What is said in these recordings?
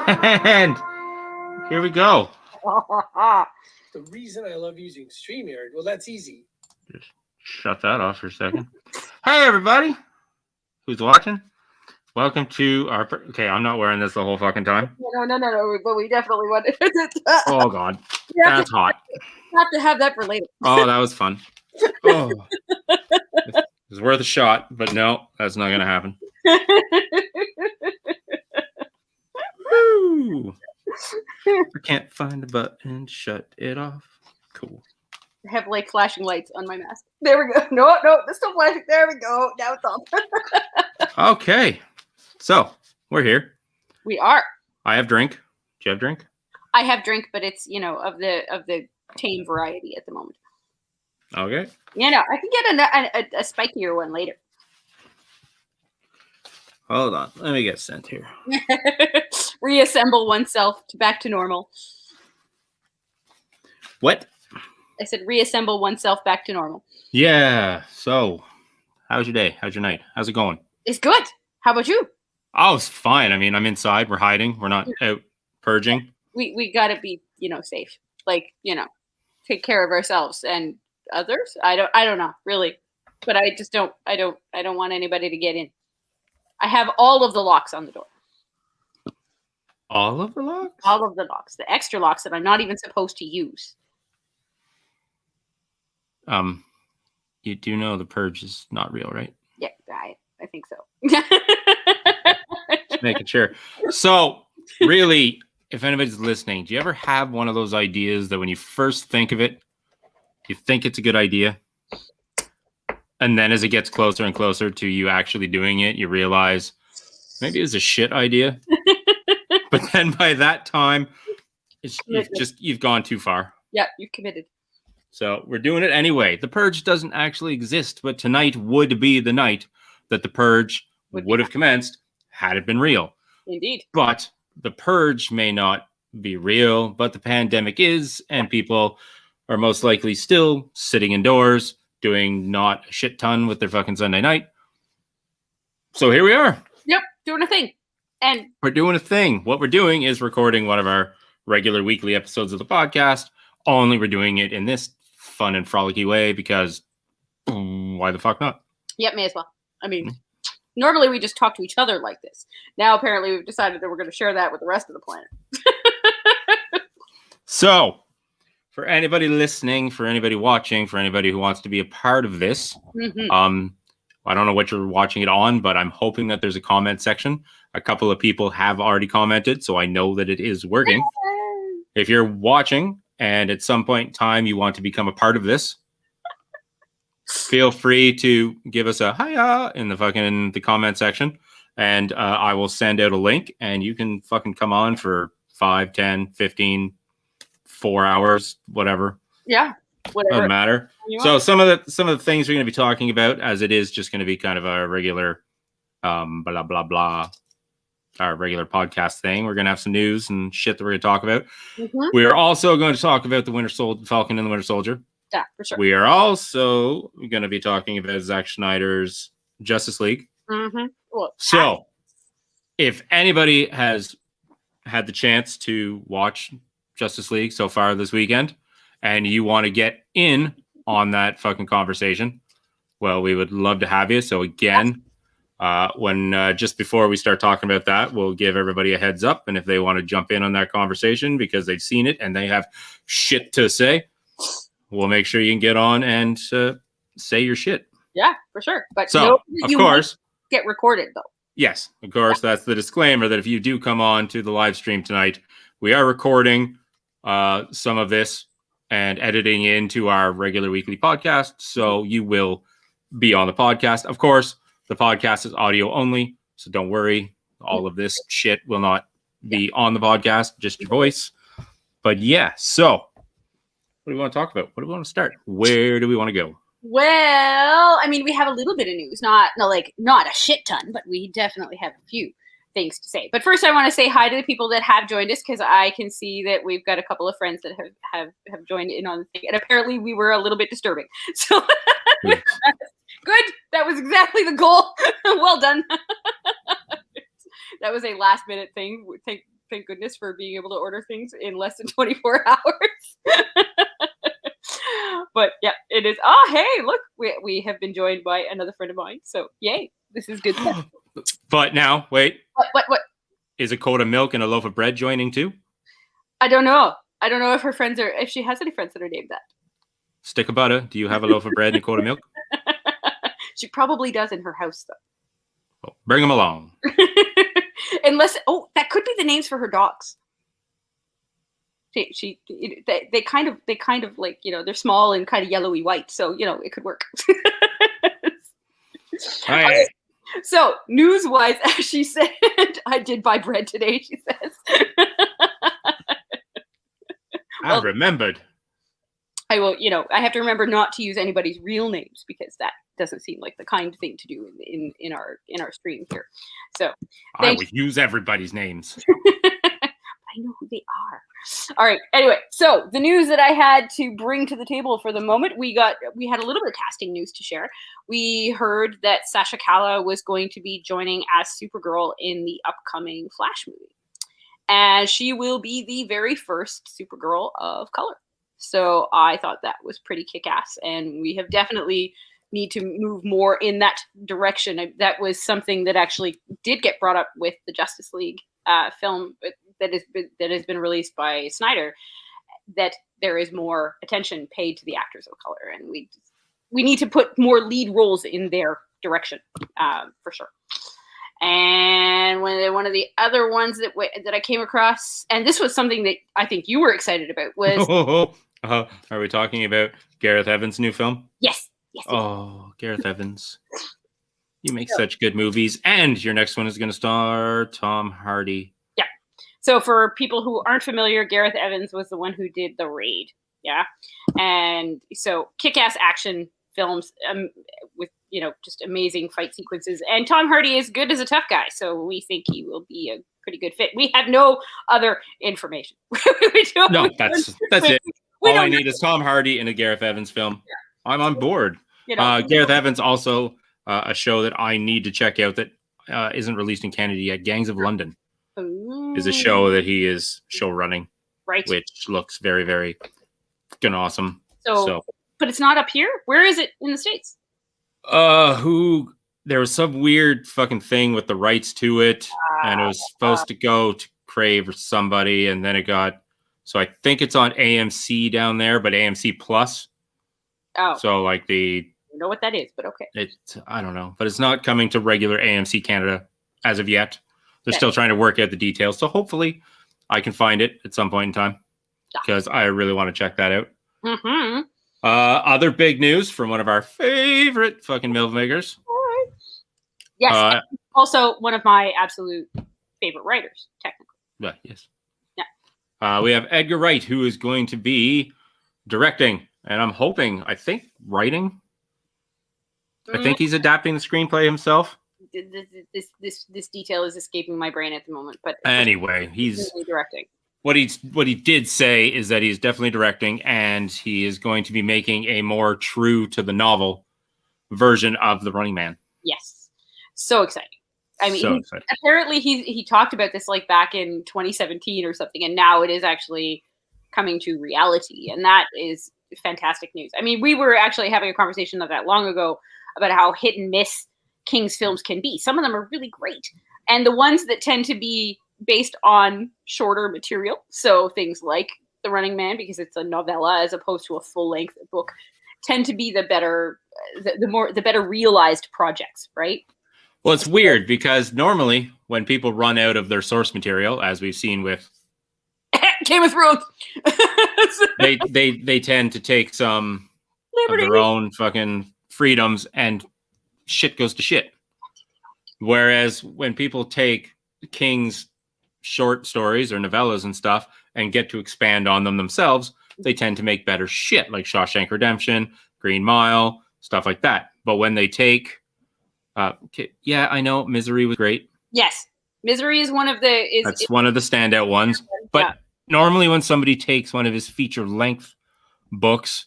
And here we go. The reason I love using StreamYard, well, that's easy. Just shut that off for a second. Hey, everybody who's watching. Welcome to our... Okay, I'm not wearing this the whole fucking time. No, but we definitely want it. Oh, God. That's hot. Have to have that for later. Oh, that was fun. Oh. It's worth a shot, but no, that's not going to happen. Woo! I can't find the button to shut it off. Cool. I have like flashing lights on my mask. There we go. No, it's still flashing. There we go. Now it's on. Okay. So, we're here. We are. I have drink. Do you have drink? I have drink, but it's, of the tame variety at the moment. Okay. I can get a spikier one later. Hold on. Let me get sent here. Reassemble oneself back to normal. What? I said reassemble oneself back to normal. Yeah. So, how's your day? How's your night? How's it going? It's good. How about you? Oh, it's fine. I mean, I'm inside. We're hiding. We're not out purging. We gotta be, safe. Like, take care of ourselves and others. I don't know, really. But I just don't want anybody to get in. I have all of the locks on the door. All of the locks? All of the locks. The extra locks that I'm not even supposed to use. You do know the purge is not real, right? Yeah, I think so. Just making sure. So, really, if anybody's listening, do you ever have one of those ideas that when you first think of it, you think it's a good idea? And then as it gets closer and closer to you actually doing it, you realize maybe it's a shit idea. But then by that time, you've gone too far. Yeah, you've committed. So we're doing it anyway. The purge doesn't actually exist, but tonight would be the night that the purge would have commenced had it been real. Indeed. But the purge may not be real, but the pandemic is, and people are most likely still sitting indoors, doing not a shit ton with their fucking Sunday night. So here we are. Yep, doing a thing. And we're doing a thing. What we're doing is recording one of our regular weekly episodes of the podcast, only we're doing it in this fun and frolicky way because why the fuck not? Yep, may as well. I mean, normally we just talk to each other like this. Now apparently we've decided that we're going to share that with the rest of the planet. So, for anybody listening, for anybody watching, for anybody who wants to be a part of this, I don't know what you're watching it on, but I'm hoping that there's a comment section. A couple of people have already commented, so I know that it is working. If you're watching and at some point in time you want to become a part of this, feel free to give us a hiya in the comment section, and I will send out a link, and you can fucking come on for 5, 10, 15, 4 hours, whatever. Yeah, whatever. Doesn't matter. So some of the things we're going to be talking about, as it is just going to be kind of a regular blah blah blah, our regular podcast thing. We're going to have some news and shit that we're going to talk about. We are also going to talk about the Falcon and the Winter Soldier. Yeah, for sure. We are also going to be talking about Zack Snyder's Justice League. Well, so, if anybody has had the chance to watch Justice League so far this weekend, and you want to get in on that fucking conversation, well, we would love to have you. So again, when just before we start talking about that, we'll give everybody a heads up, and if they want to jump in on that conversation because they've seen it and they have shit to say, we'll make sure you can get on and say your shit. Yeah, for sure. But so, of course, get recorded though. Yes, of course. That's the disclaimer that if you do come on to the live stream tonight, we are recording some of this and editing into our regular weekly podcast. So you will be on the podcast. Of course, the podcast is audio only. So don't worry. All of this shit will not be on the podcast, just your voice. But yeah, so what do we want to talk about? What do we want to start? Where do we want to go? Well, I mean, we have a little bit of news, not a shit ton, but we definitely have a few things to say. But first, I want to say hi to the people that have joined us, because I can see that we've got a couple of friends that have joined in on the thing, and apparently we were a little bit disturbing. So good. That was exactly the goal. Well done. That was a last minute thing. thank goodness for being able to order things in less than 24 hours. But yeah, it is. Oh, hey, look, we have been joined by another friend of mine. So yay, this is good stuff. But now, wait. What? Is a quart of milk and a loaf of bread joining too? I don't know. I don't know if her friends are, if she has any friends that are named that. Stick of butter. Do you have a loaf of bread and a quart of milk? She probably does in her house, though. Well, bring them along. Unless, that could be the names for her dogs. They kind of like, they're small and kind of yellowy white, so it could work. Right. So news-wise, as she said, I did buy bread today. She says, I remembered. I will. I have to remember not to use anybody's real names because that doesn't seem like the kind thing to do in our stream here. So I would use everybody's names. I know who they are. All right. Anyway, so the news that I had to bring to the table for the moment, we had a little bit of casting news to share. We heard that Sasha Calla was going to be joining as Supergirl in the upcoming Flash movie, and she will be the very first Supergirl of color. So I thought that was pretty kick-ass, and we have definitely need to move more in that direction. That was something that actually did get brought up with the Justice League film that has been released by Snyder, that there is more attention paid to the actors of color, and we need to put more lead roles in their direction, for sure. And one of the other ones that I came across, and this was something that I think you were excited about, was are we talking about Gareth Evans' new film? Yes. Oh, Gareth Evans. You make such good movies. And your next one is going to star Tom Hardy. Yeah. So for people who aren't familiar, Gareth Evans was the one who did The Raid. Yeah. And so kick-ass action films with, just amazing fight sequences. And Tom Hardy is good as a tough guy. So we think he will be a pretty good fit. We have no other information. That's it. All I need is Tom Hardy in a Gareth Evans film. Yeah. I'm on board. Gareth Evans also a show that I need to check out that isn't released in Canada yet. Gangs of London is a show that he is show running, right? Which looks very, very fucking awesome. So, but it's not up here. Where is it in the States? There was some weird fucking thing with the rights to it, and it was supposed to go to Crave or somebody, and then it got. So I think it's on AMC down there, but AMC Plus. Oh, so like I don't know what that is, but okay. I don't know, but it's not coming to regular AMC Canada as of yet. They're still trying to work out the details. So hopefully I can find it at some point in time because I really want to check that out. Mm-hmm. Other big news from one of our favorite fucking MILF makers. Yes. Also one of my absolute favorite writers, technically. Yes. Yeah. We have Edgar Wright, who is going to be directing. And I'm hoping, writing. I think he's adapting the screenplay himself. This detail is escaping my brain at the moment, but anyway, he's directing. What he did say is that he's definitely directing, and he is going to be making a more true to the novel version of The Running Man. Yes, so exciting. I mean, apparently he talked about this like back in 2017 or something, and now it is actually coming to reality, and that is fantastic news. I mean, we were actually having a conversation not that long ago about how hit and miss King's films can be. Some of them are really great, and the ones that tend to be based on shorter material, so things like The Running Man, because it's a novella as opposed to a full-length book, tend to be the better realized projects, right? Well, it's weird because normally when people run out of their source material, as we've seen with Game of Thrones, they tend to take some of their own fucking freedoms and shit goes to shit. Whereas when people take King's short stories or novellas and stuff and get to expand on them themselves, they tend to make better shit, like Shawshank Redemption, Green Mile, stuff like that. But when they take I know Misery was great. Yes, Misery is one of the one of the standout ones. But normally when somebody takes one of his feature-length books,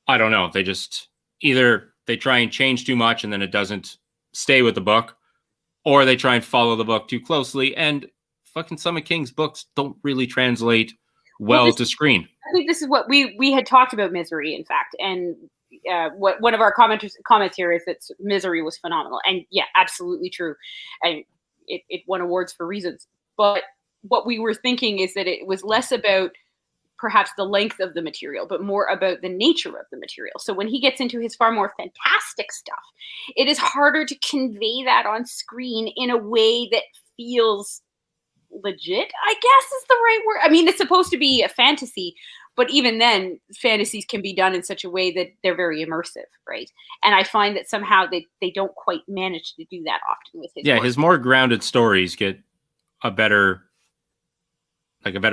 I don't know, they just either they try and change too much and then it doesn't stay with the book, or they try and follow the book too closely and fucking some of King's books don't really translate well to screen. I think this is what we had talked about Misery, in fact, and what one of our comments here is that Misery was phenomenal, and yeah, absolutely true, and it won awards for reasons. But what we were thinking is that it was less about perhaps the length of the material, but more about the nature of the material. So when he gets into his far more fantastic stuff, it is harder to convey that on screen in a way that feels legit, I guess is the right word. I mean, it's supposed to be a fantasy, but even then, fantasies can be done in such a way that they're very immersive, right? And I find that somehow they don't quite manage to do that often with his work. His more grounded stories get a better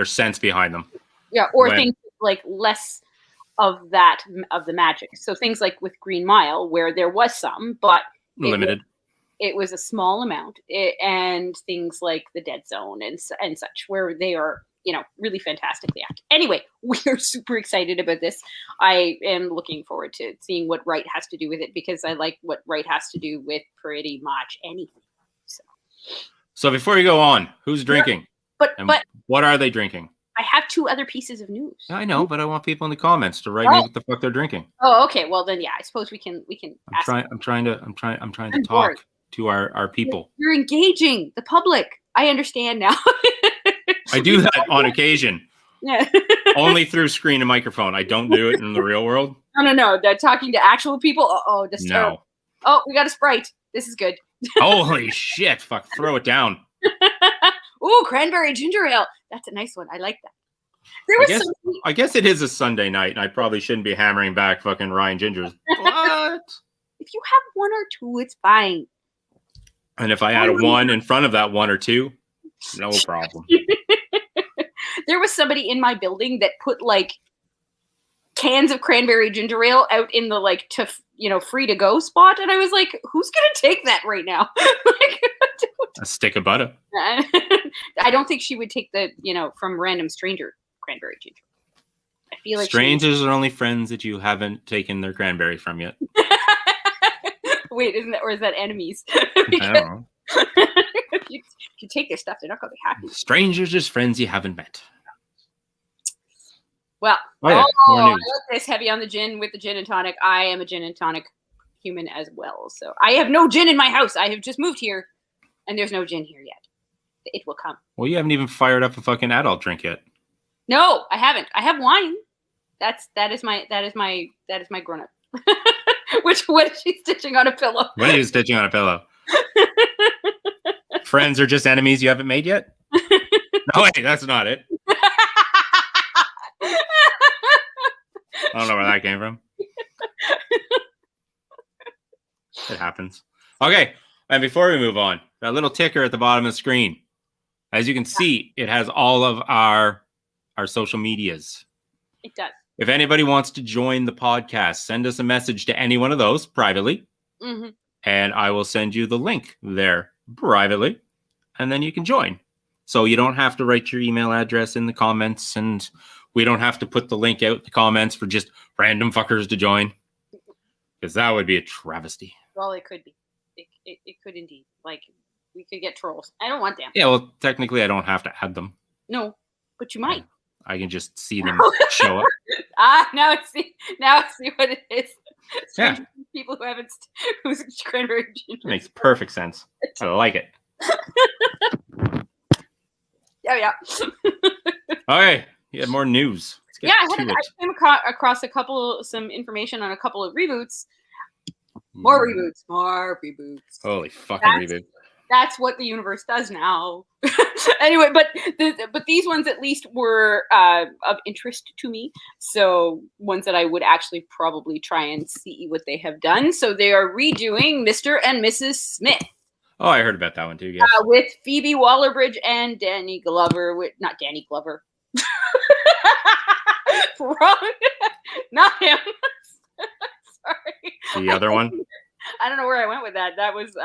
sense behind them. Yeah, or things like less of the magic. So things like with Green Mile, where there was some, but limited. It was a small amount, and things like the Dead Zone and such, where they are, really fantastically acted. Anyway, we are super excited about this. I am looking forward to seeing what Wright has to do with it, because I like what Wright has to do with pretty much anything. So before you go on, who's drinking? But what are they drinking? I have 2 other pieces of news. I know, but I want people in the comments to write me what the fuck they're drinking. Oh, okay. Well, then, yeah, I suppose we can. I'm trying to talk to our people. You're engaging the public. I understand now. I do that on occasion. Yeah. Only through screen and microphone. I don't do it in the real world. No. They're talking to actual people. No. Oh, we got a Sprite. This is good. Holy shit! Fuck, throw it down. Ooh, cranberry ginger ale. That's a nice one. I like that. I guess it is a Sunday night, and I probably shouldn't be hammering back fucking Ryan Gingers. What? If you have 1 or 2, it's fine. And if I add a 1 in front of that 1 or 2, no problem. There was somebody in my building that put cans of cranberry ginger ale out in the free to go spot, and I was like, who's gonna take that right now? A stick of butter. I don't think she would take the from random stranger cranberry ginger. I feel like strangers are only friends that you haven't taken their cranberry from yet. Wait, is that enemies? I don't know. If you take their stuff, they're not gonna be happy. Strangers just friends you haven't met. Well, I like this heavy on the gin with the gin and tonic. I am a gin and tonic human as well. So I have no gin in my house. I have just moved here, and there's no gin here yet. It will come. Well, you haven't even fired up a fucking adult drink yet. No, I haven't. I have wine. That is my grown up. What is she stitching on a pillow? What are you stitching on a pillow? Friends are just enemies you haven't made yet? No, wait, that's not it. I don't know where that came from. It happens. Okay, and before we move on, that little ticker at the bottom of the screen. As you can see, it has all of our social medias. It does. If anybody wants to join the podcast, send us a message to any one of those privately, and I will send you the link there privately, and then you can join. So you don't have to write your email address in the comments, and we don't have to put the link out in the comments for just random fuckers to join, because that would be a travesty. Well, it could be. It could indeed. We could get trolls. I don't want them. Yeah, well, technically, I don't have to add them. No, but you might. I can just see them show up. Now I see what it is. Yeah. People who's cranberry ginger. Makes perfect sense. I like it. Yeah. Okay, you have more news. I came across some information on a couple of reboots. More reboots. Holy fucking reboot. That's what the universe does now. Anyway, but these ones at least were of interest to me. So ones that I would actually probably try and see what they have done. So they are redoing Mr. and Mrs. Smith. Oh, I heard about that one too. Yes. With Phoebe Waller-Bridge and Danny Glover. Not Danny Glover. Wrong. Not him. Sorry. The other one. I don't know where I went with that. That was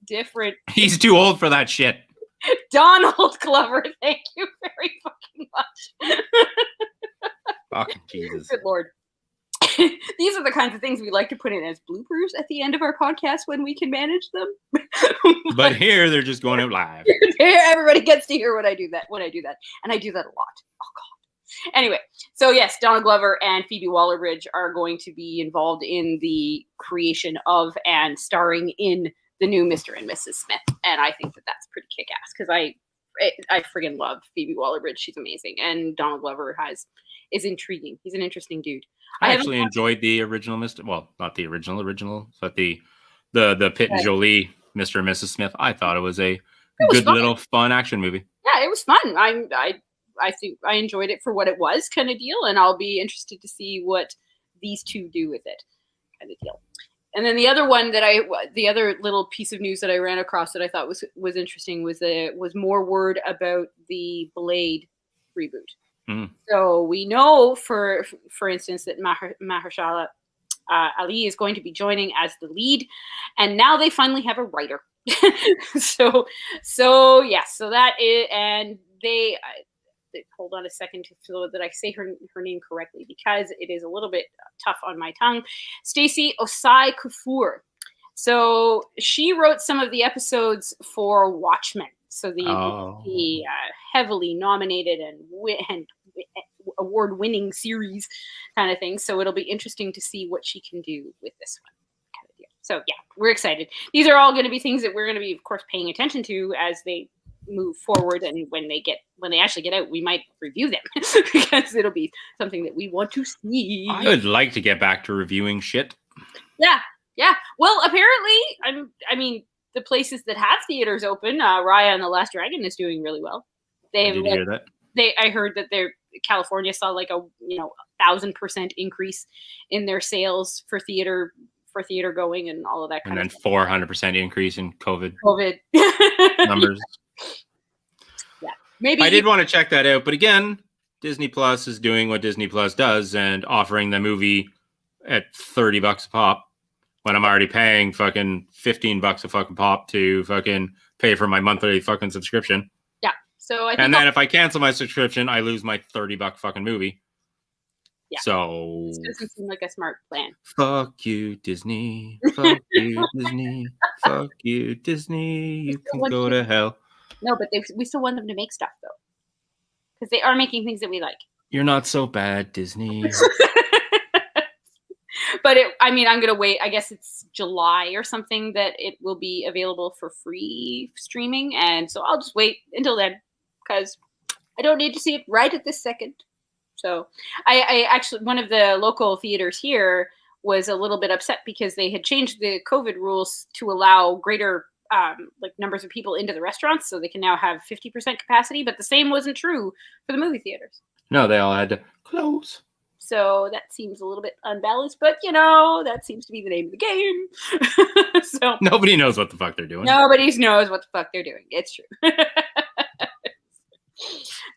different. He's too old for that shit. Donald Glover, thank you very fucking much. Fucking Jesus. Good Lord. These are the kinds of things we like to put in as bloopers at the end of our podcast when we can manage them. But here they're just going out live. Everybody gets to hear when I do that, and I do that a lot. Oh God. Anyway, so yes, Donald Glover and Phoebe Waller-Bridge are going to be involved in the creation of and starring in the new Mr. and Mrs. Smith, and I think that that's pretty kick-ass because I friggin' love Phoebe Waller-Bridge. She's amazing, and Donald Glover is intriguing. He's an interesting dude. I actually enjoyed the original Mr. Well, not the original, but the Pitt and Jolie Mr. and Mrs. Smith. I thought it was a good little fun action movie. Yeah, it was fun. I think I enjoyed it for what it was, kind of deal, and I'll be interested to see what these two do with it, kind of deal. And then the other one the other little piece of news that I ran across that I thought was interesting was more word about the Blade reboot. Mm. So we know, for instance, that Mahershala Ali is going to be joining as the lead, and now they finally have a writer. so that is, and they hold on a second so that I say her name correctly because it is a little bit tough on my tongue. Stacey Osai Kuffour. So she wrote some of the episodes for Watchmen. So the heavily nominated and award-winning series kind of thing. So it'll be interesting to see what she can do with this one. Kind of deal. So yeah, we're excited. These are all going to be things that we're going to be, of course, paying attention to as they move forward, and when they actually get out, we might review them because it'll be something that we want to see. I would like to get back to reviewing shit. Yeah. Well, apparently, I mean, the places that have theaters open, Raya and the Last Dragon is doing really well. Did you hear that? I heard that California saw like a 1,000% increase in their sales for theater going and all of that kind of stuff. And then 400% increase in COVID numbers. Yeah, maybe I did want to check that out, but again, Disney Plus is doing what Disney Plus does and offering the movie at $30 a pop when I'm already paying fucking $15 a fucking pop to fucking pay for my monthly fucking subscription. Yeah. So I think and then if I cancel my subscription, I lose my $30 fucking movie. Yeah. So this doesn't seem like a smart plan. Fuck you, Disney. Fuck you, Disney. Fuck you, Disney. You can go to hell. No, but we still want them to make stuff though, because they are making things that we like. You're not so bad, Disney. But I'm gonna wait. I guess it's July or something that it will be available for free streaming, and so I'll just wait until then because I don't need to see it right at this second. So I actually, one of the local theaters here was a little bit upset because they had changed the COVID rules to allow greater numbers of people into the restaurants, so they can now have 50% capacity. But the same wasn't true for the movie theaters. No, they all had to close. So that seems a little bit unbalanced, but that seems to be the name of the game. So nobody knows what the fuck they're doing. Nobody knows what the fuck they're doing. It's true.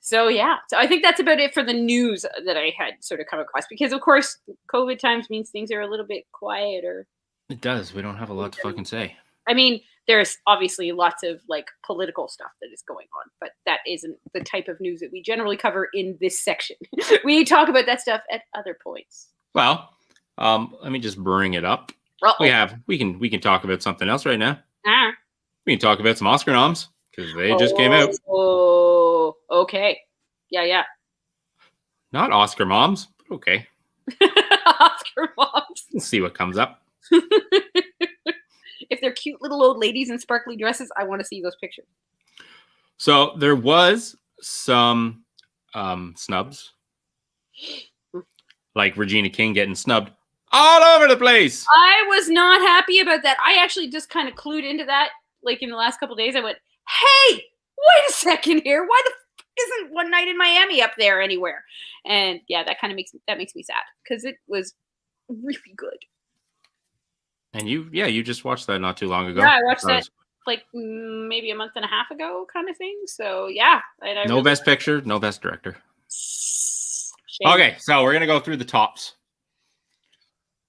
So yeah, so I think that's about it for the news that I had sort of come across, because of course COVID times means things are a little bit quieter. It does. We don't have a lot to fucking say. I mean, there's obviously lots of like political stuff that is going on, but that isn't the type of news that we generally cover in this section. We talk about that stuff at other points. Well, let me just bring it up. Uh-oh. We can talk about something else right now. Ah. We can talk about some Oscar noms because they just came out. Oh, okay. Yeah. Not Oscar moms, but okay. Oscar moms. We'll see what comes up. If they're cute little old ladies in sparkly dresses, I want to see those pictures. So there was some snubs, like Regina King getting snubbed all over the place. I was not happy about that. I actually just kind of clued into that, like in the last couple of days. I went, "Hey, wait a second here. Why the fuck isn't One Night in Miami up there anywhere?" And yeah, that kind of makes me sad because it was really good. And you just watched that not too long ago. Yeah, I watched that like maybe a month and a half ago, kind of thing. So yeah, no best picture, no best director. Shame. Okay, so we're gonna go through the tops,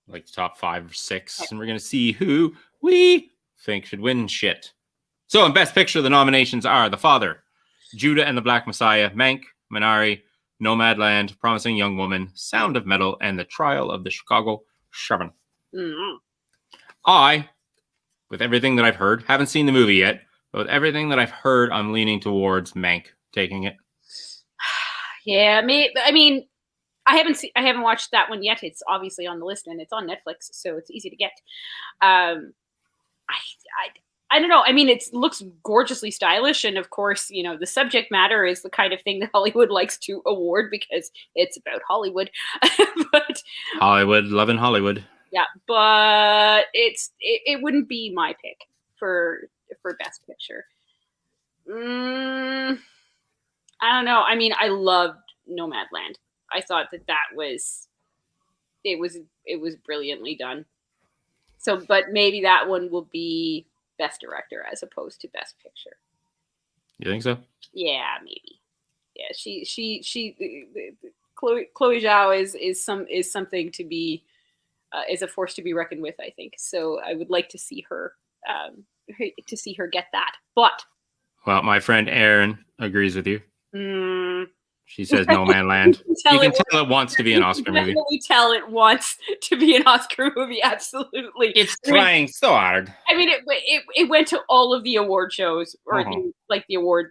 like the top 5 or 6, and we're gonna see who we think should win shit. So in best picture, the nominations are The Father, Judah and the Black Messiah, Mank, Minari, Nomadland, Promising Young Woman, Sound of Metal, and The Trial of the Chicago 7. Mm-hmm. I with everything that I've heard, haven't seen the movie yet, but with everything that I've heard, I'm leaning towards Mank taking it. Yeah, I mean, I haven't watched that one yet. It's obviously on the list and it's on Netflix, so it's easy to get. I don't know. I mean, it looks gorgeously stylish, and of course, you know, the subject matter is the kind of thing that Hollywood likes to award because it's about Hollywood. But Hollywood, loving Hollywood. yeah, but it wouldn't be my pick for Best Picture. I don't know. I mean, I loved Nomadland. I thought that was brilliantly done. So, but maybe that one will be Best Director as opposed to Best Picture. You think so? Yeah, maybe. Yeah, Chloe Zhao is something to be is a force to be reckoned with, I think. So I would like to see her get that. But well, my friend Erin agrees with you. She says Nomadland. You can tell it wants to be an Oscar movie. Definitely tell it wants to be an Oscar movie. Absolutely. It's trying so hard. I mean, it went to all of the award shows, or the award,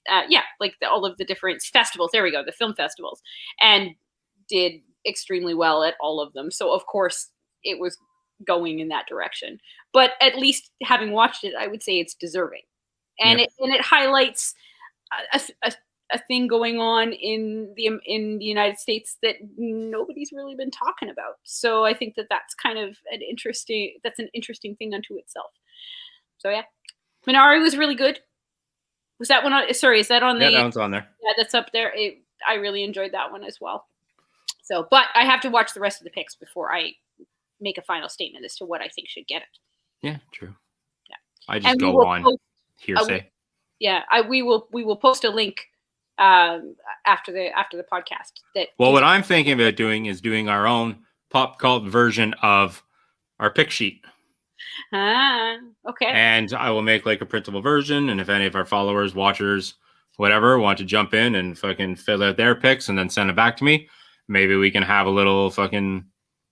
all of the different festivals. There we go, the film festivals, and did extremely well at all of them. So of course it was going in that direction. But at least having watched it, I would say it's deserving, and it highlights a thing going on in the United States that nobody's really been talking about. So I think that's kind of an interesting thing unto itself. So yeah, Minari was really good. Was that one on? Sorry, is that on the? Yeah, that one's on there. Yeah, that's up there. I really enjoyed that one as well. So, but I have to watch the rest of the picks before I make a final statement as to what I think should get it. Yeah, true. Yeah, I just go on hearsay. We will post a link after the podcast. What I'm thinking about doing is doing our own pop cult version of our pick sheet. Okay. And I will make like a printable version, and if any of our followers, watchers, whatever, want to jump in and fucking fill out their picks and then send it back to me, maybe we can have a little fucking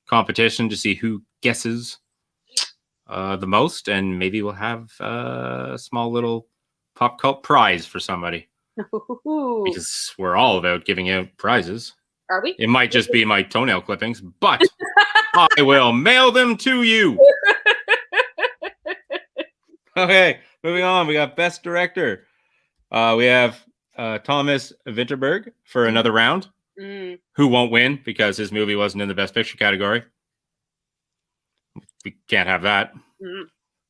competition to see who guesses the most, and maybe we'll have a small little pop cult prize for somebody. Because we're all about giving out prizes. Are we? It might just be my toenail clippings, but I will mail them to you. Okay, moving on. We got Best Director. We have Thomas Vinterberg for Another Round, who won't win because his movie wasn't in the Best Picture category. We can't have that.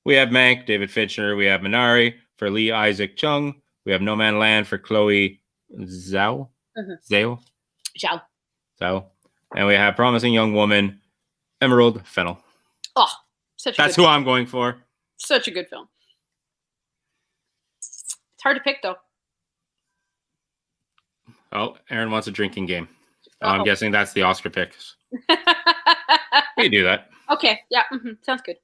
We have Mank, David Fincher. We have Minari for Lee Isaac Chung. We have Nomadland for Chloe Zhao. Zhao. And we have Promising Young Woman, Emerald Fennell. Oh, that's who I'm going for. Such a good film. It's hard to pick, though. Oh, Aaron wants a drinking game. I'm guessing that's the Oscar picks. We can do that. Okay. Yeah. Sounds good.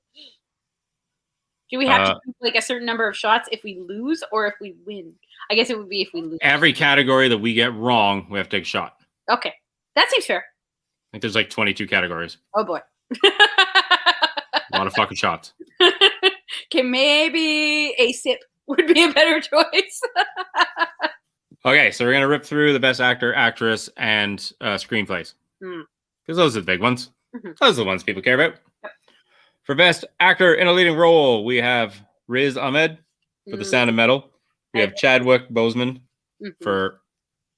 Do we have to do like a certain number of shots if we lose or if we win? I guess it would be if we lose. Every category that we get wrong, we have to take a shot. Okay. That seems fair. I think there's like 22 categories. Oh, boy. A lot of fucking shots. Okay, maybe a sip would be a better choice. Okay, so we're going to rip through the Best Actor, Actress, and screenplays. Because those are the big ones. Those are the ones people care about. Yep. For Best Actor in a Leading Role, we have Riz Ahmed for The Sound of Metal. We have Chadwick Boseman for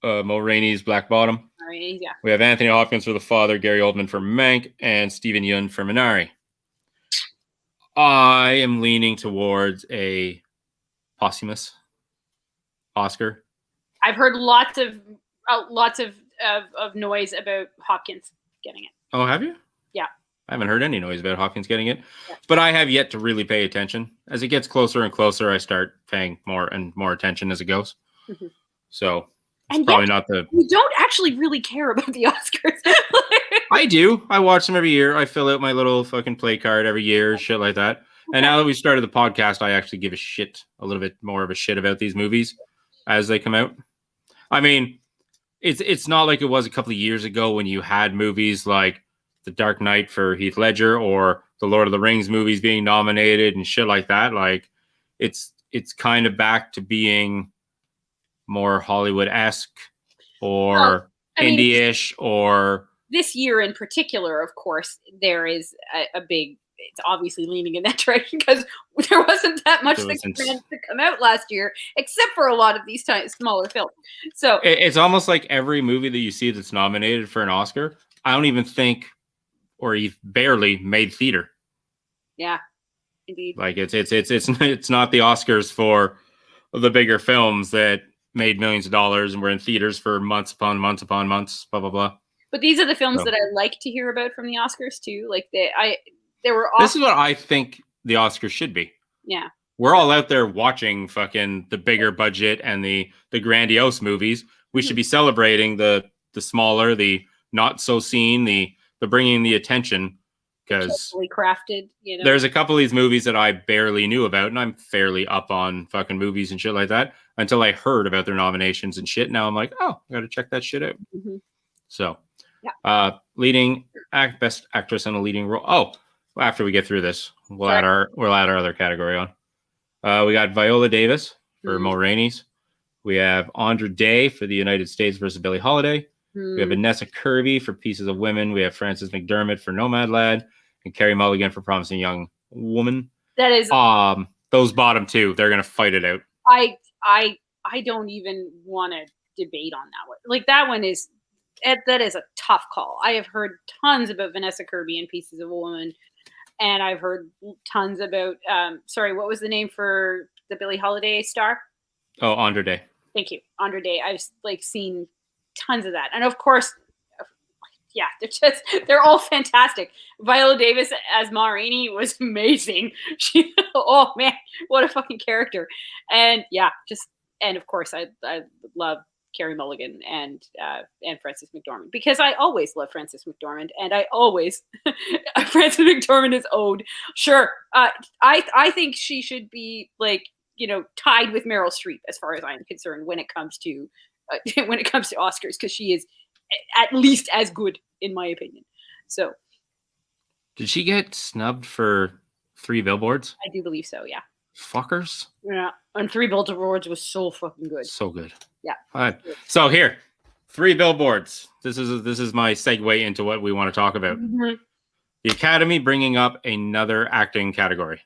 Mo Rainey's Black Bottom. Yeah. We have Anthony Hopkins for The Father, Gary Oldman for Mank, and Stephen Yeun for Minari. I am leaning towards a posthumous Oscar. I've heard lots of noise about Hopkins getting it. Oh, have you? Yeah. I haven't heard any noise about Hopkins getting it, but I have yet to really pay attention. As it gets closer and closer, I start paying more and more attention as it goes. So it's probably not the... You don't actually really care about the Oscars. I do. I watch them every year. I fill out my little fucking play card every year, shit like that. And now that we started the podcast, I actually give a little bit more of a shit about these movies as they come out. I mean, it's not like it was a couple of years ago when you had movies like The Dark Knight for Heath Ledger or the Lord of the Rings movies being nominated and shit like that. Like, it's kind of back to being more Hollywood-esque or indie-ish or... This year in particular, of course, there is a big... It's obviously leaning in that direction because there wasn't that much to come out last year, except for a lot of these smaller films. So it's almost like every movie that you see that's nominated for an Oscar, I don't even think, or he barely made theater. Yeah, indeed. Like it's not the Oscars for the bigger films that made millions of dollars and were in theaters for months upon months upon months. Blah blah blah. But these are the films that I like to hear about from the Oscars too. Like this is what I think the Oscars should be. Yeah. We're all out there watching fucking the bigger budget and the grandiose movies. We should be celebrating the smaller, the not so seen, the bringing the attention, because carefully crafted, you know. There's a couple of these movies that I barely knew about, and I'm fairly up on fucking movies and shit like that until I heard about their nominations and shit. Now I'm like, oh, I got to check that shit out. Mm-hmm. So, leading best actress in a leading role. Oh, after we get through this, we'll add our other category on. We got Viola Davis for Ma Rainey's. We have Andra Day for The United States versus Billie Holiday. We have Vanessa Kirby for Pieces of Women. We have Frances McDormand for Nomadland, and Carey Mulligan for Promising Young Woman. That is those bottom two. They're gonna fight it out. I don't even want to debate on that one. Like that one is that is a tough call. I have heard tons about Vanessa Kirby in Pieces of a Woman, and I've heard tons about what was the name for the Billie Holiday star? Oh, Andra Day. Thank you, Andra Day. I've seen tons of that, and of course, yeah, they're all fantastic. Viola Davis as Ma Rainey was amazing. Oh man, what a fucking character! And yeah, and of course, I love Carey Mulligan and Frances McDormand, because I always love Frances McDormand, and I always Frances McDormand is owed. Sure, I think she should be tied with Meryl Streep as far as I'm concerned when it comes to Oscars, because she is at least as good in my opinion. So, did she get snubbed for 3 Billboards? I do believe so. Yeah. Fuckers. Yeah, and 3 Billboards was so fucking good. So good. Yeah. So here, 3 Billboards. This is my segue into what we want to talk about. Mm-hmm. The Academy bringing up another acting category.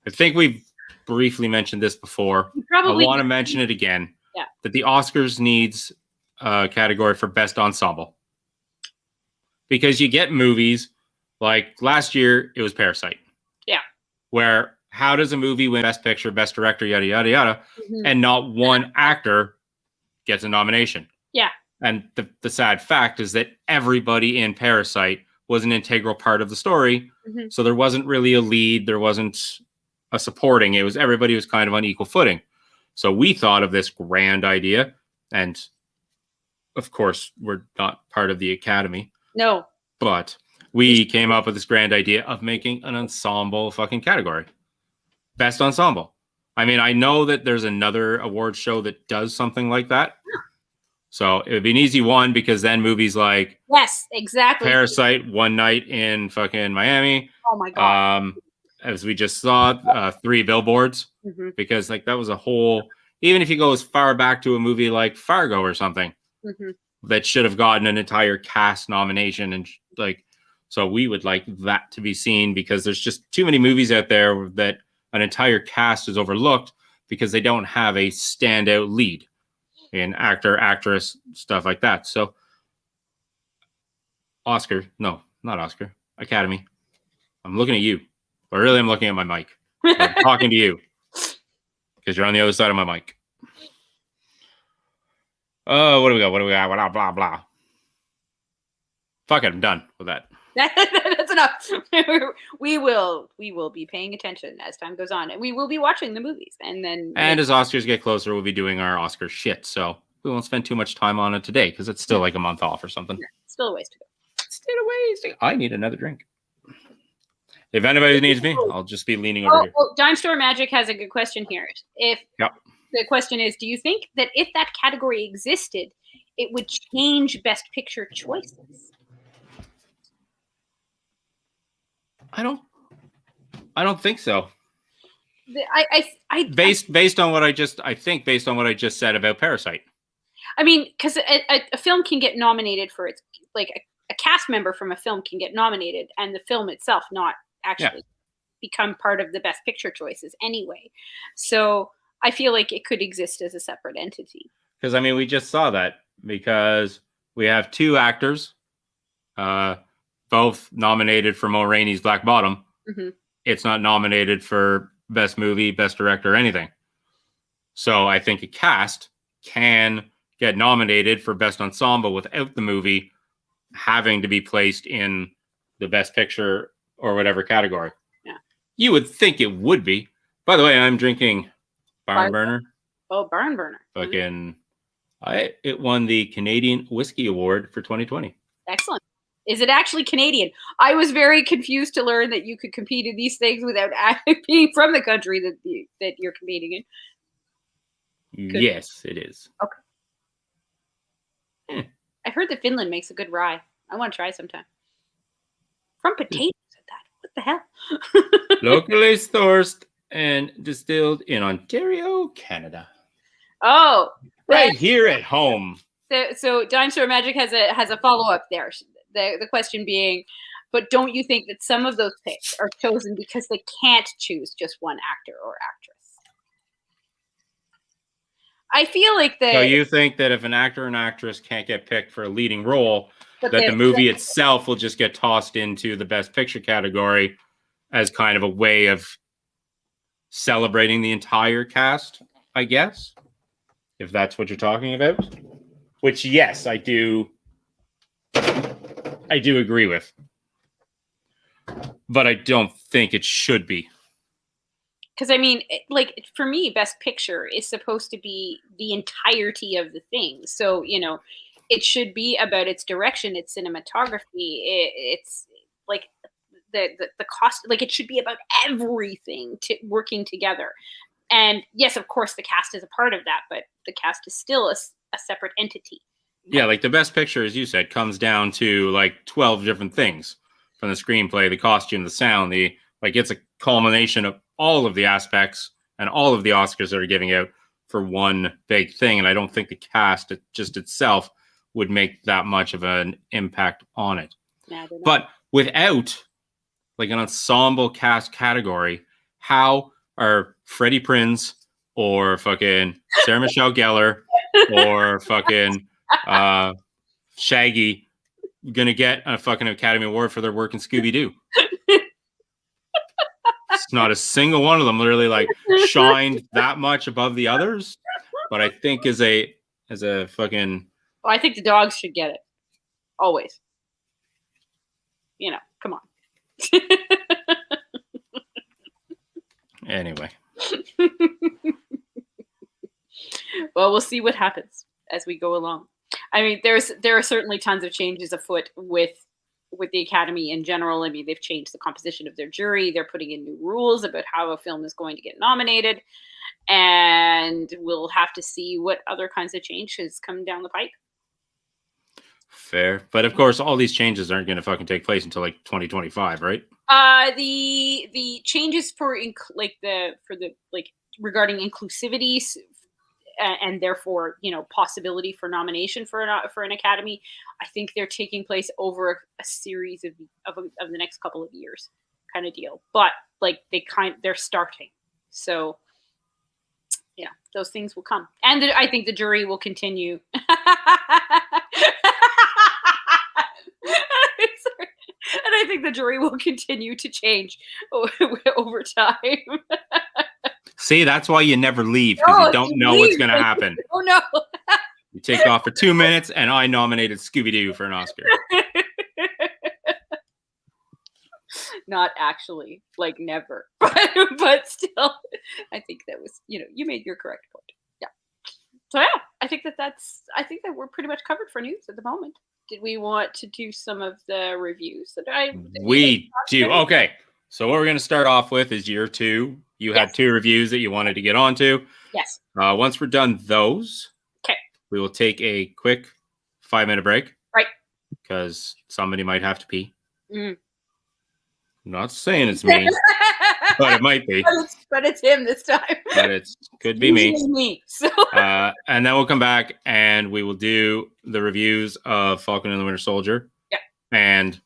I think we've briefly mentioned this before. I want to mention it again. Yeah. That the Oscars needs a category for Best Ensemble. Because you get movies like last year, it was Parasite. Yeah. Where how does a movie win Best Picture, Best Director, yada, yada, yada, and not one actor gets a nomination? Yeah. And the sad fact is that everybody in Parasite was an integral part of the story. Mm-hmm. So there wasn't really a lead. There wasn't a supporting. Everybody was kind of on equal footing. So we thought of this grand idea. And of course, we're not part of the Academy. No. But we came up with this grand idea of making an ensemble fucking category. Best ensemble. I mean, I know that there's another award show that does something like that. So it would be an easy one, because then movies like yes, exactly, Parasite, One Night in fucking Miami. Oh my god. As we just saw, 3 Billboards, because that was a whole. Even if you go as far back to a movie like Fargo or something, that should have gotten an entire cast nomination, and so we would like that to be seen, because there's just too many movies out there that an entire cast is overlooked because they don't have a standout lead in actor, actress, stuff like that. So Academy. I'm looking at you, but really I'm looking at my mic. I'm talking to you because you're on the other side of my mic. Oh, what do we got? Blah, blah, blah. Fuck it, I'm done with that. That's enough. We will be paying attention as time goes on, and we will be watching the movies, and then. And as Oscars get closer, we'll be doing our Oscar shit. So we won't spend too much time on it today, because it's still like a month off or something. Yeah, still a ways to go. Still a ways to go. I need another drink. If anybody needs me, I'll just be leaning over here. Well, Dime Store Magic has a good question here. The question is, do you think that if that category existed, it would change Best Picture choices? I don't think so. Based on what I just said about Parasite. I mean, because a film can get nominated for its like a cast member from a film can get nominated, and the film itself not actually become part of the best picture choices anyway. So I feel like it could exist as a separate entity. Because I mean, we just saw that because we have two actors, both nominated for Mo Rainey's Black Bottom. Mm-hmm. It's not nominated for best movie, best director, anything. So I think a cast can get nominated for best ensemble without the movie having to be placed in the best picture or whatever category. Yeah. You would think it would be. By the way, I'm drinking Barn Burner. Oh, Barn Burner. Fucking, it won the Canadian Whiskey Award for 2020. Excellent. Is it actually Canadian? I was very confused to learn that you could compete in these things without being from the country that you're competing in. Yes, it is. Okay. I heard that Finland makes a good rye. I want to try sometime. From potatoes at that. What the hell? Locally sourced and distilled in Ontario, Canada. Oh. Right here at home. So Dime Store Magic has a follow-up there. The question being, but don't you think that some of those picks are chosen because they can't choose just one actor or actress? I feel like that. So you think that if an actor and actress can't get picked for a leading role, that the movie itself will just get tossed into the best picture category as kind of a way of celebrating the entire cast, I guess, if that's what you're talking about? Which, yes, I do agree with. But I don't think it should be. Because, I mean, like, for me, Best Picture is supposed to be the entirety of the thing. So, you know, it should be about its direction, its cinematography, it's like the cost, like it should be about everything working together. And yes, of course, the cast is a part of that, but the cast is still a separate entity. Yeah, like the Best Picture, as you said, comes down to like 12 different things, from the screenplay, the costume, the sound, it's a culmination of all of the aspects and all of the Oscars that are giving out for one big thing. And I don't think the cast just itself would make that much of an impact on it. But without like an ensemble cast category, how are Freddie Prinze or fucking Sarah Michelle Gellar or fucking Shaggy gonna get a fucking Academy Award for their work in Scooby-Doo? It's not a single one of them literally like shined that much above the others. But I think as a fucking, well, I think the dogs should get it. Always. You know, come on. Anyway. Well, we'll see what happens as we go along. I mean, there are certainly tons of changes afoot with the Academy in general. I mean, they've changed the composition of their jury. They're putting in new rules about how a film is going to get nominated. And we'll have to see what other kinds of changes come down the pipe. Fair. But of course, all these changes aren't going to fucking take place until like 2025, right? The changes regarding inclusivity and therefore, you know, possibility for nomination for an Academy, I think they're taking place over a series of the next couple of years, kind of deal. But like they're starting, so yeah, those things will come, and I think the jury will continue. And I think the jury will continue to change over time. See, that's why you never leave, because you don't know what's going to happen. Oh, no. You take off for 2 minutes, and I nominated Scooby-Doo for an Oscar. Not actually, like never. But still, I think that was, you know, you made your correct point. Yeah. So, yeah, I think that we're pretty much covered for news at the moment. Did we want to do some of the reviews we do. Okay. So what we're going to start off with is year 2. You had 2 reviews that you wanted to get onto. Yes. Once we're done those, okay, we will take a quick 5-minute break. Right. Because somebody might have to pee. Mm. I'm not saying it's me, but it might be. But it's him this time. But it could be me. Me. So. And then we'll come back and we will do the reviews of Falcon and the Winter Soldier. Yeah. And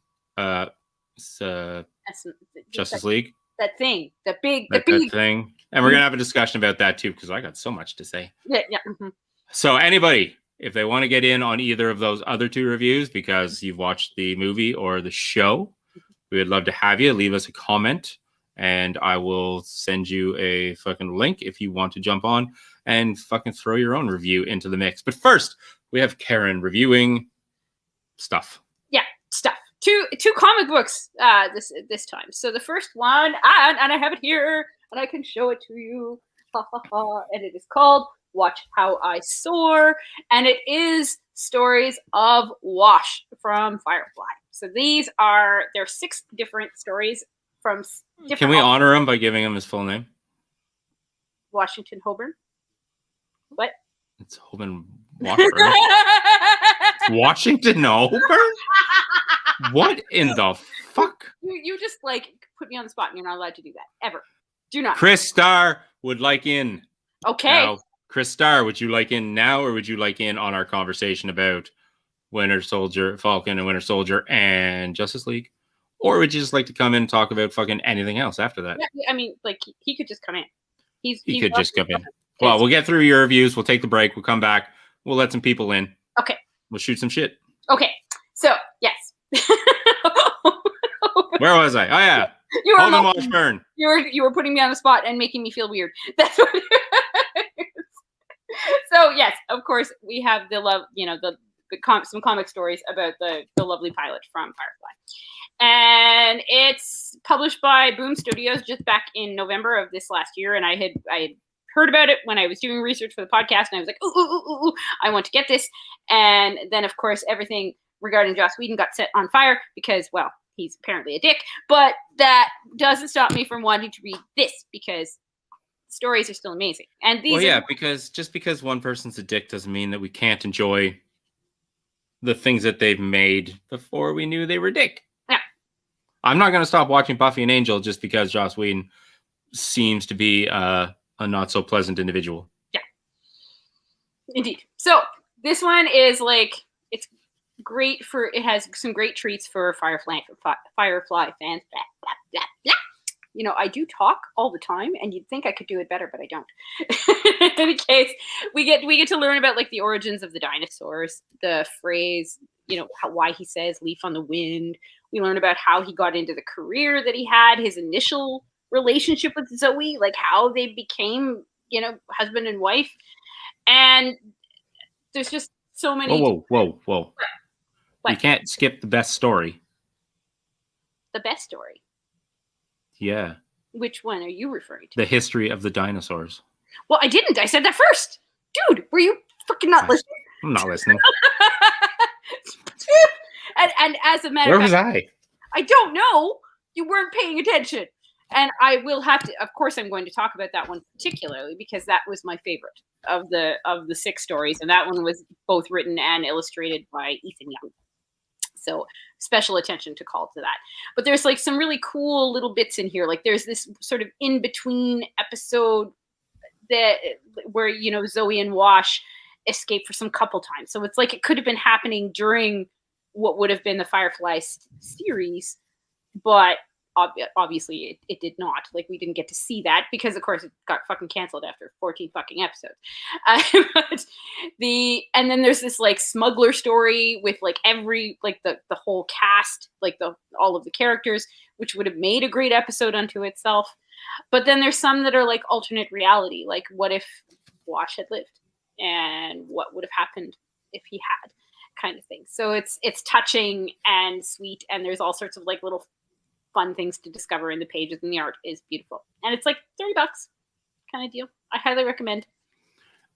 Justice League. That thing. The big thing. And we're going to have a discussion about that too, because I got so much to say. Yeah. Mm-hmm. So anybody, if they want to get in on either of those other two reviews because you've watched the movie or the show, we would love to have you. Leave us a comment and I will send you a fucking link if you want to jump on and fucking throw your own review into the mix. But first, we have Karen reviewing stuff. Yeah, stuff. Two comic books this time. So the first one, and I have it here, and I can show it to you. And it is called Watch How I Soar, and it is stories of Wash from Firefly. So they're 6 different stories from different. Can we honor him by giving him his full name? Washington Holborn. What? It's Holborn Washburn. Washington Holborn? What in the fuck? You just put me on the spot and you're not allowed to do that. Ever. Do not. Chris Starr would like in. Okay. Now, Chris Starr, would you like in now or would you like in on our conversation about Winter Soldier, Falcon and Winter Soldier and Justice League? Or would you just like to come in and talk about fucking anything else after that? Yeah, I mean, he could just come in. He could just come in. Well, we'll get through your reviews. We'll take the break. We'll come back. We'll let some people in. Okay. We'll shoot some shit. Okay. So, yes. Where was I? Oh, yeah. Holden Washburn. You were putting me on the spot and making me feel weird. That's what it is. So, yes, of course, we have some comic stories about the lovely pilot from Firefly. And it's published by Boom Studios just back in November of this last year. And I had heard about it when I was doing research for the podcast. And I was like, ooh, I want to get this. And then, of course, everything regarding Joss Whedon got set on fire because, well, he's apparently a dick. But that doesn't stop me from wanting to read this because stories are still amazing. And these because just because one person's a dick doesn't mean that we can't enjoy the things that they've made before we knew they were dick. Yeah. I'm not going to stop watching Buffy and Angel just because Joss Whedon seems to be a not so pleasant individual. Yeah. Indeed. So this one is it's great it has some great treats for Firefly fans. Blah, blah, blah, blah. You know, I do talk all the time, and you'd think I could do it better, but I don't. In any case, we get to learn about the origins of the dinosaurs, the phrase, why he says "leaf on the wind." We learn about how he got into the career that he had, his initial relationship with Zoe, how they became, husband and wife, and there's just so many. Whoa! What? You can't skip the best story. The best story. Yeah. Which one are you referring to? The history of the dinosaurs. Well, I didn't. I said that first. Dude, were you fucking not listening? I'm not listening. and as a matter Where of was fact, I don't know. You weren't paying attention. And I will have to, of course, I'm going to talk about that one particularly because that was my favorite of the 6 stories. And that one was both written and illustrated by Ethan Young. So special attention to call to that. But there's some really cool little bits in here. There's this sort of in-between episode where, Zoe and Wash escape for some couple times. So it's it could have been happening during what would have been the Firefly series, but obviously it did not. We didn't get to see that because, of course, it got fucking canceled after 14 fucking episodes. And then there's this smuggler story with every the whole cast, all of the characters, which would have made a great episode unto itself. But then there's some that are alternate reality, what if Wash had lived and what would have happened if he had, kind of thing. So it's touching and sweet, and there's all sorts of little fun things to discover in the pages, and the art is beautiful. And it's $30 kind of deal. I highly recommend.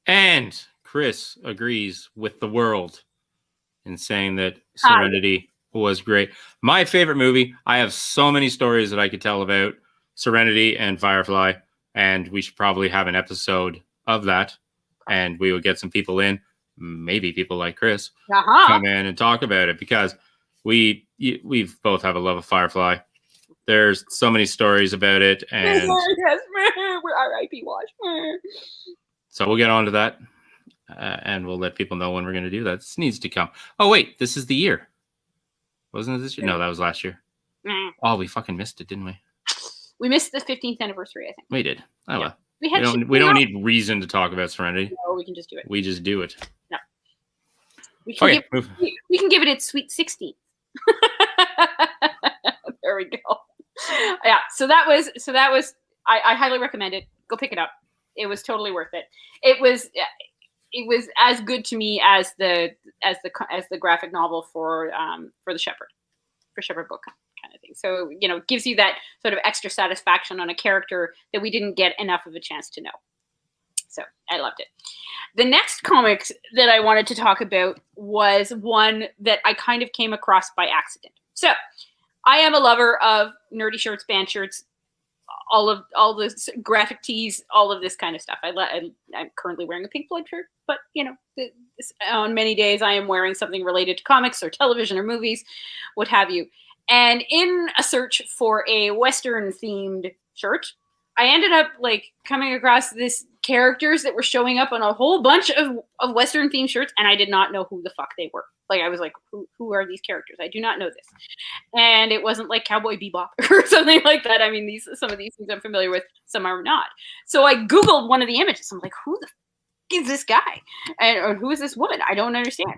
And Chris agrees with the world in saying that Serenity was great. My favorite movie. I have so many stories that I could tell about Serenity and Firefly, and we should probably have an episode of that. And we will get some people in, maybe people like Chris, come in and talk about it because we both have a love of Firefly. There's so many stories about it, and yes, we're R.I.P. Wash. so we'll get on to that, and we'll let people know when we're going to do that. This needs to come. Oh wait, this is the year. Wasn't it this year? No, that was last year. Oh, we fucking missed it, didn't we? We missed the 15th anniversary, I think. We did. Oh well. We don't need reason to talk about Serenity. No, we can just do it. We just do it. No. We can give it its sweet 16. There we go. Yeah. So that was. I highly recommend it. Go pick it up. It was totally worth it. It was as good to me as the graphic novel for the Shepherd book kind of thing. So it gives you that sort of extra satisfaction on a character that we didn't get enough of a chance to know. So I loved it. The next comic that I wanted to talk about was one that I kind of came across by accident. So I am a lover of nerdy shirts, band shirts, all the graphic tees, all of this kind of stuff. I'm currently wearing a Pink Floyd shirt, but on many days I am wearing something related to comics or television or movies, what have you. And in a search for a Western themed shirt, I ended up coming across this characters that were showing up on a whole bunch of Western themed shirts, and I did not know who the fuck they were. I was like, who are these characters? I do not know this. And it wasn't like Cowboy Bebop or something like that. I mean, some of these things I'm familiar with, some are not. So I Googled one of the images. I'm like, who the fuck is this guy? Or who is this woman? I don't understand.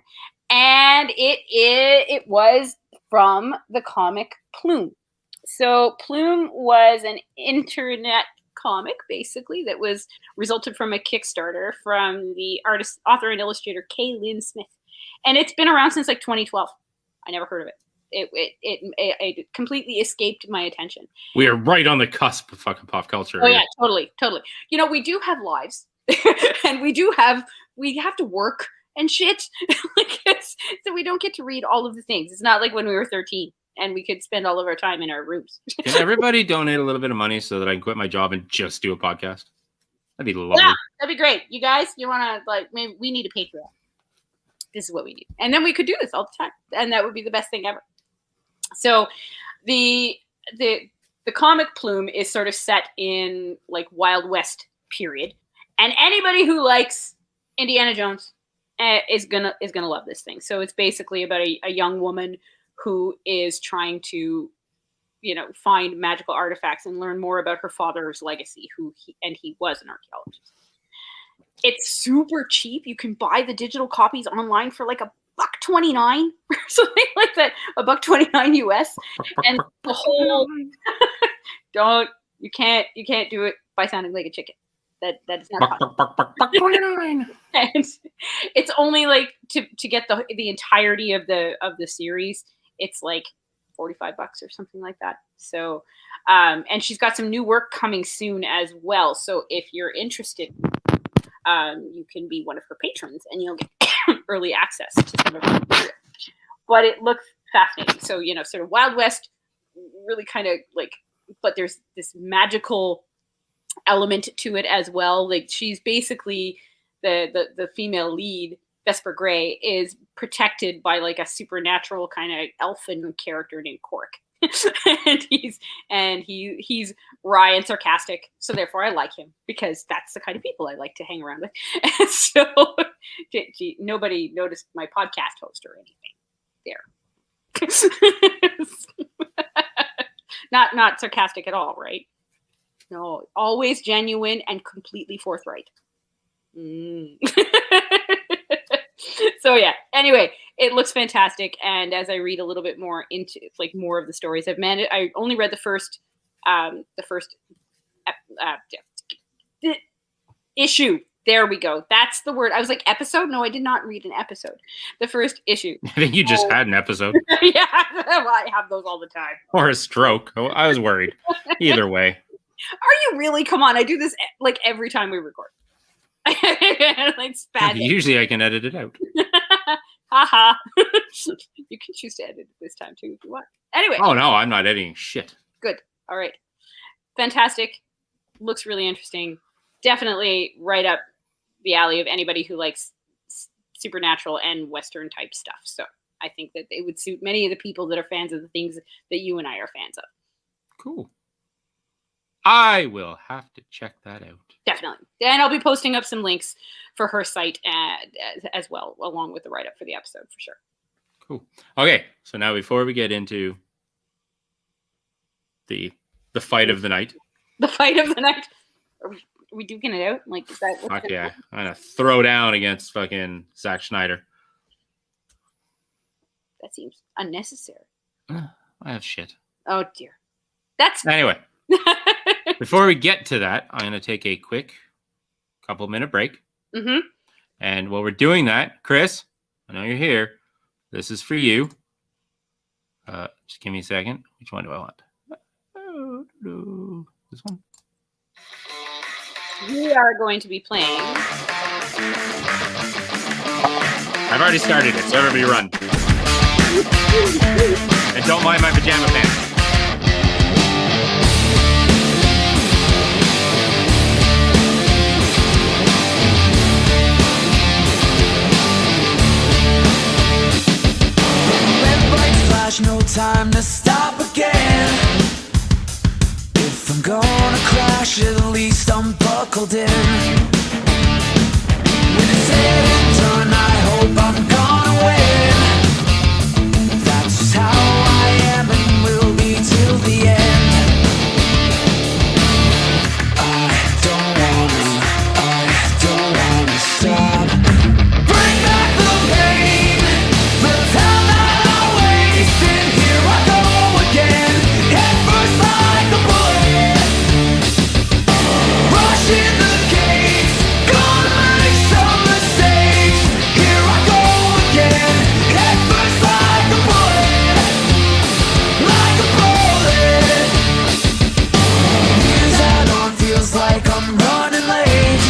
And it was from the comic Plume. So Plume was an internet comic, basically, that was resulted from a Kickstarter from the author and illustrator Kay Lynn Smith. And it's been around since 2012. I never heard of it. It completely escaped my attention. We are right on the cusp of fucking pop culture. Oh yeah, totally. We do have lives, and we have to work and shit. So we don't get to read all of the things. It's not like when we were 13 and we could spend all of our time in our rooms. Can everybody donate a little bit of money so that I can quit my job and just do a podcast? That'd be lovely. Yeah, that'd be great. You guys, you want to maybe we need a Patreon. This is what we need. And then we could do this all the time. And that would be the best thing ever. So the comic Plume is sort of set in Wild West period. And anybody who likes Indiana Jones is gonna love this thing. So it's basically about a young woman who is trying to, find magical artifacts and learn more about her father's legacy, he was an archaeologist. It's super cheap. You can buy the digital copies online for $1.29 or something like that. $1.29 US. And the whole you can't do it by sounding like a chicken. That is not $1.29. And it's only to get the entirety of the series, it's $45 or something like that. So and she's got some new work coming soon as well. So if you're interested, you can be one of her patrons and you'll get early access to some of her material. But it looks fascinating. So, sort of Wild West, really kind of but there's this magical element to it as well. She's basically the female lead, Vesper Grey, is protected by a supernatural kind of elfin character named Cork. and he's wry and sarcastic, so therefore I like him because that's the kind of people I like to hang around with. And so nobody noticed my podcast host or anything there. Not sarcastic at all, right? No, always genuine and completely forthright. So yeah, anyway, it looks fantastic. And as I read a little bit more into more of the stories, I only read the first issue. There we go. That's the word. I was like, episode? No, I did not read an episode. The first issue. I think you just had an episode. Yeah, well, I have those all the time. Or a stroke. I was worried. Either way. Are you really? Come on, I do this every time we record. Usually I can edit it out. Haha. You can choose to edit it this time too if you want. Anyway. Oh no, I'm not editing shit. Good. All right. Fantastic. Looks really interesting. Definitely right up the alley of anybody who likes supernatural and Western type stuff. So I think that it would suit many of the people that are fans of the things that you and I are fans of. Cool. I will have to check that out. Definitely. And I'll be posting up some links for her site as well, along with the write-up for the episode, for sure. Cool. Okay, so now before we get into the fight of the night. The fight of the night. Are we duking it out? Like, is that... Fuck yeah. I'm going to throw down against fucking Zack Schneider. That seems unnecessary. I have shit. Oh, dear. That's... Anyway. Before we get to that, I'm going to take a quick couple-minute break. Mm-hmm. And while we're doing that, Chris, I know you're here. This is for you. Just give me a second. Which one do I want? This one? We are going to be playing... I've already started it, so everybody run. And don't mind my pajama pants. No time to stop again. If I'm gonna crash, at least I'm buckled in. When it's said and done, I hope I'm gonna win. That's just how I am and will be till the end. I don't wanna stop. Bring back the pain, the time that I wasted. Here I go again, head first like a bullet. Rushing the gates, gonna make some mistakes. Here I go again, head first like a bullet. Like a bullet. Years out on feels like I'm running late.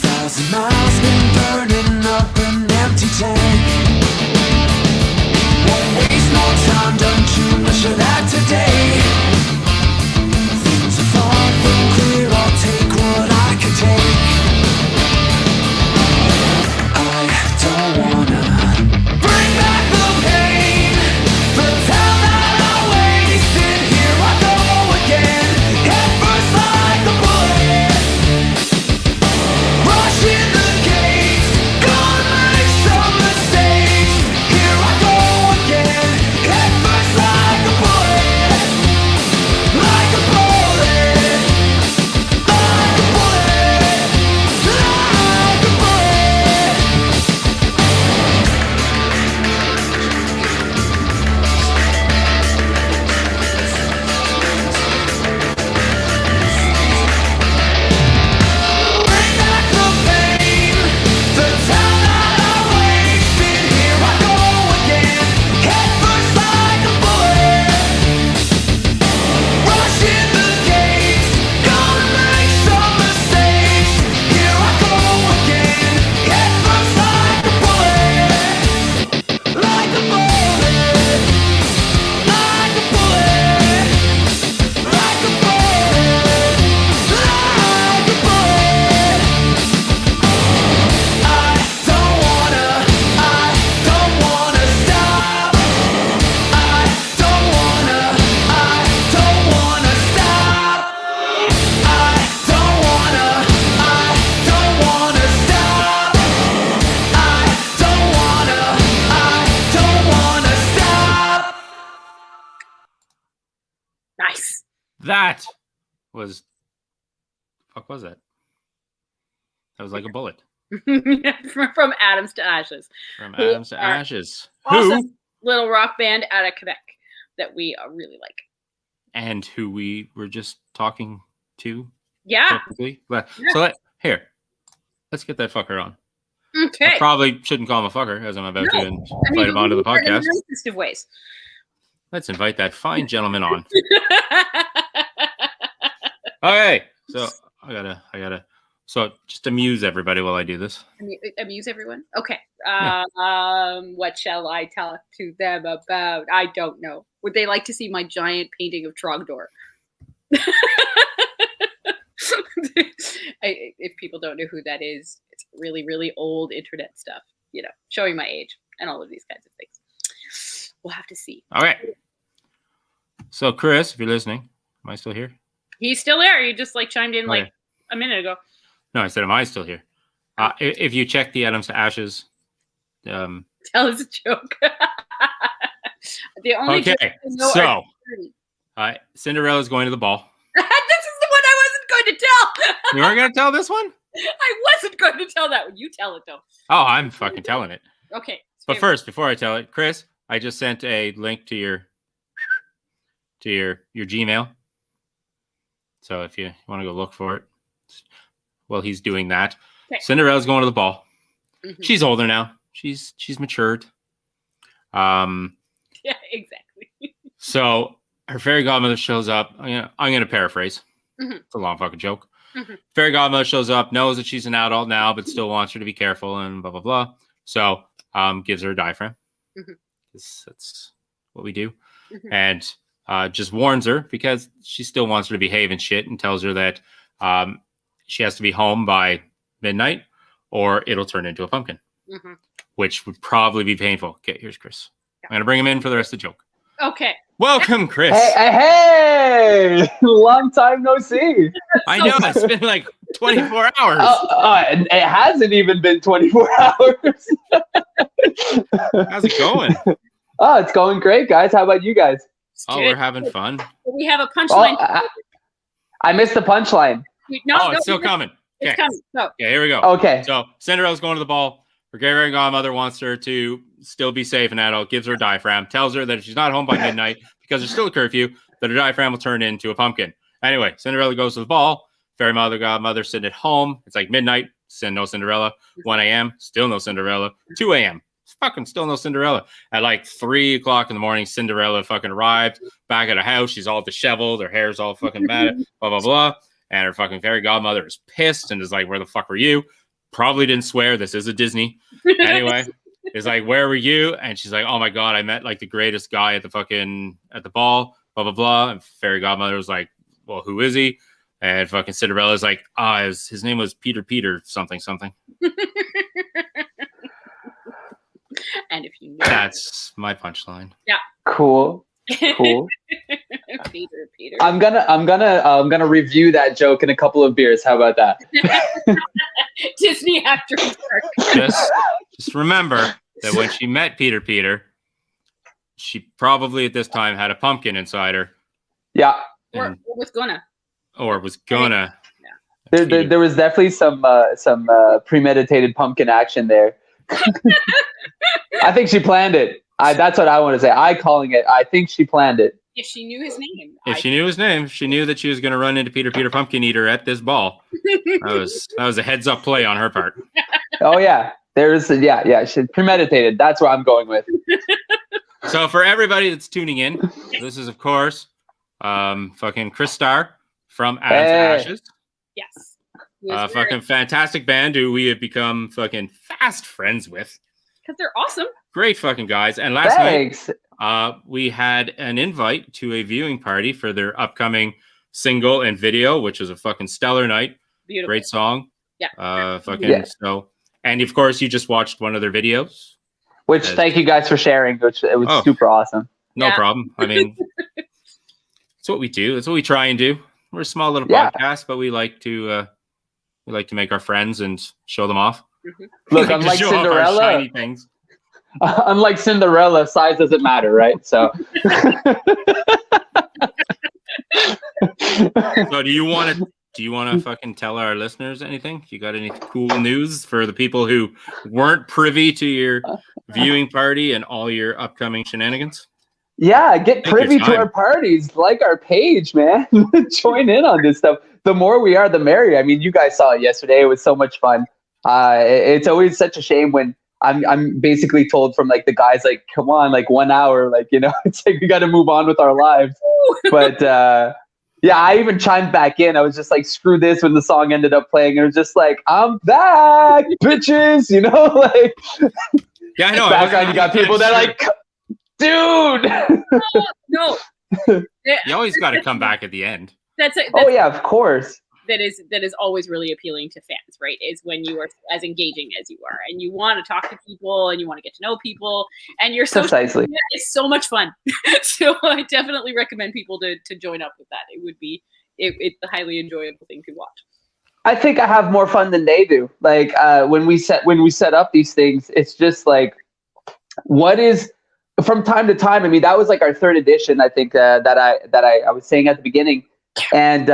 1,000 miles been burning up an empty tank. Won't waste no time, done too much of that today. Things are far from clear, I'll take what I can take. I don't wanna bring back the pain, the time that I wasted. Here I go again, head first like a bullet. Rushing the gates, gonna make some mistakes. Here I go again, head first like a bullet. Like a bullet. Like a bullet. Like a bullet. Bring back the pain, the time that I wasted. Here I go again, head first like a bullet. Rushing the gates, gonna make some mistakes. Here I go again, head first like a bullet. Like a bullet. Like a bullet. Like a bullet. Like a bullet. I don't wanna stop. I don't wanna stop. I don't wanna stop. I don't wanna stop. Nice. That was... Fuck was that? That was like a bullet. From Atoms to Ashes. From Atoms to Ashes. Awesome little rock band out of Quebec that we really like. And who we were just talking to. Yeah. Technically. So let's get that fucker on. Okay. I probably shouldn't call him a fucker as I'm about to invite him onto the in podcast. the nicest of ways. Let's invite that fine gentleman on. Okay, so I gotta. So just amuse everybody while I do this. Amuse everyone. Okay. What shall I talk to them about? I don't know. Would they like to see my giant painting of Trogdor? If people don't know who that is, it's really, really old internet stuff. You know, showing my age and all of these kinds of things. We'll have to see. Okay. So, Chris, if you're listening, am I still here? He's still there. You just like chimed in Okay. like a minute ago. No, I said, am I still here? If you check the Adams to Ashes, Tell us a joke. The only okay. joke I know So, are dirty. Cinderella's going to the ball. This is the one I wasn't going to tell. You weren't going to tell this one? I wasn't going to tell that one. You tell it though. Oh, I'm fucking telling it. Okay. But first, before I tell it, Chris, I just sent a link to your Gmail. So if you want to go look for it, well, he's doing that. Okay. Cinderella's going to the ball. Mhm. She's older now. She's matured. Yeah, exactly. So her fairy godmother shows up. I'm gonna paraphrase. Mhm. It's a long fucking joke. Mhm. Fairy godmother shows up, knows that she's an adult now, but still wants her to be careful and blah blah blah. So gives her a diaphragm. Mhm. That's what we do. Mhm. And just warns her because she still wants her to behave and shit, and tells her that she has to be home by midnight or it'll turn into a pumpkin, Mhm. which would probably be painful. Okay, here's Chris. I'm going to bring him in for the rest of the joke. Okay. Welcome, Chris. Hey! Long time no see. I know, it's been like 24 hours. And it hasn't even been 24 hours. How's it going? Oh, it's going great, guys. How about you guys? Oh, we're having fun. We have a punchline. I missed the punchline. No, It's still coming. It's Okay. coming. So, Yeah, here we go. Okay. So Cinderella's going to the ball. Her fairy godmother wants her to still be safe and adult, gives her a diaphragm, tells her that if she's not home by midnight, because there's still a curfew, that her diaphragm will turn into a pumpkin. Anyway, Cinderella goes to the ball. Fairy godmother sitting at home. It's like midnight. No Cinderella. 1 a.m. Still no Cinderella. 2 a.m. Fucking still no Cinderella. At like 3 o'clock in the morning, Cinderella fucking arrived back at her house. She's all disheveled. Her hair's all fucking bad. Blah, blah, blah. And her fucking fairy godmother is pissed and is like, where the fuck were you? Probably didn't swear. This is a Disney. Anyway, is like, where were you? And she's like, oh my God, I met like the greatest guy at the ball, blah, blah, blah. And fairy godmother was like, well, who is he? And fucking Cinderella's like, his name was Peter, something. and if you know, That's my punchline. Cool. Peter. I'm gonna review that joke in a couple of beers. How about that? Disney after dark. Just remember that when she met Peter, she probably at this time had a pumpkin inside her. Yeah. And, was gonna. There was definitely some premeditated pumpkin action there. I think she planned it. That's what I want to say. I think she planned it. If she knew his name. If she knew his name, she knew that she was going to run into Peter Pumpkin Eater at this ball. That was a heads up play on her part. Oh yeah, she premeditated. That's what I'm going with. So for everybody that's tuning in, this is of course fucking Chris Starr from Adams to Ashes. Yes. Fucking fantastic band who we have become fucking fast friends with. Because they're awesome. Great fucking guys. And last night, we had an invite to a viewing party for their upcoming single and video, which was a fucking stellar night. Beautiful. Great song. Yeah. So, and of course, you just watched one of their videos. Which, thank you guys for sharing. It was super awesome. No problem. I mean, it's what we do. It's what we try and do. We're a small little podcast, but we like to make our friends and show them off. Mm-hmm. Look, unlike Cinderella, unlike Cinderella, size doesn't matter, right? So, so do you want to fucking tell our listeners anything? You got any cool news for the people who weren't privy to your viewing party and all your upcoming shenanigans? Yeah, get privy to our parties, like our page, man. Join in on this stuff. The more we are, the merrier. I mean, you guys saw it yesterday. It was so much fun. It's always such a shame when I'm basically told from like the guys, like, come on, like 1 hour, like, you know, it's like we got to move on with our lives. But yeah, I even chimed back in. I was just like, screw this when the song ended up playing. It was just like, I'm back, bitches, you know, like. Yeah, I know. Background, you got people that are like, dude. No. You always got to come back at the end. That's oh yeah, of course. that is always really appealing to fans, right? Is when you are as engaging as you are, and you want to talk to people, and you want to get to know people, and your social media is so much fun. So I definitely recommend people to join up with that. It would be it's a highly enjoyable thing to watch. I think I have more fun than they do. Like when we set up these things, it's just like, what is from time to time. I mean, that was like our third edition, I think, that I was saying at the beginning. And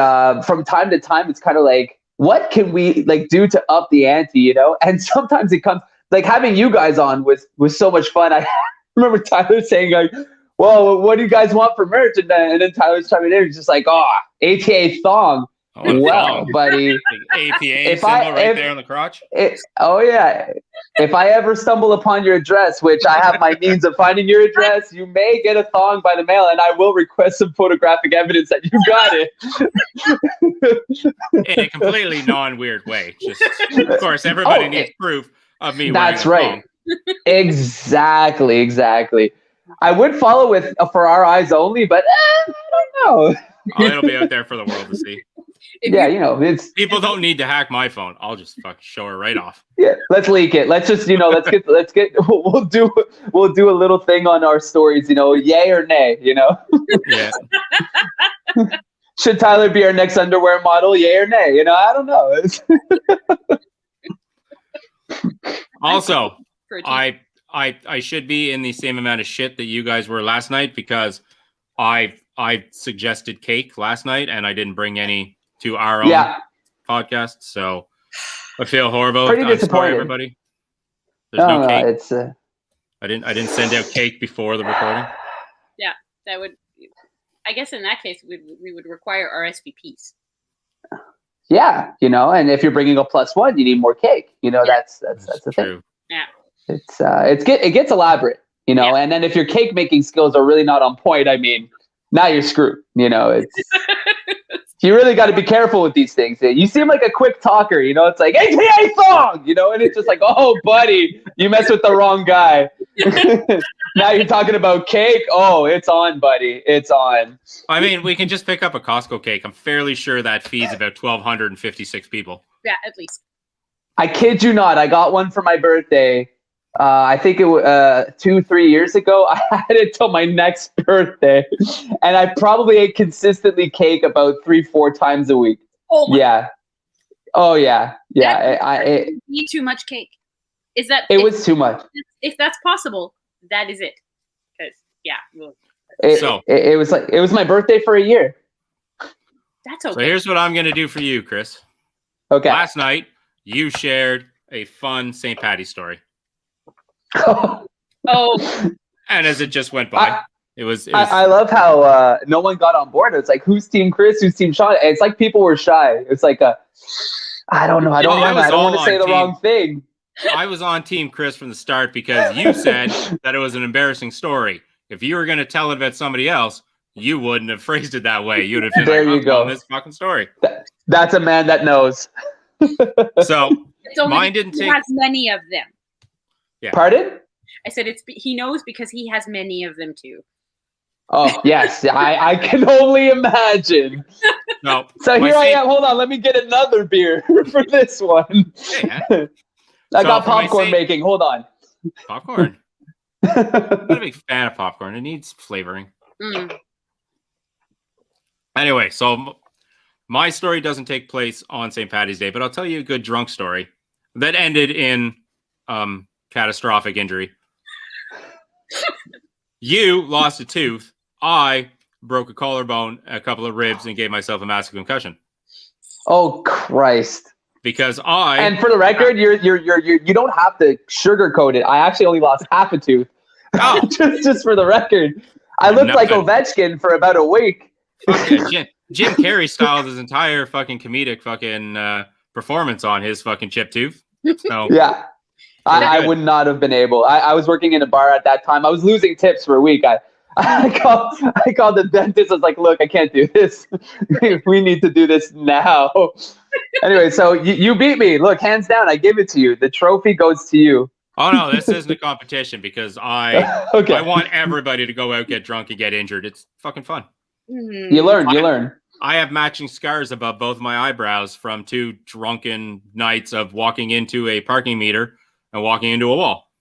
from time to time, it's kind of like, what can we like do to up the ante, you know? And sometimes it comes like having you guys on was so much fun. I remember Tyler saying like, well, what do you guys want for merch? And then Tyler's chiming in, he's just like, oh, ATA thong. Oh, well, buddy, APA symbol right there on the crotch. Oh yeah. If I ever stumble upon your address, which I have my means of finding your address, you may get a thong by the mail, and I will request some photographic evidence that you got it. In a completely non-weird way. Just, of course, everybody needs proof of me. That's wearing a right. Exactly. I would follow with for our eyes only, but I don't know. Oh, it'll be out there for the world to see. Yeah, you know, it's people don't need to hack my phone. I'll just fucking show her right off. Yeah, let's leak it. Let's just, let's get. We'll do a little thing on our stories. Yay or nay. Yeah. Should Tyler be our next underwear model? Yay or nay? I don't know. Also, I should be in the same amount of shit that you guys were last night because I suggested cake last night and I didn't bring any to our own podcast, so I feel horrible. Pretty disappointed, sorry, everybody. There's no cake. It's I didn't send out cake before the recording. Yeah, that would. I guess in that case, we would require RSVPs. Yeah, and if you're bringing a +1, you need more cake. That's the thing. Yeah, it gets elaborate. And then if your cake making skills are really not on point, I mean, now you're screwed. It's. You really got to be careful with these things. You seem like a quick talker, it's like, ATA song, and it's just like, oh, buddy, you mess with the wrong guy. Now you're talking about cake. Oh, it's on, buddy. It's on. I mean, we can just pick up a Costco cake. I'm fairly sure that feeds about 1,256 people. Yeah, at least. I kid you not. I got one for my birthday. I think it was 2-3 years ago. I had it till my next birthday, and I probably ate consistently cake about 3-4 times a week. Oh my yeah. Oh yeah. Yeah. I eat too much cake. Is that? It was too much. If that's possible, that is it. Because it was my birthday for a year. That's okay. So here's what I'm gonna do for you, Chris. Okay. Last night you shared a fun St. Patty's story. Oh, and as it just went by, it was. I love how no one got on board. It's like, who's Team Chris, who's Team Sean? It's like people were shy. It's like I don't know. I don't want to say the wrong thing. I was on Team Chris from the start because you said that it was an embarrassing story. If you were going to tell it about somebody else, you wouldn't have phrased it that way. You'd have been there. You go. This fucking story. That's a man that knows. So mine didn't take. He has many of them. Yeah. Pardon? I said he knows because he has many of them too. Oh yes, I can only imagine. No. So here I am. Hold on, let me get another beer for this one. Yeah. I got popcorn making. Hold on. Popcorn. I'm not a big fan of popcorn. It needs flavoring. Mm. Anyway, so my story doesn't take place on St. Paddy's Day, but I'll tell you a good drunk story that ended in catastrophic injury. You lost a tooth. I broke a collarbone, a couple of ribs, and gave myself a massive concussion. Oh Christ! Because and for the record, you don't have to sugarcoat it. I actually only lost half a tooth. Oh. just for the record, I looked like Ovechkin for about a week. Jim Carrey styled his entire fucking comedic fucking performance on his fucking chipped tooth. So yeah. I would not have been able. I was working in a bar at that time. I was losing tips for a week. I called the dentist. I was like, look, I can't do this. We need to do this now. Anyway, so you beat me. Look, hands down, I give it to you. The trophy goes to you. Oh, no, this isn't a competition because I want everybody to go out, get drunk, and get injured. It's fucking fun. Mm-hmm. You learn. I have matching scars above both my eyebrows from 2 drunken nights of walking into a parking meter and walking into a wall.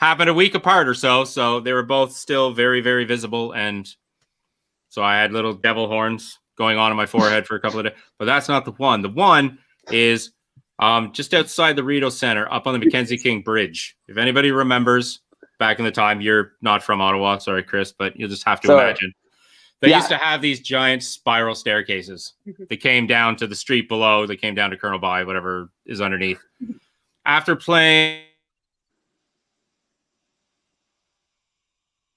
Happened a week apart or so, so they were both still very, very visible, and so I had little devil horns going on my forehead for a couple of days. But that's not the one. The one is just outside the Rideau Center, up on the Mackenzie King Bridge. If anybody remembers back in the time, you're not from Ottawa, sorry, Chris, but you'll just have to imagine. They used to have these giant spiral staircases. They came down to the street below. They came down to Colonel By, whatever is underneath. After playing...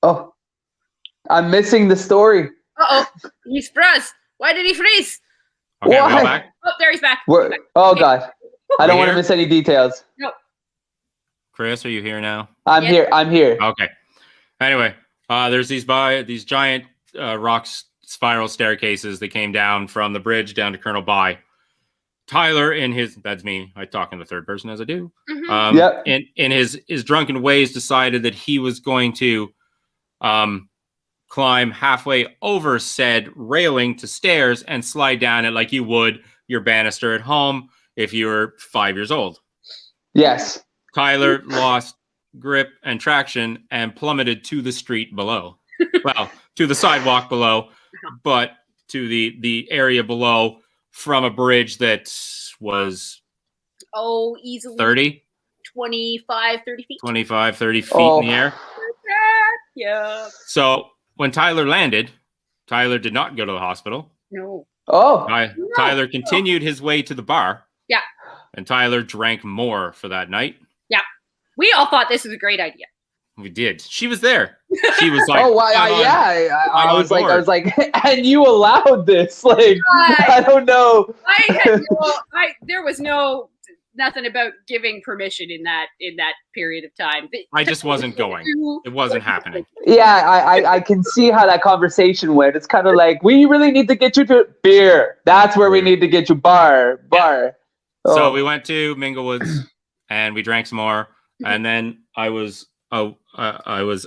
Oh, I'm missing the story. Uh-oh, he's froze. Why did he freeze? Okay, Why? we go back. Oh, there he's back. Oh, God. I don't We want to here? miss any details. No. Chris, are you here now? I'm Yes. here. Okay. Anyway, there's these giant rock spiral staircases that came down from the bridge down to Colonel By. Tyler, that's me. I talk in the third person as I do. Mhm. Yep. In his drunken ways, decided that he was going to climb halfway over said railing to stairs and slide down it like you would your banister at home if you were 5 years old. Yes. Tyler lost grip and traction and plummeted to the street below. Well, to the sidewalk below, but to the area below from a bridge that was Easily 30, 25, 30 feet. 25, 30 feet Oh. in the air. Yeah. So when Tyler landed, Tyler did not go to the hospital. No. Oh. Tyler continued his way to the bar. Yeah. And Tyler drank more for that night. Yeah. We all thought this was a great idea. We did. She was there. She was like, Oh, why? "I'm on- I on was like, board." and you allowed this? Like, I don't know. There was nothing about giving permission in that period of time. I just wasn't going. It wasn't happening. Yeah, I can see how that conversation went. It's kind of like, we really need to get you to beer. That's where we need to get you. Bar. So Oh. we went to Minglewoods and we drank some more. And then I was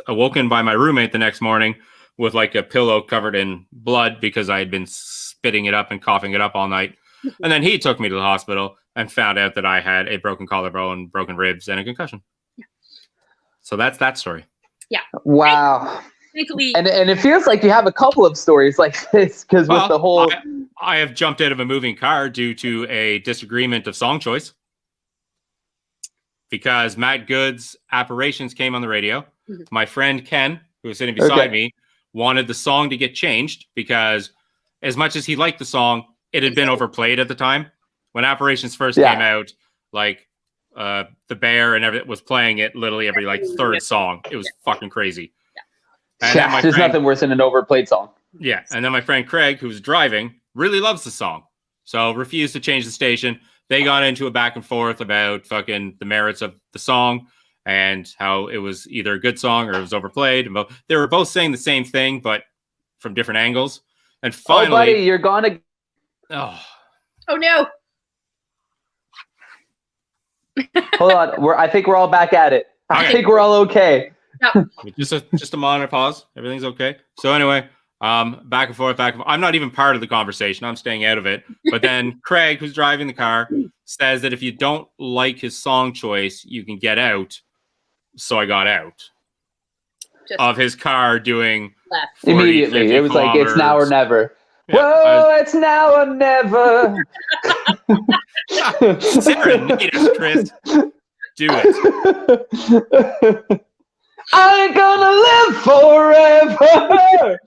awoken by my roommate the next morning with like a pillow covered in blood because I had been spitting it up and coughing it up all night. And then he took me to the hospital and found out that I had a broken collarbone, broken ribs, and a concussion. Yeah. So that's that story. Yeah. Wow. Thankfully, And it feels like you have a couple of stories like this because with the whole... I have jumped out of a moving car due to a disagreement of song choice. Because Matt Good's Apparitions came on the radio. Mm-hmm. My friend Ken, who was sitting beside me, wanted the song to get changed because as much as he liked the song, it had been overplayed at the time. When Apparitions first came out, like the Bear and everything was playing it literally every like third song. It was fucking crazy. Yeah. And there's nothing worse than an overplayed song. Yeah. And then my friend Craig, who was driving, really loves the song. So refused to change the station. They got into a back and forth about fucking the merits of the song and how it was either a good song or it was overplayed. They were both saying the same thing, but from different angles. And finally, buddy, you're gonna. Oh no! Hold on, I think we're all back at it. I think we're all okay. Yep. Just a minor pause. Everything's okay. So anyway. Back and forth. I'm not even part of the conversation. I'm staying out of it. But then Craig, who's driving the car, says that if you don't like his song choice, you can get out. So I got out of his car doing 40, immediately. It was like, it's now or never. Yeah, whoa, it's now or never. Serenade, Chris. Do it. I ain't gonna live forever.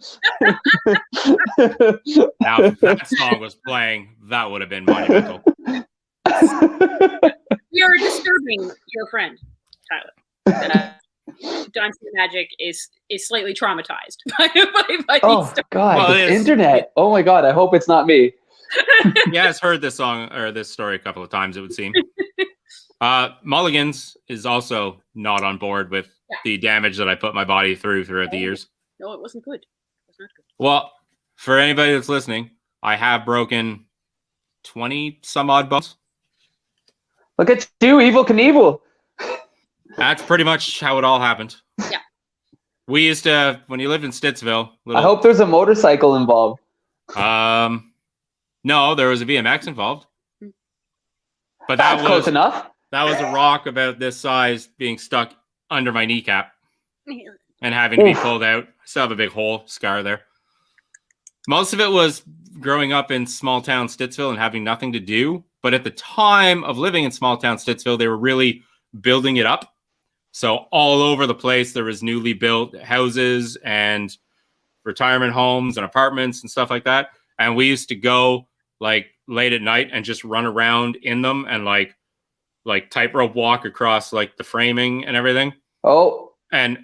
Now, if that song was playing, that would have been monumental. You're disturbing your friend, Tyler. Dancing Magic is slightly traumatized by oh God, the internet. Oh my God, I hope it's not me. Yeah, I've heard this song or this story a couple of times, it would seem. Mulligan's is also not on board with the damage that I put my body throughout the years. No, it wasn't good. It was not good. Well, for anybody that's listening, I have broken 20 some odd bones. Look at you, Evel Knievel. That's pretty much how it all happened. Yeah. We used to, when you lived in Stittsville. I hope there's a motorcycle involved. No, there was a BMX involved. But That's close enough. That was a rock about this size being stuck under my kneecap and having to be pulled out. I still have a big scar there. Most of it was growing up in small town Stittsville and having nothing to do. But at the time of living in small town Stittsville, they were really building it up. So all over the place, there was newly built houses and retirement homes and apartments and stuff like that. And we used to go like late at night and just run around in them and like tightrope walk across like the framing and everything. Oh, and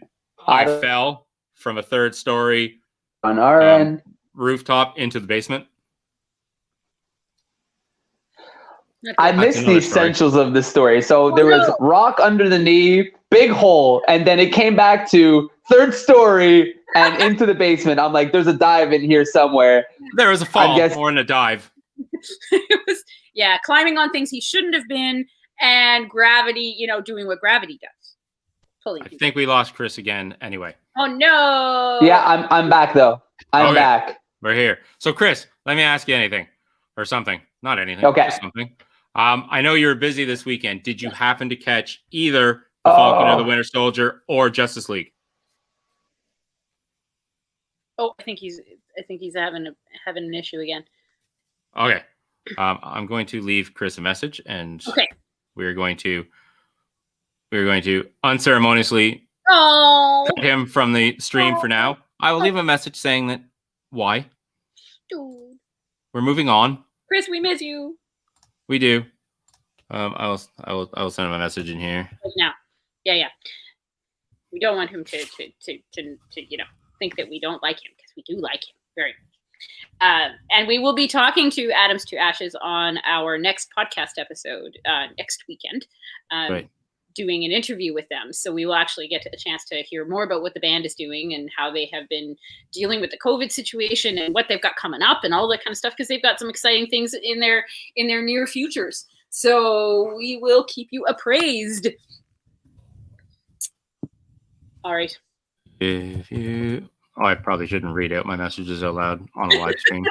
I fell from a 3rd story on our end rooftop into the basement. I missed the essentials of the story. So there was rock under the knee, big hole, and then it came back to 3rd story and into the basement. I'm like, there's a dive in here somewhere. There was a fall more than a dive. It was, climbing on things he shouldn't have been, and gravity, doing what gravity does. I think we lost Chris again anyway. Oh, no. Yeah, I'm back, though. I'm back. We're here. So, Chris, let me ask you anything or something. Not anything. Okay. Just something. I know you were busy this weekend. Did you happen to catch either The Falcon or the Winter Soldier or Justice League? Oh, I think he's having an issue again. Okay. I'm going to leave Chris a message, and we're going to unceremoniously cut him from the stream for now. I will leave a message saying that why. Dude. We're moving on. Chris, we miss you. We do. I will send him a message in here. Now. Yeah. We don't want him to think that we don't like him, because we do like him very much. And we will be talking to Atoms to Ashes on our next podcast episode next weekend. Doing an interview with them. So we will actually get a chance to hear more about what the band is doing and how they have been dealing with the COVID situation and what they've got coming up and all that kind of stuff, because they've got some exciting things in their near futures. So we will keep you appraised. All right. I probably shouldn't read out my messages out loud on a live stream.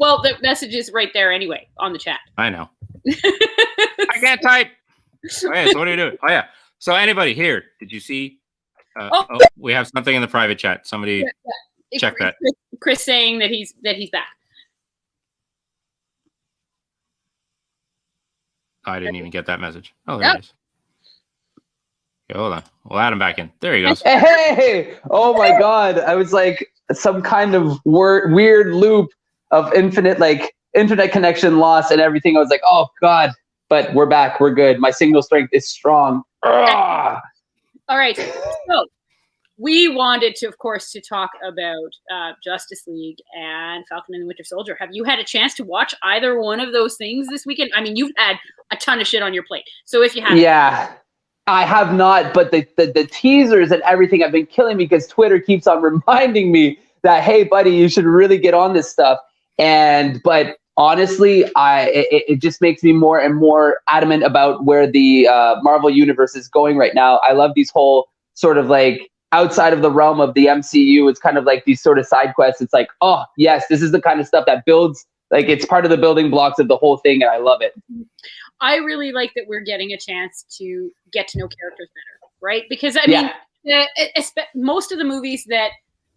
Well, the message is right there anyway on the chat. I know. I can't type. So what are you doing? So anybody here, did you see? We have something in the private chat. Somebody check that. Chris saying that he's back. I didn't even get that message. Oh, there it is. Okay, hold on. We'll add him back in. There he goes. Hey! Oh my God! I was like some kind of weird loop of infinite internet connection loss and everything. I was like, oh God. But we're back. We're good. My signal strength is strong. All right. So we wanted to, of course, to talk about Justice League and Falcon and the Winter Soldier. Have you had a chance to watch either one of those things this weekend? I mean, you've had a ton of shit on your plate. So if you have, I have not. But the teasers and everything have been killing me, because Twitter keeps on reminding me that, hey, buddy, you should really get on this stuff. But honestly, it just makes me more and more adamant about where the Marvel universe is going right now. I love these whole sort of outside of the realm of the MCU. It's kind of like these sort of side quests. It's like, oh yes, this is the kind of stuff that builds, it's part of the building blocks of the whole thing, and I love it. I really like that we're getting a chance to get to know characters better, right? Because I mean, most of the movies that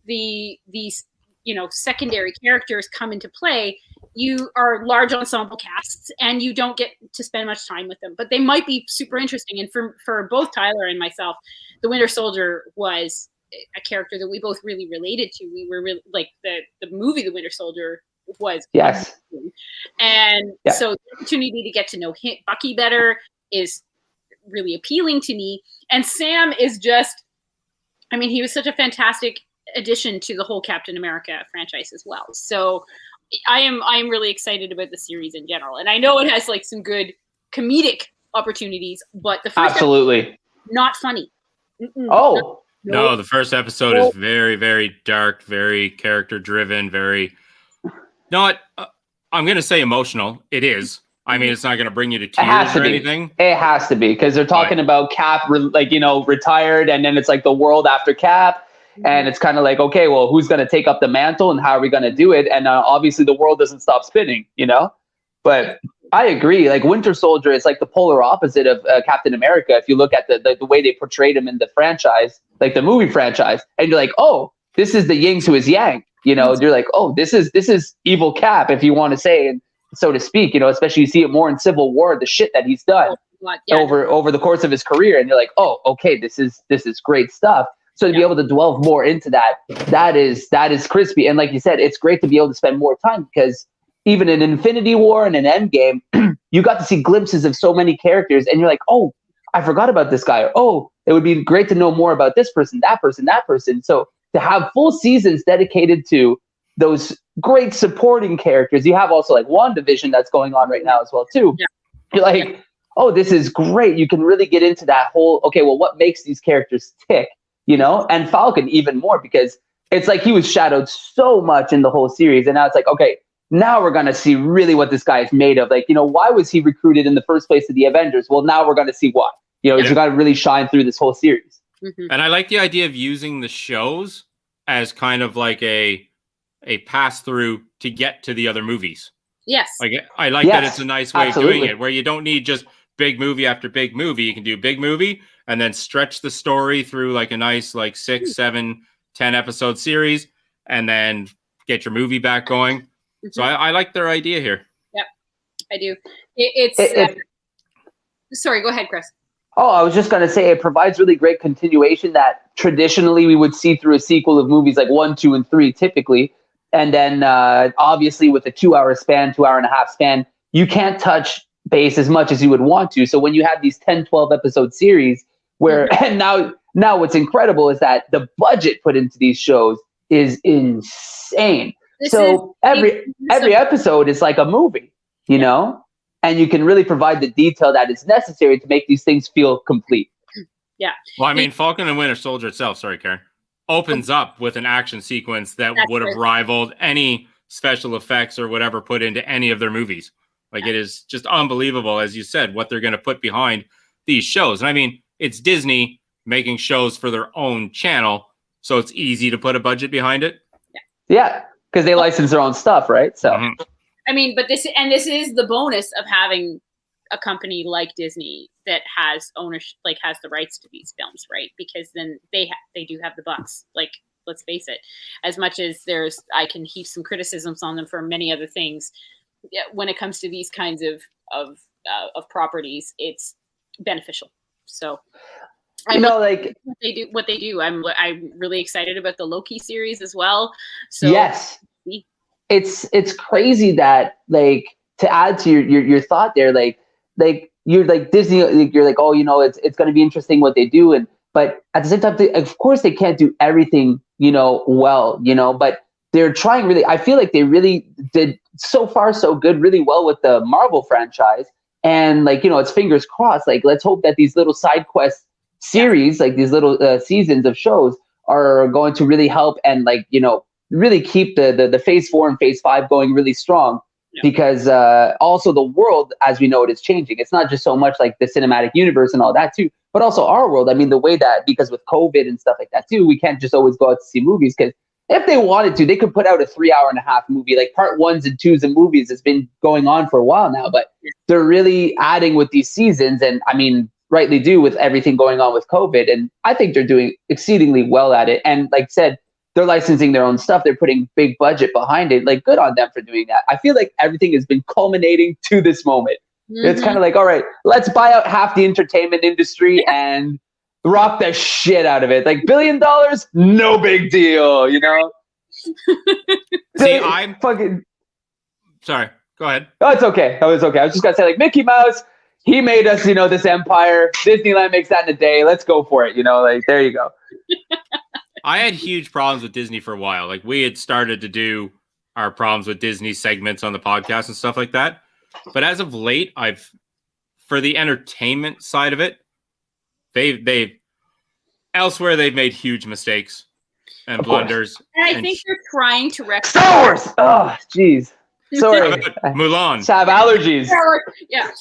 these secondary characters come into play, you are large ensemble casts and you don't get to spend much time with them, but they might be super interesting. And for both Tyler and myself, the Winter Soldier was a character that we both really related to. We were really the movie, The Winter Soldier, was amazing. And so the opportunity to get to know Bucky better is really appealing to me. And Sam is just, he was such a fantastic addition to the whole Captain America franchise as well. So I am really excited about the series in general. And I know it has some good comedic opportunities, but the first absolutely not funny. No, the first episode is very, very dark, very character driven, very not I'm going to say emotional. It is. It's not going to bring you to tears or anything. It has to be, because they're talking about Cap, retired, and then it's the world after Cap. And it's kind of like, okay, well, who's going to take up the mantle and how are we going to do it? And obviously the world doesn't stop spinning, But I agree. Like Winter Soldier is like the polar opposite of Captain America. If you look at the way they portrayed him in the franchise, like the movie franchise, and you're like, oh, this is the yin to his yang. You're like, oh, this is evil Cap, if you want to say, and so to speak. Especially you see it more in Civil War, the shit that he's done over the course of his career, and you're like, oh, okay, this is great stuff. So to be able to delve more into that is crispy. And like you said, it's great to be able to spend more time because even in Infinity War and an Endgame, you got to see glimpses of so many characters, and you're like, oh, I forgot about this guy. Or, oh, it would be great to know more about this person, that person, that person. So to have full seasons dedicated to those great supporting characters, you have also like WandaVision that's going on right now as well too. Yeah. You're like, oh, this is great. You can really get into that whole, okay, well, what makes these characters tick? And Falcon even more, because it's like he was shadowed so much in the whole series. And now it's like, okay, now we're going to see really what this guy is made of. Like, why was he recruited in the first place to the Avengers? Well, now we're going to see why. He's got to really shine through this whole series. Mm-hmm. And I like the idea of using the shows as kind of like a pass through to get to the other movies. Yes. Like I like that it's a nice way of doing it, where you don't need just big movie after big movie. You can do big movie and then stretch the story through like a nice 6, 7, 10 episode series, and then get your movie back going. Mm-hmm. So I like their idea here. Yep, I do. Sorry, go ahead, Chris. Oh, I was just going to say it provides really great continuation that traditionally we would see through a sequel of movies like 1, 2, and 3 typically. And then obviously with a 2-hour span, 2.5-hour span, you can't touch base as much as you would want to. So when you have these 10, 12 episode series where, and now what's incredible is that the budget put into these shows is insane. Every episode is like a movie, and you can really provide the detail that is necessary to make these things feel complete. Yeah. Well, I mean, Falcon and Winter Soldier itself, sorry, Karen, opens up with an action sequence that would have rivaled any special effects or whatever put into any of their movies. Like, it is just unbelievable, as you said, what they're going to put behind these shows. And I mean, it's Disney making shows for their own channel, so it's easy to put a budget behind it. Yeah, because they license their own stuff, right? So, I mean, but this is the bonus of having a company like Disney that has ownership, like has the rights to these films, right? Because then they do have the bucks. Like, let's face it, as much as I can heap some criticisms on them for many other things. When it comes to these kinds of properties, it's beneficial. So, what they do. I'm really excited about the Loki series as well. So yes, it's crazy that, like, to add to your thought there, like you're like Disney, you're like, oh, it's going to be interesting what they do, but at the same time, of course they can't do everything, well, but they're trying really. I feel like they really did so far so good, really well with the Marvel franchise, and like, it's fingers crossed. Like, let's hope that these little side quest series, like these little seasons of shows, are going to really help and really keep the phase 4 and phase 5 going really strong. Because also the world, as we know it, is changing. It's not just so much like the cinematic universe and all that too, but also our world. I mean, the way that, because with COVID and stuff like that too, we can't just always go out to see movies, because if they wanted to, they could put out a 3.5-hour movie. Like part 1s and 2s of movies has been going on for a while now, but they're really adding with these seasons. And I mean, rightly do, with everything going on with COVID. And I think they're doing exceedingly well at it. And like I said, they're licensing their own stuff. They're putting big budget behind it. Like, good on them for doing that. I feel like everything has been culminating to this moment. Mm-hmm. It's kind of like, all right, let's buy out half the entertainment industry and rock the shit out of it. Like, $1 billion, no big deal, See, I'm fucking sorry. Go ahead. Oh, it's okay. Oh, it's okay. I was just gonna say, like, Mickey Mouse, he made us, this empire. Disneyland makes that in a day. Let's go for it. Like, there you go. I had huge problems with Disney for a while. Like, we had started to do our problems with Disney segments on the podcast and stuff like that. But as of late, for the entertainment side of it, they've made huge mistakes and blunders. And I think they're trying to rectify. Star Wars. Oh, jeez. Sorry. Mulan. I have allergies. Yeah.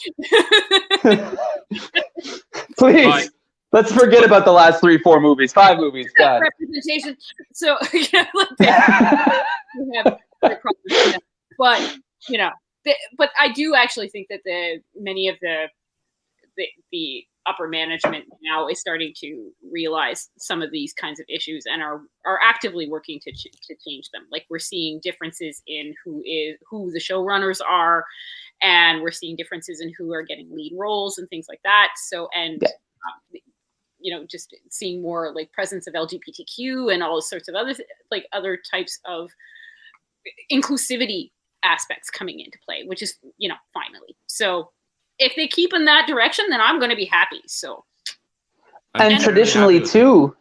Please. Let's forget about the last 3, 4 movies, 5 movies. God. Representation. So we have problems with that. But but I do actually think that many of the upper management now is starting to realize some of these kinds of issues and are actively working to change them. Like we're seeing differences in who the showrunners are, and we're seeing differences in who are getting lead roles and things like that. So just seeing more like presence of LGBTQ and all sorts of other types of inclusivity aspects coming into play, which is finally. So if they keep in that direction, then I'm going to be happy. So, and traditionally too,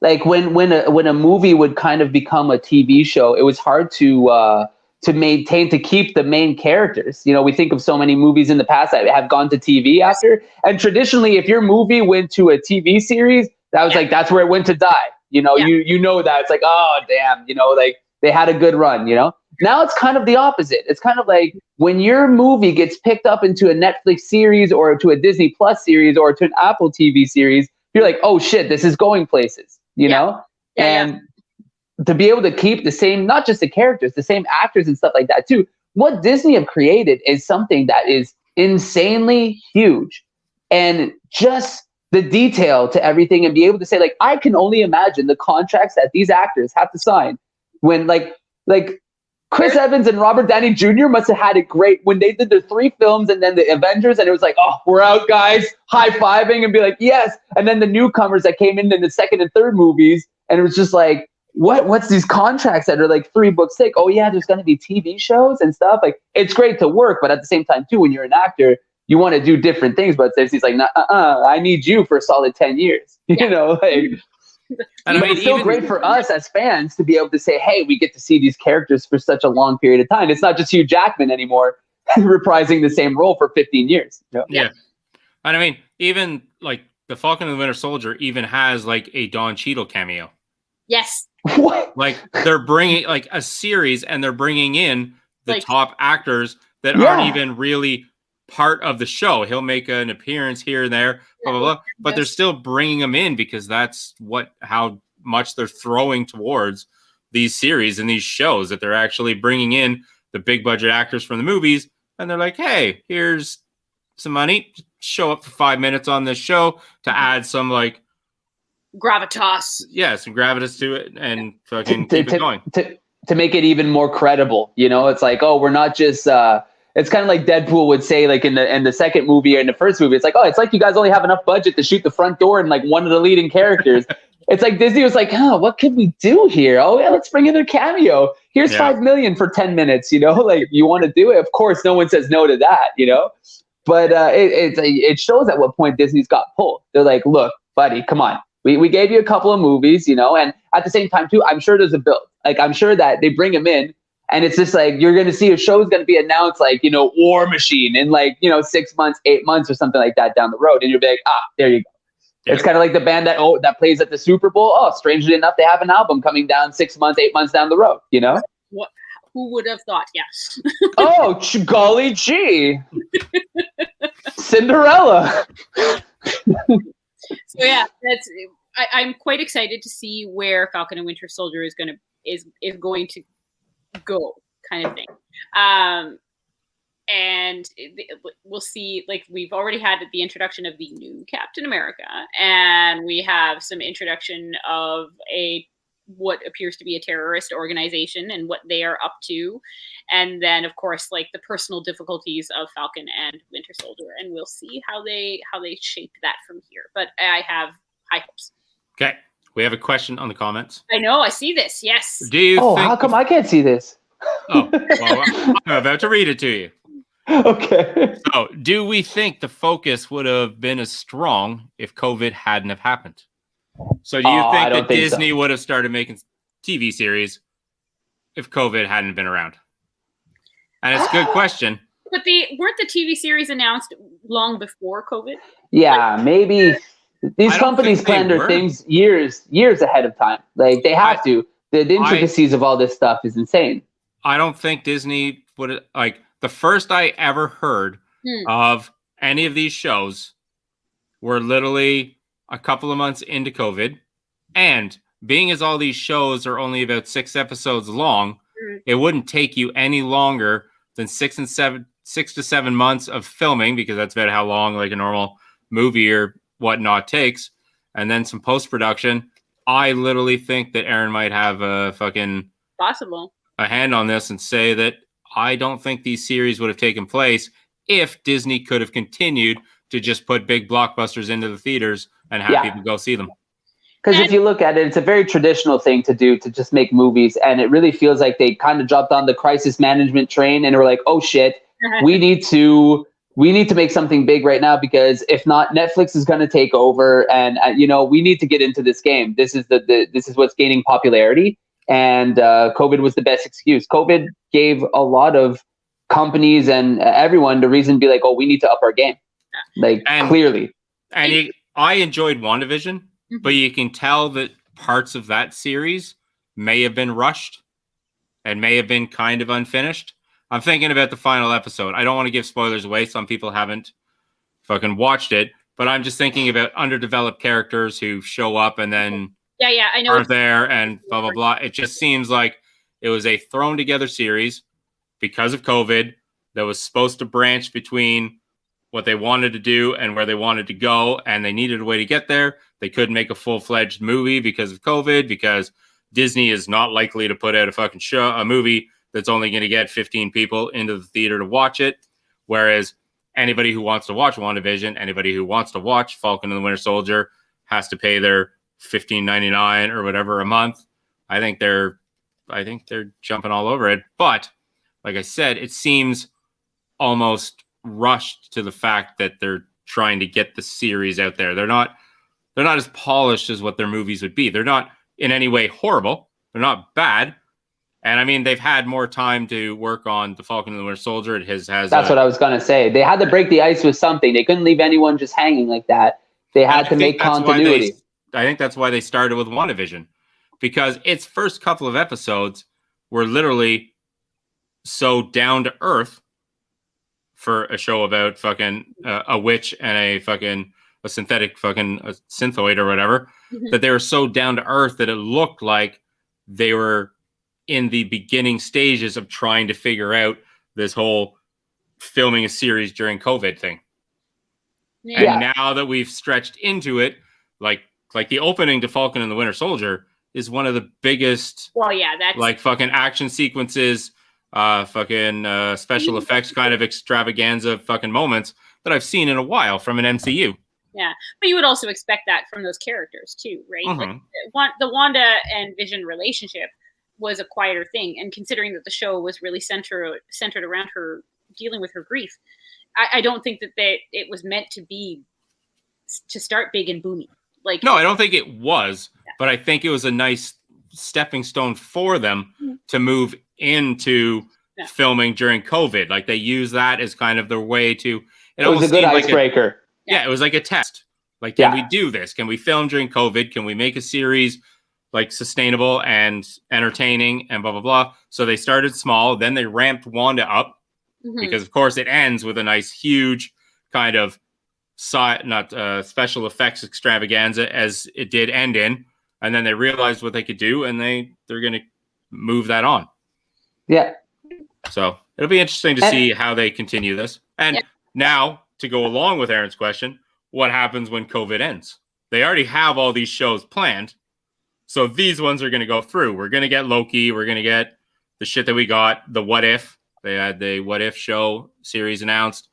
like when a movie would kind of become a TV show, it was hard to keep the main characters. We think of so many movies in the past that have gone to TV after, and traditionally, if your movie went to a TV series, that was like that's where it went to die. You know that it's like, oh damn, like they had a good run. Now it's kind of the opposite. It's kind of like when your movie gets picked up into a Netflix series or to a Disney Plus series or to an Apple TV series, you're like, oh shit, this is going places, and to be able to keep the same, not just the characters, the same actors and stuff like that too. What Disney have created is something that is insanely huge, and just the detail to everything, and be able to say like, I can only imagine the contracts that these actors have to sign when like Chris Evans and Robert Downey Jr. must have had it great when they did their 3 films and then the Avengers, and it was like, oh, we're out, guys, high-fiving and be like, yes. And then the newcomers that came in the second and third movies, and it was just like, what's these contracts that are like 3 books thick? Oh yeah, there's going to be TV shows and stuff. Like, it's great to work, but at the same time too, when you're an actor, you want to do different things. But he's like, I need you for a solid 10 years. And but it's still great for us as fans to be able to say, hey, we get to see these characters for such a long period of time. It's not just Hugh Jackman anymore reprising the same role for 15 years. Yeah. And I mean, even like the Falcon and the Winter Soldier even has like a Don Cheadle cameo. Yes. What? Like they're bringing like a series, and they're bringing in the top actors that aren't even really part of the show. He'll make an appearance here and there, blah blah blah, but they're still bringing him in because that's how much they're throwing towards these series and these shows, that they're actually bringing in the big budget actors from the movies, and they're like, hey, here's some money, show up for 5 minutes on this show to add some like gravitas, some gravitas to it, and fucking keep it going to make it even more credible. It's like, oh, we're not just it's kind of like Deadpool would say, like in the second movie or in the first movie, it's like, oh, it's like you guys only have enough budget to shoot the front door and like one of the leading characters. It's like Disney was like, what could we do here? Oh yeah, let's bring in a cameo. Here's $5 million for 10 minutes. Like, you want to do it? Of course, no one says no to that. But it shows at what point Disney's got pulled. They're like, look, buddy, come on. We gave you a couple of movies, and at the same time too, I'm sure there's a build. Like, I'm sure that they bring him in. And it's just like, you're going to see a show is going to be announced, like, War Machine in 6 months, 8 months or something like that down the road. And you'll be like, there you go. Yeah. It's kind of like the band that plays at the Super Bowl. Oh, strangely enough, they have an album coming down 6 months, 8 months down the road, What? Who would have thought? Yes. Oh, golly gee. Cinderella. So yeah, I'm quite excited to see where Falcon and Winter Soldier is going to go, kind of thing. And we'll see, like, we've already had the introduction of the new Captain America, and we have some introduction of what appears to be a terrorist organization and what they are up to, and then of course like the personal difficulties of Falcon and Winter Soldier, and we'll see how they shape that from here. But I have high hopes. Okay. We have a question on the comments. I know, I see this. Yes. Do you think how come I can't see this? Oh, well, I'm about to read it to you. Okay. So, do we think the focus would have been as strong if COVID hadn't have happened? So, do you think that Disney would have started making TV series if COVID hadn't been around? And it's a good question. But weren't the TV series announced long before COVID? Yeah, maybe. These companies plan their things years ahead of time. Like, they have to. The intricacies of all this stuff is insane. I don't think Disney would, like, the first I ever heard of any of these shows were literally a couple of months into COVID, and being as all these shows are only about 6 episodes long, it wouldn't take you any longer than 6 to 7 months of filming, because that's about how long like a normal movie or whatnot takes, and then some post-production. I literally think that Aaron might have a hand on this and say that I don't think these series would have taken place if Disney could have continued to just put big blockbusters into the theaters and have people go see them. Because if you look at it, it's a very traditional thing to do, to just make movies. And it really feels like they kind of dropped on the crisis management train and were like, oh shit, we need to make something big right now, because if not, Netflix is going to take over, and we need to get into this game. This is this is what's gaining popularity, and COVID was the best excuse. COVID gave a lot of companies and everyone the reason to be like, oh, we need to up our game, clearly. And I enjoyed WandaVision, but you can tell that parts of that series may have been rushed and may have been kind of unfinished. I'm thinking about the final episode. I don't want to give spoilers away. Some people haven't fucking watched it, but I'm just thinking about underdeveloped characters who show up and then I know aren't there and blah, blah, blah. It just seems like it was a thrown together series because of COVID that was supposed to branch between what they wanted to do and where they wanted to go, and they needed a way to get there. They couldn't make a full-fledged movie because of COVID, because Disney is not likely to put out a movie that's only going to get 15 people into the theater to watch it. Whereas anybody who wants to watch WandaVision, anybody who wants to watch Falcon and the Winter Soldier has to pay their $15.99 or whatever a month. I think they're jumping all over it. But like I said, it seems almost rushed to the fact that they're trying to get the series out there. They're not as polished as what their movies would be. They're not in any way horrible. They're not bad. And I mean, they've had more time to work on the Falcon and the Winter Soldier. That's what I was going to say. They had to break the ice with something. They couldn't leave anyone just hanging like that. They had to make continuity. I think that's why they started with WandaVision, because its first couple of episodes were literally so down to earth for a show about fucking a witch and a synthetic fucking synthoid or whatever, that they were so down to earth that it looked like they were in the beginning stages of trying to figure out this whole filming a series during COVID thing. Yeah. And now that we've stretched into it, like the opening to Falcon and the Winter Soldier is one of the biggest, that's like fucking action sequences, special effects kind of extravaganza fucking moments that I've seen in a while from an MCU. Yeah, but you would also expect that from those characters too, right? Like, the Wanda and Vision relationship was a quieter thing, and considering that the show was really centered around her dealing with her grief, I don't think that it was meant to start big and boomy. Like, no, I don't think it was, but I think it was a nice stepping stone for them to move into filming during COVID. Like, they use that as kind of their way to. It was a good icebreaker. It was like a test. Like, can we do this? Can we film during COVID? Can we make a series like sustainable and entertaining and blah, blah, blah? So they started small. Then they ramped Wanda up because, of course, it ends with a nice, huge kind of special effects extravaganza as it did end in. And then they realized what they could do, and they're going to move that on. Yeah. So it'll be interesting to see how they continue this. And now, to go along with Aaron's question, what happens when COVID ends? They already have all these shows planned. So these ones are going to go through. We're going to get Loki. We're going to get the shit that we got. The What If. They had the What If show series announced.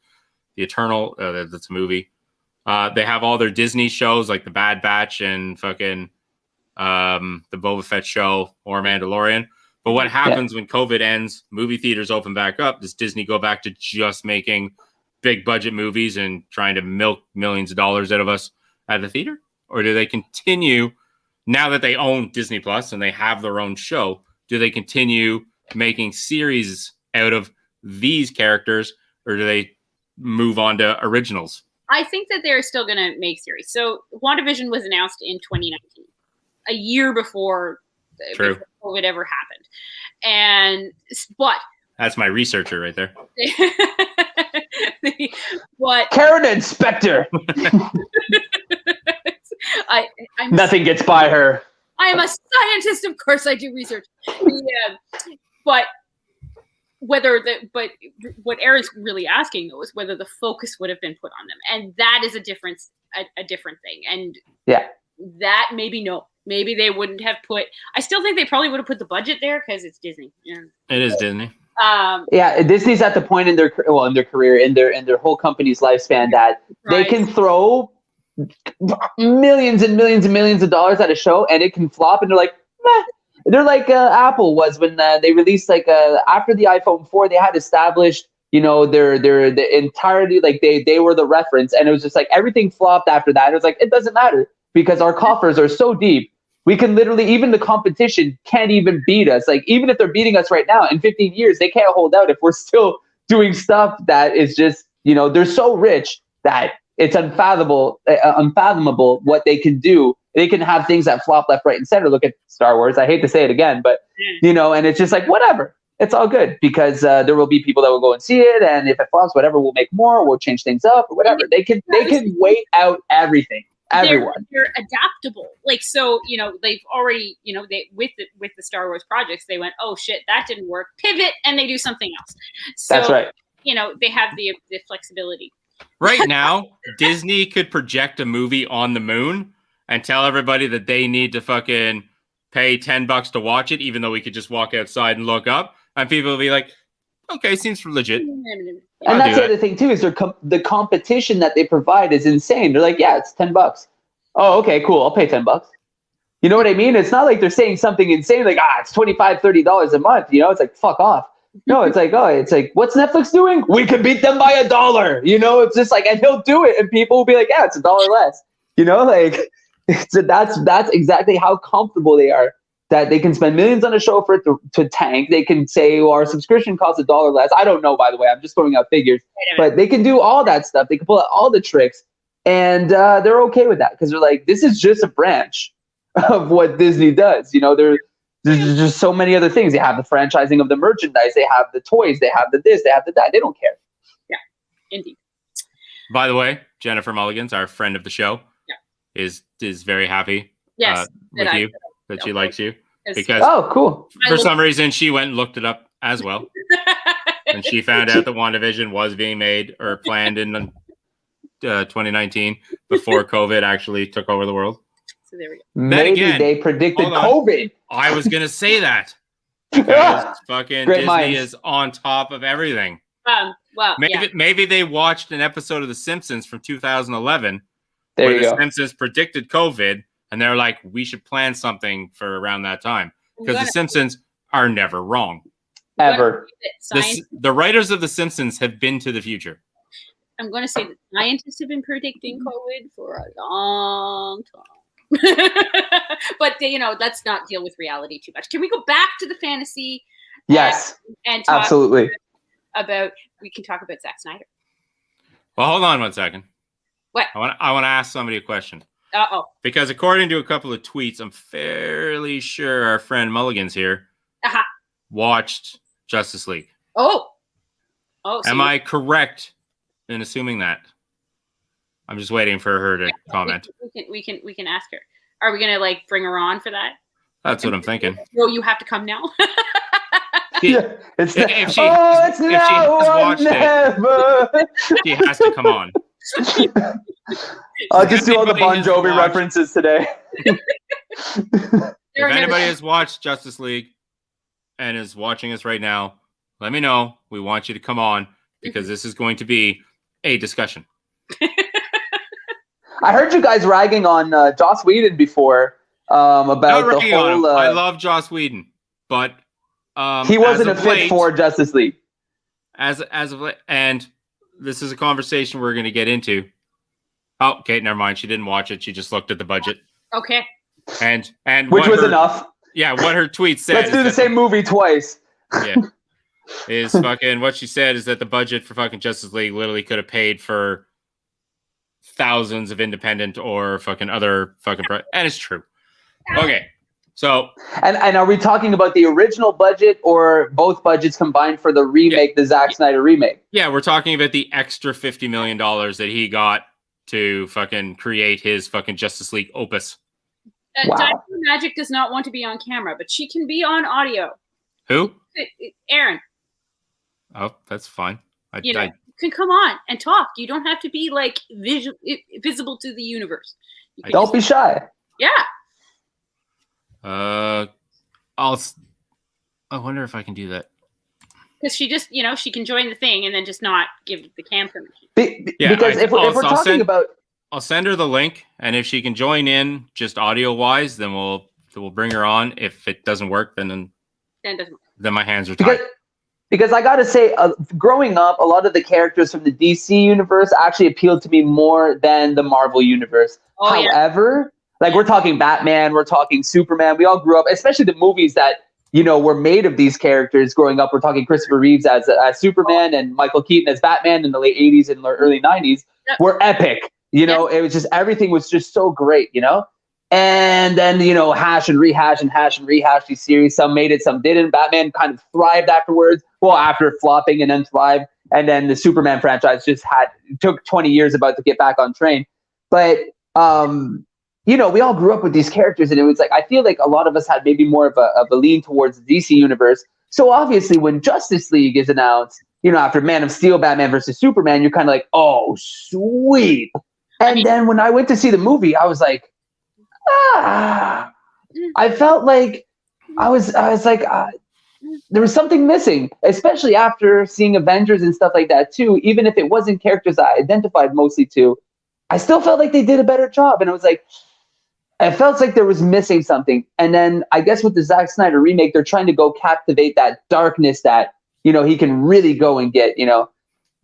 The Eternal. That's a movie. They have all their Disney shows like The Bad Batch and fucking the Boba Fett show or Mandalorian. But what happens when COVID ends, movie theaters open back up? Does Disney go back to just making big budget movies and trying to milk millions of dollars out of us at the theater? Or do they continue, now that they own Disney Plus and they have their own show, do they continue making series out of these characters, or do they move on to originals? I think that they're still going to make series. So WandaVision was announced in 2019, a year before COVID ever happened. But that's my researcher right there. Karen Inspector. I'm Nothing gets by her. I am a scientist, of course. I do research. But what Aaron's really asking though is whether the focus would have been put on them, and that is a different thing. And that maybe they wouldn't have put. I still think they probably would have put the budget there because it's Disney. Yeah. It is Disney. Disney's at the point in their career, in their whole company's lifespan that they can throw millions and millions and millions of dollars at a show and it can flop, and they're like, meh. They're like Apple was when they released after the iPhone 4, they had established the entirety, like they were the reference, and it was just like everything flopped after that. It was like, it doesn't matter because our coffers are so deep. We can literally, even the competition can't even beat us. Like, even if they're beating us right now, in 15 years, they can't hold out if we're still doing stuff that is just, they're so rich that it's unfathomable what they can do. They can have things that flop left, right, and center. Look at Star Wars. I hate to say it again, but, and it's just like, whatever. It's all good because there will be people that will go and see it. And if it flops, whatever, we'll make more, we'll change things up or whatever. They can wait out everything. Everyone. They're adaptable. Like, so, they've already, with the Star Wars projects, they went, oh shit, that didn't work. Pivot, and they do something else. So, that's right. They have the flexibility. Right now, Disney could project a movie on the moon and tell everybody that they need to fucking pay $10 to watch it, even though we could just walk outside and look up, and people will be like, okay, seems legit. And that's the other thing too, is the competition that they provide is insane. They're like, yeah, it's $10. Oh, okay, cool. I'll pay $10. You know what I mean? It's not like they're saying something insane like, it's $25, $30 a month. It's like, fuck off. No, it's like, what's Netflix doing? We could beat them by $1. It's just like, and he'll do it, and people will be like, yeah, it's $1 less. So that's exactly how comfortable they are. That they can spend millions on a show for it to tank. They can say, our subscription costs $1 less. I don't know, by the way. I'm just throwing out figures. But they can do all that stuff. They can pull out all the tricks. And they're okay with that because they're like, this is just a branch of what Disney does. There's just so many other things. They have the franchising of the merchandise. They have the toys. They have the this. They have the that. They don't care. Yeah, indeed. By the way, Jennifer Mulligans, our friend of the show, is very happy with you. That she likes you because cool. For some reason she went and looked it up as well, and she found out that WandaVision was being made or planned in 2019 before COVID actually took over the world. So there we go. Maybe they predicted COVID. I was gonna say that because fucking Great Disney minds. is on top of everything. Well, maybe they watched an episode of The Simpsons from 2011 There where you The go. Simpsons predicted COVID. And they're like, we should plan something for around that time. Because The Simpsons are never wrong. Ever. The writers of The Simpsons have been to the future. I'm going to say that scientists have been predicting COVID for a long time. But, let's not deal with reality too much. Can we go back to the fantasy? Yes. And talk absolutely. We can talk about Zack Snyder. Well, hold on 1 second. What? I want to ask somebody a question. Uh-oh. Because according to a couple of tweets, I'm fairly sure our friend Mulligan's here watched Justice League. Oh. Am I correct in assuming that? I'm just waiting for her to comment. We can ask her. Are we gonna bring her on for that? That's what I'm thinking. No, you have to come now. If she has watched it, she has to come on. I'll just do all the Bon Jovi references today. If anybody has watched Justice League and is watching us right now, let me know. We want you to come on because this is going to be a discussion. I heard you guys ragging on Joss Whedon before about the whole. I love Joss Whedon, but he wasn't a fit for Justice League. As of late, and this is a conversation we're going to get into. Oh, okay, never mind. She didn't watch it. She just looked at the budget. Okay. And which was enough. Yeah, what her tweet said. Let's do the same movie twice. Yeah. Is fucking what she said is that the budget for fucking Justice League literally could have paid for thousands of independent or fucking other fucking and it's true. Okay. So and are we talking about the original budget or both budgets combined for the remake, the Zack Snyder remake? Yeah, we're talking about the extra $50 million that he got to fucking create his fucking Justice League opus. Wow. Diana Magic does not want to be on camera, but she can be on audio. Who? Aaron. Oh, that's fine. You can come on and talk. You don't have to be like visible to the universe. Don't be shy. Yeah. I wonder if I can do that. Because she just, she can join the thing and then just not give the cam permission. Because if we're talking about, I'll send her the link, and if she can join in just audio wise, then we'll bring her on. If it doesn't work, then my hands are tied. Because I gotta say, growing up, a lot of the characters from the DC universe actually appealed to me more than the Marvel universe. However, like we're talking Batman, we're talking Superman. We all grew up, especially the movies that were made of these characters. Growing up, we're talking Christopher Reeves as Superman and Michael Keaton as Batman in the late '80s and early '90s. Were epic. It was just everything was just so great. And then, hash and rehash these series. Some made it, some didn't. Batman kind of thrived afterwards. Well, after flopping and then thrived. And then the Superman franchise took 20 years about to get back on train. But, we all grew up with these characters. And it was like, I feel like a lot of us had maybe more of a lean towards the DC universe. So obviously when Justice League is announced, after Man of Steel, Batman versus Superman, you're kind of like, oh, sweet. And then when I went to see the movie, I was like, I felt like I was like, there was something missing, especially after seeing Avengers and stuff like that too. Even if it wasn't characters I identified mostly to, I still felt like they did a better job. And I was like, it felt like there was missing something. And then I guess with the Zack Snyder remake, they're trying to go captivate that darkness that, he can really go and get,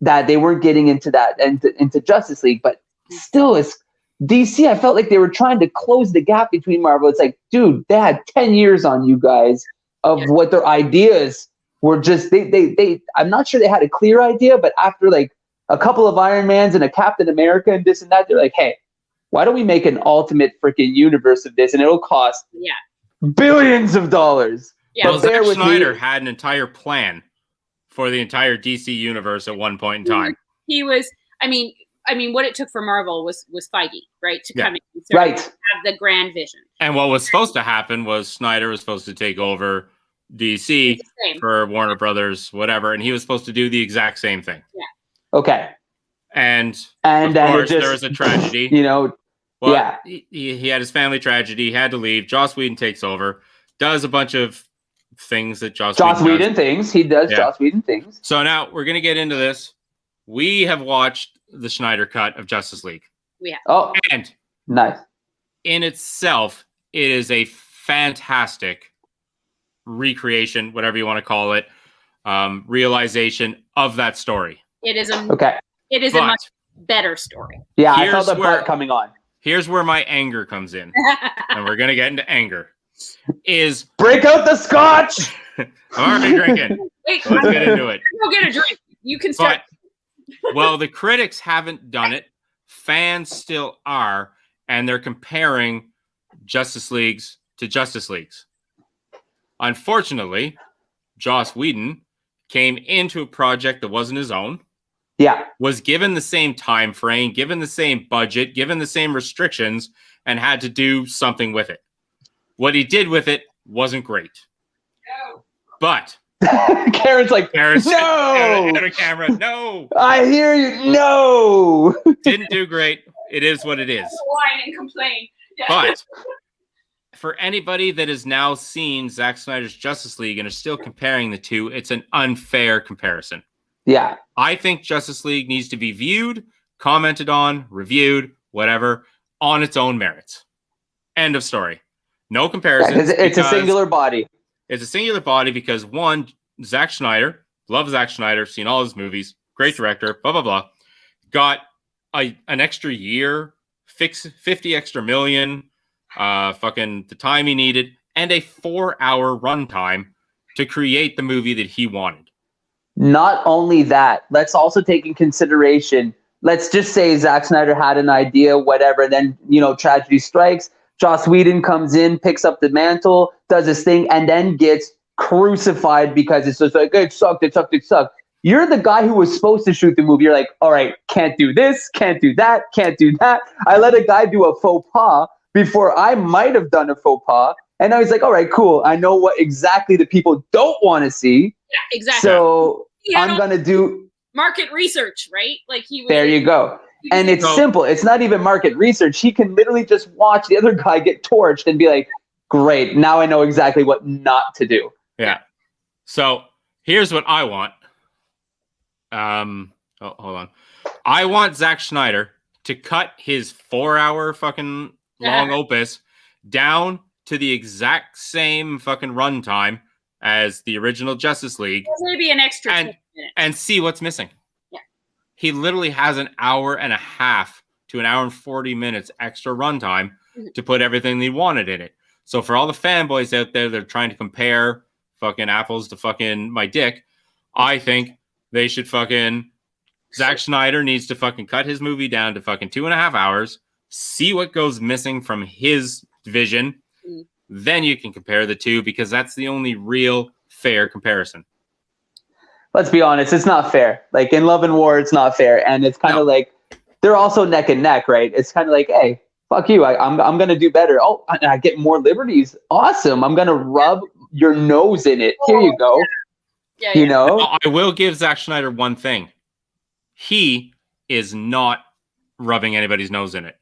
that they weren't getting into that and into Justice League, but still is DC. I felt like they were trying to close the gap between Marvel. It's like, dude, they had 10 years on you guys of what their ideas were. Just they I'm not sure they had a clear idea, but after like a couple of Iron Mans and a Captain America and this and that, they're like, hey, why don't we make an ultimate freaking universe of this, and it'll cost billions of dollars. Yeah. Well, Zack Snyder had an entire plan for the entire DC universe at one point in time. He was, I mean, what it took for Marvel was Feige, right? To come in and have the grand vision. And what was supposed to happen was Snyder was supposed to take over DC for Warner Brothers, whatever, and he was supposed to do the exact same thing. Yeah. Okay. And of course, there was a tragedy. He had his family tragedy. He had to leave. Joss Whedon takes over, does a bunch of things that Joss Whedon things. He does Joss Whedon things. So now we're going to get into this. We have watched the Snyder cut of Justice League. We have. Oh, and nice. In itself, it is a fantastic recreation, whatever you want to call it, realization of that story. It is a a much better story. Yeah, I felt the part coming on. Here's where my anger comes in, and we're gonna get into anger. Is break out the scotch. I'm already drinking. Wait, let's get into it. Go get a drink. You can start. Well, the critics haven't done it. Fans still are, and they're comparing Justice Leagues to Justice Leagues. Unfortunately, Joss Whedon came into a project that wasn't his own. Yeah. Was given the same time frame, given the same budget, given the same restrictions, and had to do something with it. What he did with it wasn't great. No. But Karen's like, no! Out of camera, no! I hear you, no! Didn't do great. It is what it is. Whine and complain. Yeah. But for anybody that has now seen Zack Snyder's Justice League and are still comparing the two, it's an unfair comparison. Yeah. I think Justice League needs to be viewed, commented on, reviewed, whatever, on its own merits. End of story. No comparison. Yeah, it's a singular body. It's a singular body because, one, Zack Snyder, love Zack Snyder, seen all his movies, great director, blah, blah, blah, got an extra year, 50 extra million, fucking the time he needed, and a 4-hour runtime to create the movie that he wanted. Not only that, let's also take in consideration, let's just say Zack Snyder had an idea, whatever, then, tragedy strikes. Joss Whedon comes in, picks up the mantle, does his thing, and then gets crucified because it's just like, it sucked. You're the guy who was supposed to shoot the movie. You're like, all right, can't do this, can't do that, can't do that. I let a guy do a faux pas before I might have done a faux pas. And now he's like, all right, cool. I know what exactly the people don't want to see. Yeah, exactly. So I'm going to do market research, right? Like he was. There you go. And it's simple. It's not even market research. He can literally just watch the other guy get torched and be like, great, now I know exactly what not to do. Yeah. So here's what I want. Hold on. I want Zack Snyder to cut his 4-hour fucking long opus down to the exact same fucking runtime as the original Justice League. Maybe an extra 10 minutes. And see what's missing. Yeah. He literally has an hour and a half to an hour and 40 minutes extra runtime to put everything they wanted in it. So for all the fanboys out there that are trying to compare fucking apples to fucking my dick, I think they should fucking Zack Snyder needs to fucking cut his movie down to fucking 2.5 hours, see what goes missing from his vision. Then you can compare the two, because that's the only real fair comparison. Let's be honest, it's not fair. Like in Love and War, it's not fair. And it's kind of like, they're also neck and neck, right? It's kind of like, hey, fuck you. I'm going to do better. Oh, I get more liberties. Awesome. I'm going to rub your nose in it. Here you go. Yeah, you know, I will give Zack Snyder one thing. He is not rubbing anybody's nose in it.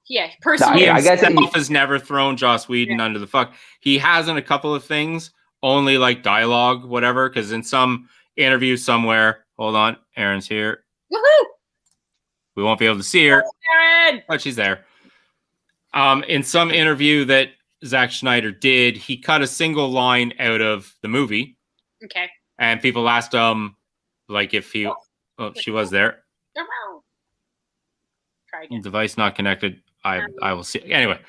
Yeah, personally, I guess he has never thrown Joss Whedon under the fuck. He has in a couple of things, only like dialogue, whatever. Because in some interview somewhere, hold on, Erin's here. Woohoo! We won't be able to see her, but she's there. In some interview that Zack Snyder did, he cut a single line out of the movie. Okay. And people asked him, like, if he... Oh, she was there. Try again. Device not connected. I will see. Anyway.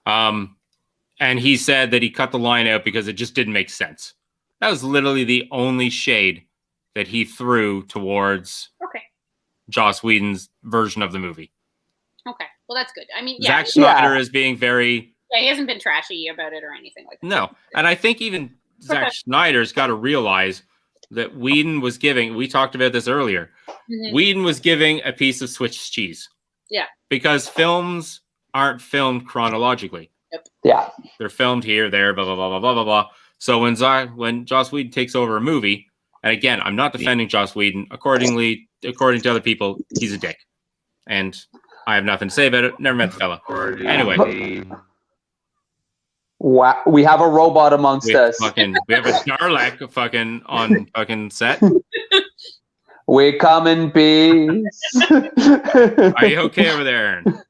And he said that he cut the line out because it just didn't make sense. That was literally the only shade that he threw towards Joss Whedon's version of the movie. Okay. Well, that's good. I mean, Zack Snyder is being very... Yeah, he hasn't been trashy about it or anything like that. No. And I think even Zack Snyder's got to realize that Whedon was giving... We talked about this earlier. Whedon was giving a piece of Swiss cheese. Yeah. Because films aren't filmed chronologically. Yep. Yeah. They're filmed here, there, blah, blah, blah, blah, blah, blah, blah. So when Joss Whedon takes over a movie, and again, I'm not defending Joss Whedon. According to other people, he's a dick. And I have nothing to say about it. Never met the fella. Anyway. Wow. We have a robot amongst us. We have a Dalek fucking on fucking set. We come in peace. Are you okay over there, Erin?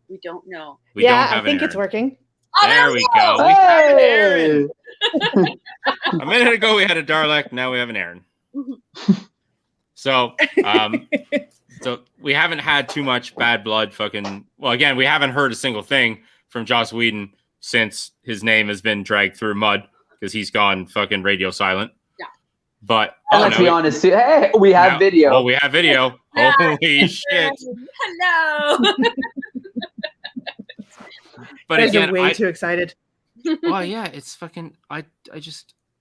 We don't know. We don't I have think an it's Erin. working. Oh, There we go. We have an Erin. A minute ago we had a Dalek. Now we have an Erin. So, so we haven't had too much bad blood. Well, again, we haven't heard a single thing from Joss Whedon since his name has been dragged through mud because he's gone fucking radio silent. Yeah. But let's be honest too. Hey, we have video. Oh, we have video. Holy shit! Hello. But again, way too excited. Well, yeah, it's fucking. I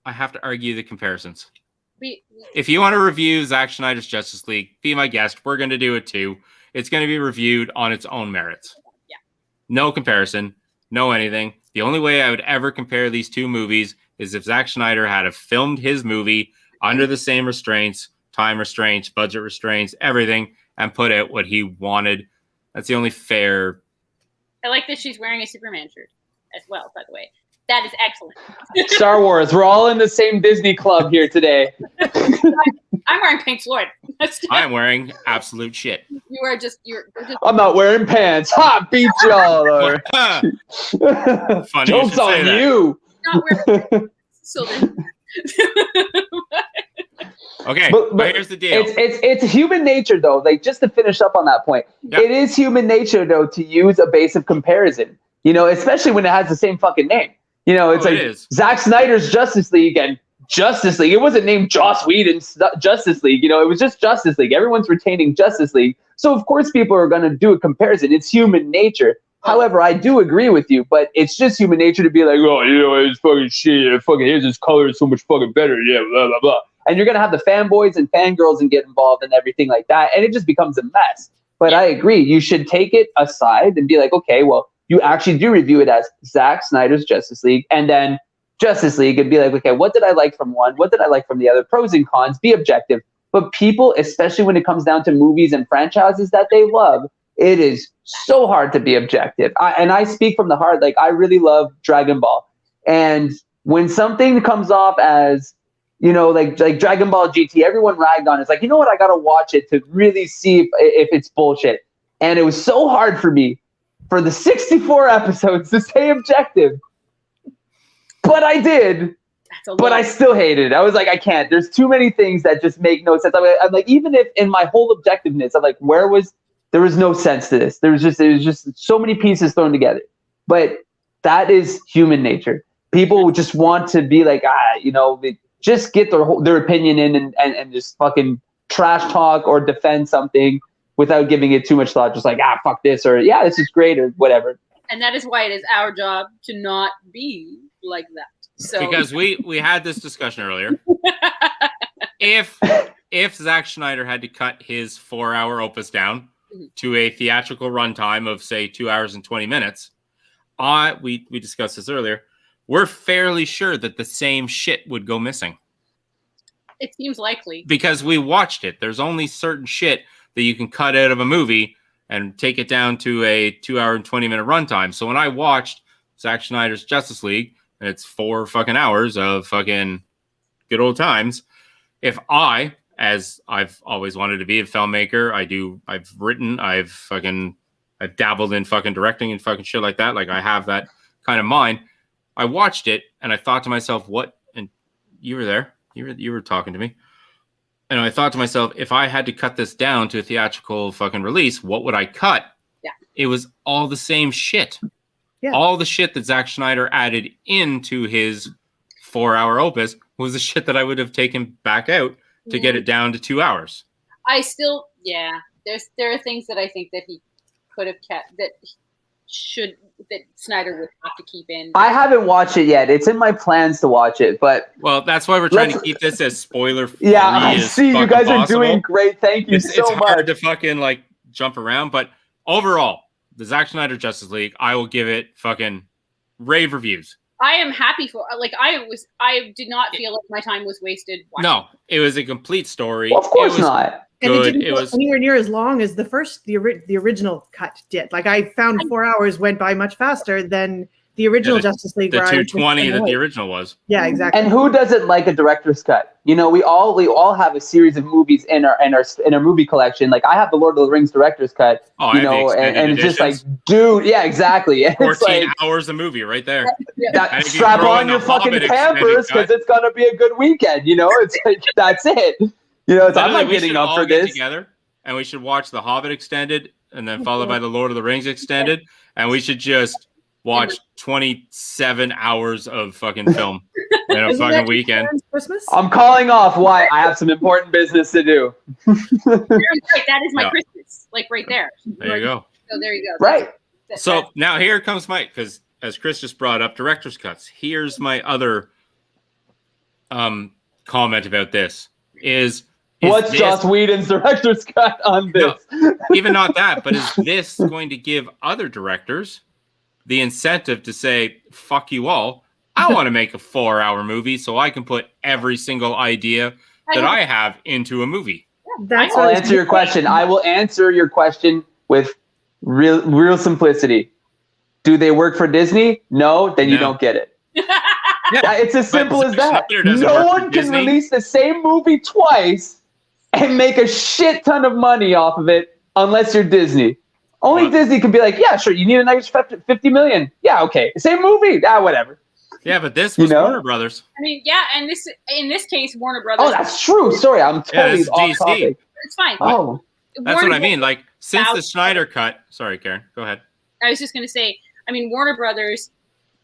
have to argue the comparisons. If you want to review Zack Snyder's Justice League, be my guest. We're going to do it too. It's going to be reviewed on its own merits. Yeah. No comparison, no anything. The only way I would ever compare these two movies is if Zack Snyder had filmed his movie under the same restraints, time restraints, budget restraints, everything, and put out what he wanted. That's the only fair. I like that she's wearing a Superman shirt as well, by the way. That is excellent. Star Wars. We're all in the same Disney club here today. I'm wearing Pink Floyd. I'm wearing absolute shit. You're just. I'm not wearing pants. Ha! Beat y'all. Or... Funny. Joke's on you. Not wearing so then. Okay, but here's the deal. It's human nature, though. Like, just to finish up on that point, It is human nature, though, to use a base of comparison. You know, especially when it has the same fucking name. You know, it's Zack Snyder's Justice League and Justice League. It wasn't named Joss Whedon's Justice League. You know, it was just Justice League. Everyone's retaining Justice League. So, of course, people are going to do a comparison. It's human nature. However, I do agree with you, but it's just human nature to be like, oh, you know, it's fucking shit. Fucking, here's this color is so much fucking better. Yeah, blah, blah, blah. And you're going to have the fanboys and fangirls and get involved and everything like that. And it just becomes a mess. But I agree. You should take it aside and be like, okay, well, you actually do review it as Zack Snyder's Justice League. And then Justice League and be like, okay, what did I like from one? What did I like from the other? Pros and cons, be objective. But people, especially when it comes down to movies and franchises that they love, it is so hard to be objective. And I speak from the heart. Like, I really love Dragon Ball. And when something comes off as, you know, like Dragon Ball GT, everyone ragged on it. It's like, you know what? I got to watch it to really see if it's bullshit. And it was so hard for me for the 64 episodes to stay objective. But I did. But I still hated it. I was like, I can't. There's too many things that just make no sense. I'm like, even if in my whole objectiveness, I'm like, there was no sense to this. It was just so many pieces thrown together. But that is human nature. People just want to be like, you know, just get their opinion in and just fucking trash talk or defend something without giving it too much thought. Just like, fuck this, or yeah, this is great, or whatever. And that is why it is our job to not be like that. So because we had this discussion earlier. If Zack Snyder had to cut his 4-hour opus down to a theatrical runtime of say 2 hours and 20 minutes, we discussed this earlier. We're fairly sure that the same shit would go missing. It seems likely. Because we watched it. There's only certain shit that you can cut out of a movie and take it down to a 2 hour and 20 minute runtime. So when I watched Zack Snyder's Justice League, and it's 4 fucking hours of fucking good old times, if I, as I've always wanted to be a filmmaker, I've written, I've dabbled in fucking directing and fucking shit like that. Like, I have that kind of mind. I watched it and I thought to myself, what? And you were there. You were talking to me. And I thought to myself, if I had to cut this down to a theatrical fucking release, what would I cut? Yeah. It was all the same shit. Yeah. All the shit that Zack Schneider added into his 4-hour opus was the shit that I would have taken back out to get it down to 2 hours. I still, there are things that I think that he could have kept, that Snyder would have to keep in. I haven't watched it yet. It's in my plans to watch it, but that's why we're trying to keep this as spoiler-free. Yeah, I see. You guys are doing great. Thank you so much. It's hard to fucking like jump around, but overall, the Zack Snyder Justice League, I will give it fucking rave reviews. I am happy for, like, I did not feel like my time was wasted watching. No, it was a complete story. Well, of course not. And it didn't go anywhere near as long as the original cut did. Like, I found 4 hours went by much faster than the original Justice League. The 220 that the original was. Yeah, exactly. And who doesn't like a director's cut? You know, we all have a series of movies in our movie collection. Like, I have the Lord of the Rings director's cut. Oh, you know, and it's just like, dude, yeah, exactly. 14 hours of movie right there. Strap on your fucking Pampers because it's gonna be a good weekend. You know, it's like, that's it. You know, I'm not getting up for this. Together, and we should watch The Hobbit extended, and then followed by The Lord of the Rings extended, and we should just watch 27 hours of fucking film in a fucking weekend. Christmas? I'm calling off. Why? I have some important business to do. That is my Christmas, like right there. There you go. So there you go. Right. So now here comes Mike, because as Chris just brought up director's cuts, here's my other comment about this. Is what's Joss Whedon's director's cut on this? No, even not that, but is this going to give other directors the incentive to say, fuck you all, I want to make a 4-hour movie so I can put every single idea that I have into a movie? I'll answer your question. I will answer your question with real simplicity. Do they work for Disney? No, then you don't get it. Yeah, it's as simple as that. No one can release the same movie twice and make a shit ton of money off of it unless you're Disney. Only Disney can be like, yeah, sure, you need an extra $50 million. Yeah, okay. Same movie. Whatever. Yeah, but this was Warner Brothers. I mean, yeah, and in this case, Warner Brothers. Oh, that's true. Sorry, I'm totally off DC. topic. It's fine. Oh. That's what I mean. Like, since the Snyder cut. Sorry, Karen. Go ahead. I was just going to say, I mean, Warner Brothers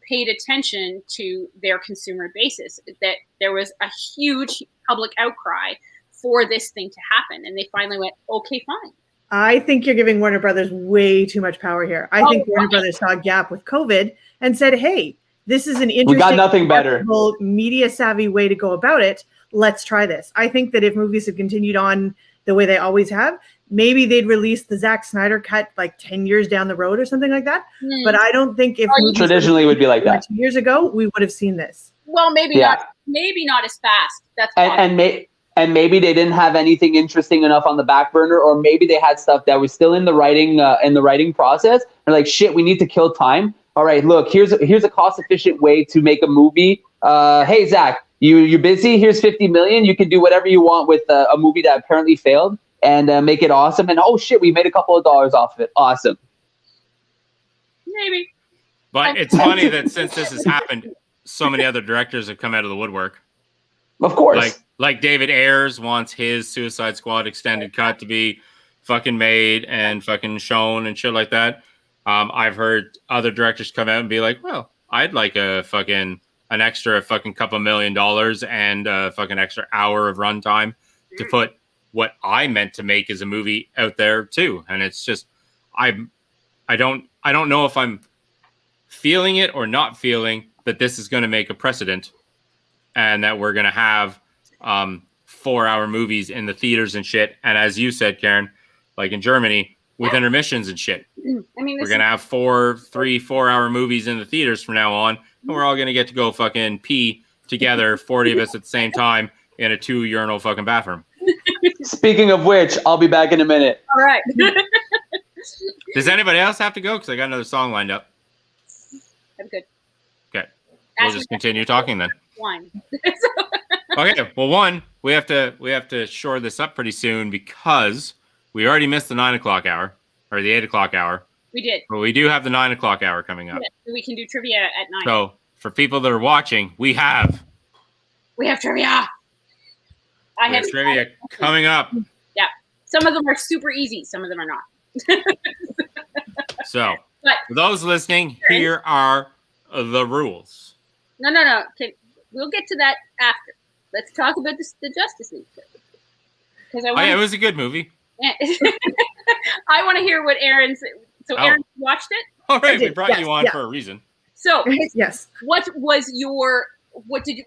paid attention to their consumer basis, that there was a huge public outcry for this thing to happen. And they finally went, okay, fine. I think you're giving Warner Brothers way too much power here. I think Warner Brothers saw a gap with COVID and said, hey, this is an interesting, we got nothing better, media savvy way to go about it. let's try this. I think that if movies had continued on the way they always have, maybe they'd release the Zack Snyder cut like 10 years down the road or something like that. But I don't think if movies traditionally would be like that 2 years ago, we would have seen this. Well, maybe not as fast. That's and maybe they didn't have anything interesting enough on the back burner, or maybe they had stuff that was still in the writing process. They're like, shit, we need to kill time. All right, look, here's a cost efficient way to make a movie. Hey Zach, you're busy. Here's $50 million. You can do whatever you want with a movie that apparently failed, and make it awesome. And oh shit, we made a couple of dollars off of it. Awesome. Maybe. But it's funny that since this has happened, so many other directors have come out of the woodwork. Of course. Like David Ayers wants his Suicide Squad extended cut to be fucking made and fucking shown and shit like that. I've heard other directors come out and be like, well, I'd like an extra fucking couple $1 million and a fucking extra hour of runtime to put what I meant to make as a movie out there too. And it's just, I don't know if I'm feeling it or not feeling that this is going to make a precedent and that we're going to have 4-hour movies in the theaters and shit. And as you said, Karen, like in Germany with intermissions and shit, I mean, we're going to have 4-hour movies in the theaters from now on. And we're all going to get to go fucking pee together, 40 of us at the same time in a 2-urinal fucking bathroom. Speaking of which, I'll be back in a minute. All right. Does anybody else have to go? Because I got another song lined up. I'm good. Okay. We'll just continue talking then. Wine. Okay. Well, we have to shore this up pretty soon because we already missed the 9 o'clock hour or the 8 o'clock hour. We did. But we do have the 9 o'clock hour coming up. Yeah, we can do trivia at 9. So for people that are watching, we have trivia. I have trivia coming up. Yeah. Some of them are super easy. Some of them are not. So for those listening, here are the rules. No. Okay, we'll get to that after. Let's talk about the Justice League. Because it was a good movie. I want to hear what Aaron said. So Aaron watched it? All right, we brought you on for a reason. So yes. What was your big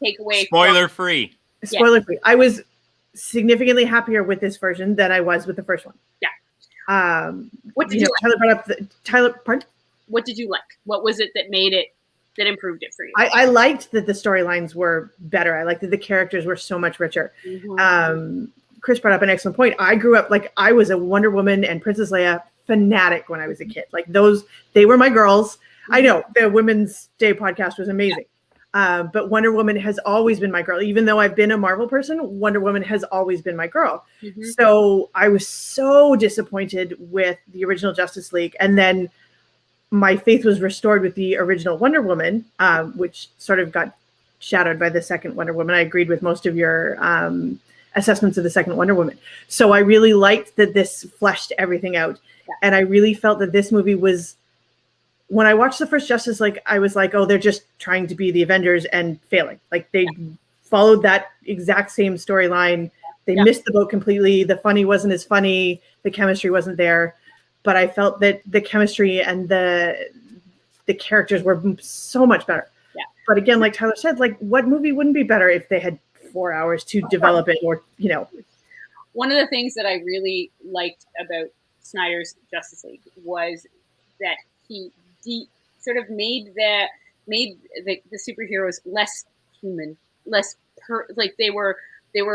takeaway? Spoiler free. Spoiler free. I was significantly happier with this version than I was with the first one. Yeah. What did you like? Tyler brought up pardon? What did you like? What was it that made it that improved it for you? I liked that the storylines were better. I liked that the characters were so much richer. Mm-hmm. Chris brought up an excellent point. I grew up I was a Wonder Woman and Princess Leia fanatic when I was a kid. Like those, they were my girls. I know the Women's Day podcast was amazing. But Wonder Woman has always been my girl. Even though I've been a Marvel person, Wonder Woman has always been my girl. Mm-hmm. So I was so disappointed with the original Justice League. And then my faith was restored with the original Wonder Woman, which sort of got shadowed by the second Wonder Woman. I agreed with most of your assessments of the second Wonder Woman. So I really liked that this fleshed everything out. Yeah. And I really felt that this movie was, when I watched the first Justice League, I was like, oh, they're just trying to be the Avengers and failing. Like they followed that exact same storyline. They missed the boat completely. The funny wasn't as funny. The chemistry wasn't there. But I felt that the chemistry and the characters were so much better. Yeah. But again, like Tyler said, like what movie wouldn't be better if they had 4 hours to develop it, or, you know. One of the things that I really liked about Snyder's Justice League was that he sort of made the superheroes less human, less like they were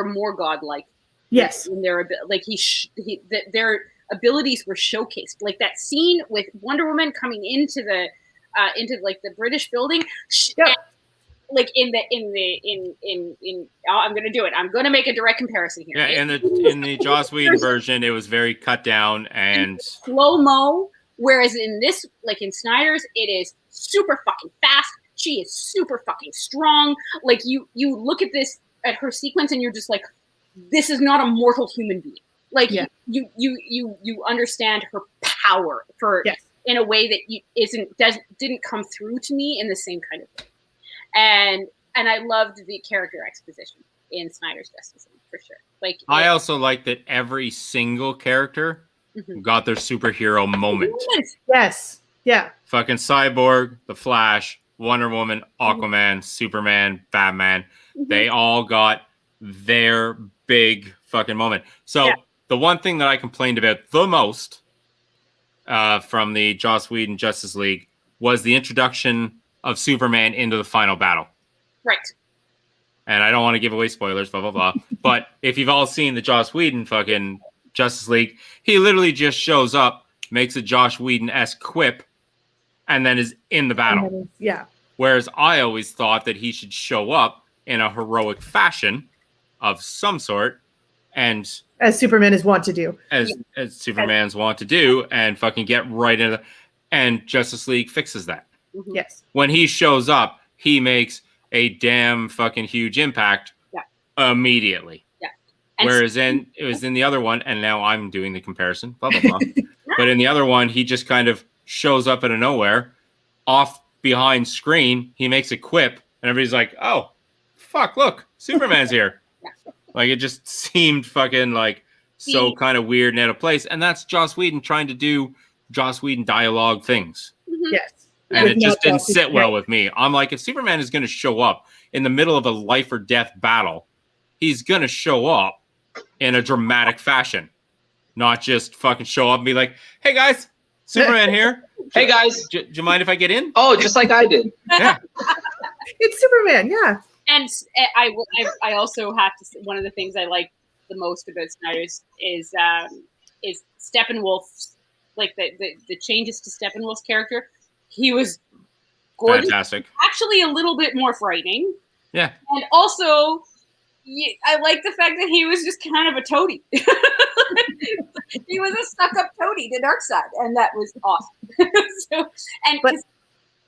more godlike. Yes, in their their abilities were showcased. Like that scene with Wonder Woman coming into the British building. Yep. Like in I'm gonna do it. I'm gonna make a direct comparison here. Yeah, in the Joss Whedon version, it was very cut down and slow mo. Whereas in this, like in Snyder's, it is super fucking fast. She is super fucking strong. Like you look at her sequence and you're just like, this is not a mortal human being. Like you understand her power in a way that didn't come through to me in the same kind of way. And I loved the character exposition in Snyder's Justice League for sure. Like I also like that every single character got their superhero moment. Yes. Yeah. Fucking Cyborg, the Flash, Wonder Woman, Aquaman, Superman, Batman. They all got their big fucking moment. So the one thing that I complained about the most from the Joss Whedon Justice League was the introduction of Superman into the final battle. Right. And I don't want to give away spoilers, blah, blah, blah. But if you've all seen the Joss Whedon fucking Justice League, he literally just shows up, makes a Joss Whedon-esque quip, and then is in the battle. Yeah. Whereas I always thought that he should show up in a heroic fashion of some sort, and As Superman is wont to do. as Superman's want to do, and fucking get right into the, and Justice League fixes that. Yes. When he shows up, he makes a damn fucking huge impact immediately. Yeah. Whereas it was in the other one, and now I'm doing the comparison, blah, blah, blah. But in the other one, he just kind of shows up out of nowhere, off behind screen, he makes a quip, and everybody's like, oh, fuck, look, Superman's here. Like, it just seemed fucking like so kind of weird and out of place. And that's Joss Whedon trying to do Joss Whedon dialogue things. Yes. And With it just no didn't Joss sit well Whedon. with me. I'm like, if Superman is going to show up in the middle of a life or death battle, he's going to show up in a dramatic fashion, not just fucking show up and be like, hey guys, Superman here. Hey guys. Do you mind if I get in? Oh, just like I did. Yeah. It's Superman, yeah. And I also have to say, one of the things I like the most about Snyder's is Steppenwolf's, like the changes to Steppenwolf's character. He was gorgeous. Fantastic. Actually, a little bit more frightening. Yeah. And also, I like the fact that he was just kind of a toady. He was a stuck-up toady to Darkseid, and that was awesome. But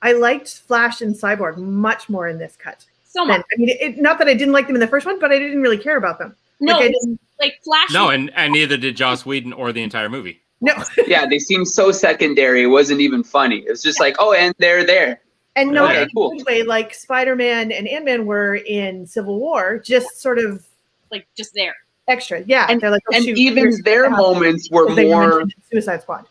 I liked Flash and Cyborg much more in this cut. So much. I mean, not that I didn't like them in the first one, but I didn't really care about them. No, Like, I didn't, like Flash. No, and neither did Joss Whedon or the entire movie. no. Yeah, they seemed so secondary. It wasn't even funny. It was just like, oh, and they're there. And not Okay, in a cool. good way like Spider-Man and Ant-Man were in Civil War, just sort of like just there. extra. Yeah. And- they're like, oh, And shoot, even here's their what happened. moments were They more. mentioned in Suicide Squad.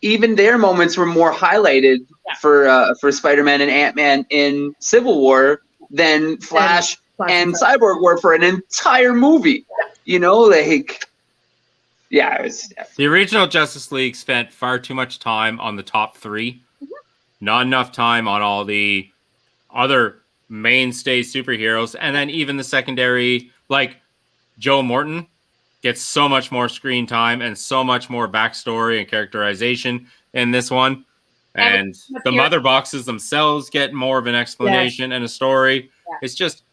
Even their moments were more highlighted for Spider-Man and Ant-Man in Civil War than Flash and Cyborg were for an entire movie. You know, like, yeah, it was. The original Justice League spent far too much time on the top three, not enough time on all the other mainstay superheroes, and then even the secondary, like Joe Morton gets so much more screen time and so much more backstory and characterization in this one. And the mother boxes themselves get more of an explanation and a story. Yeah. It's just,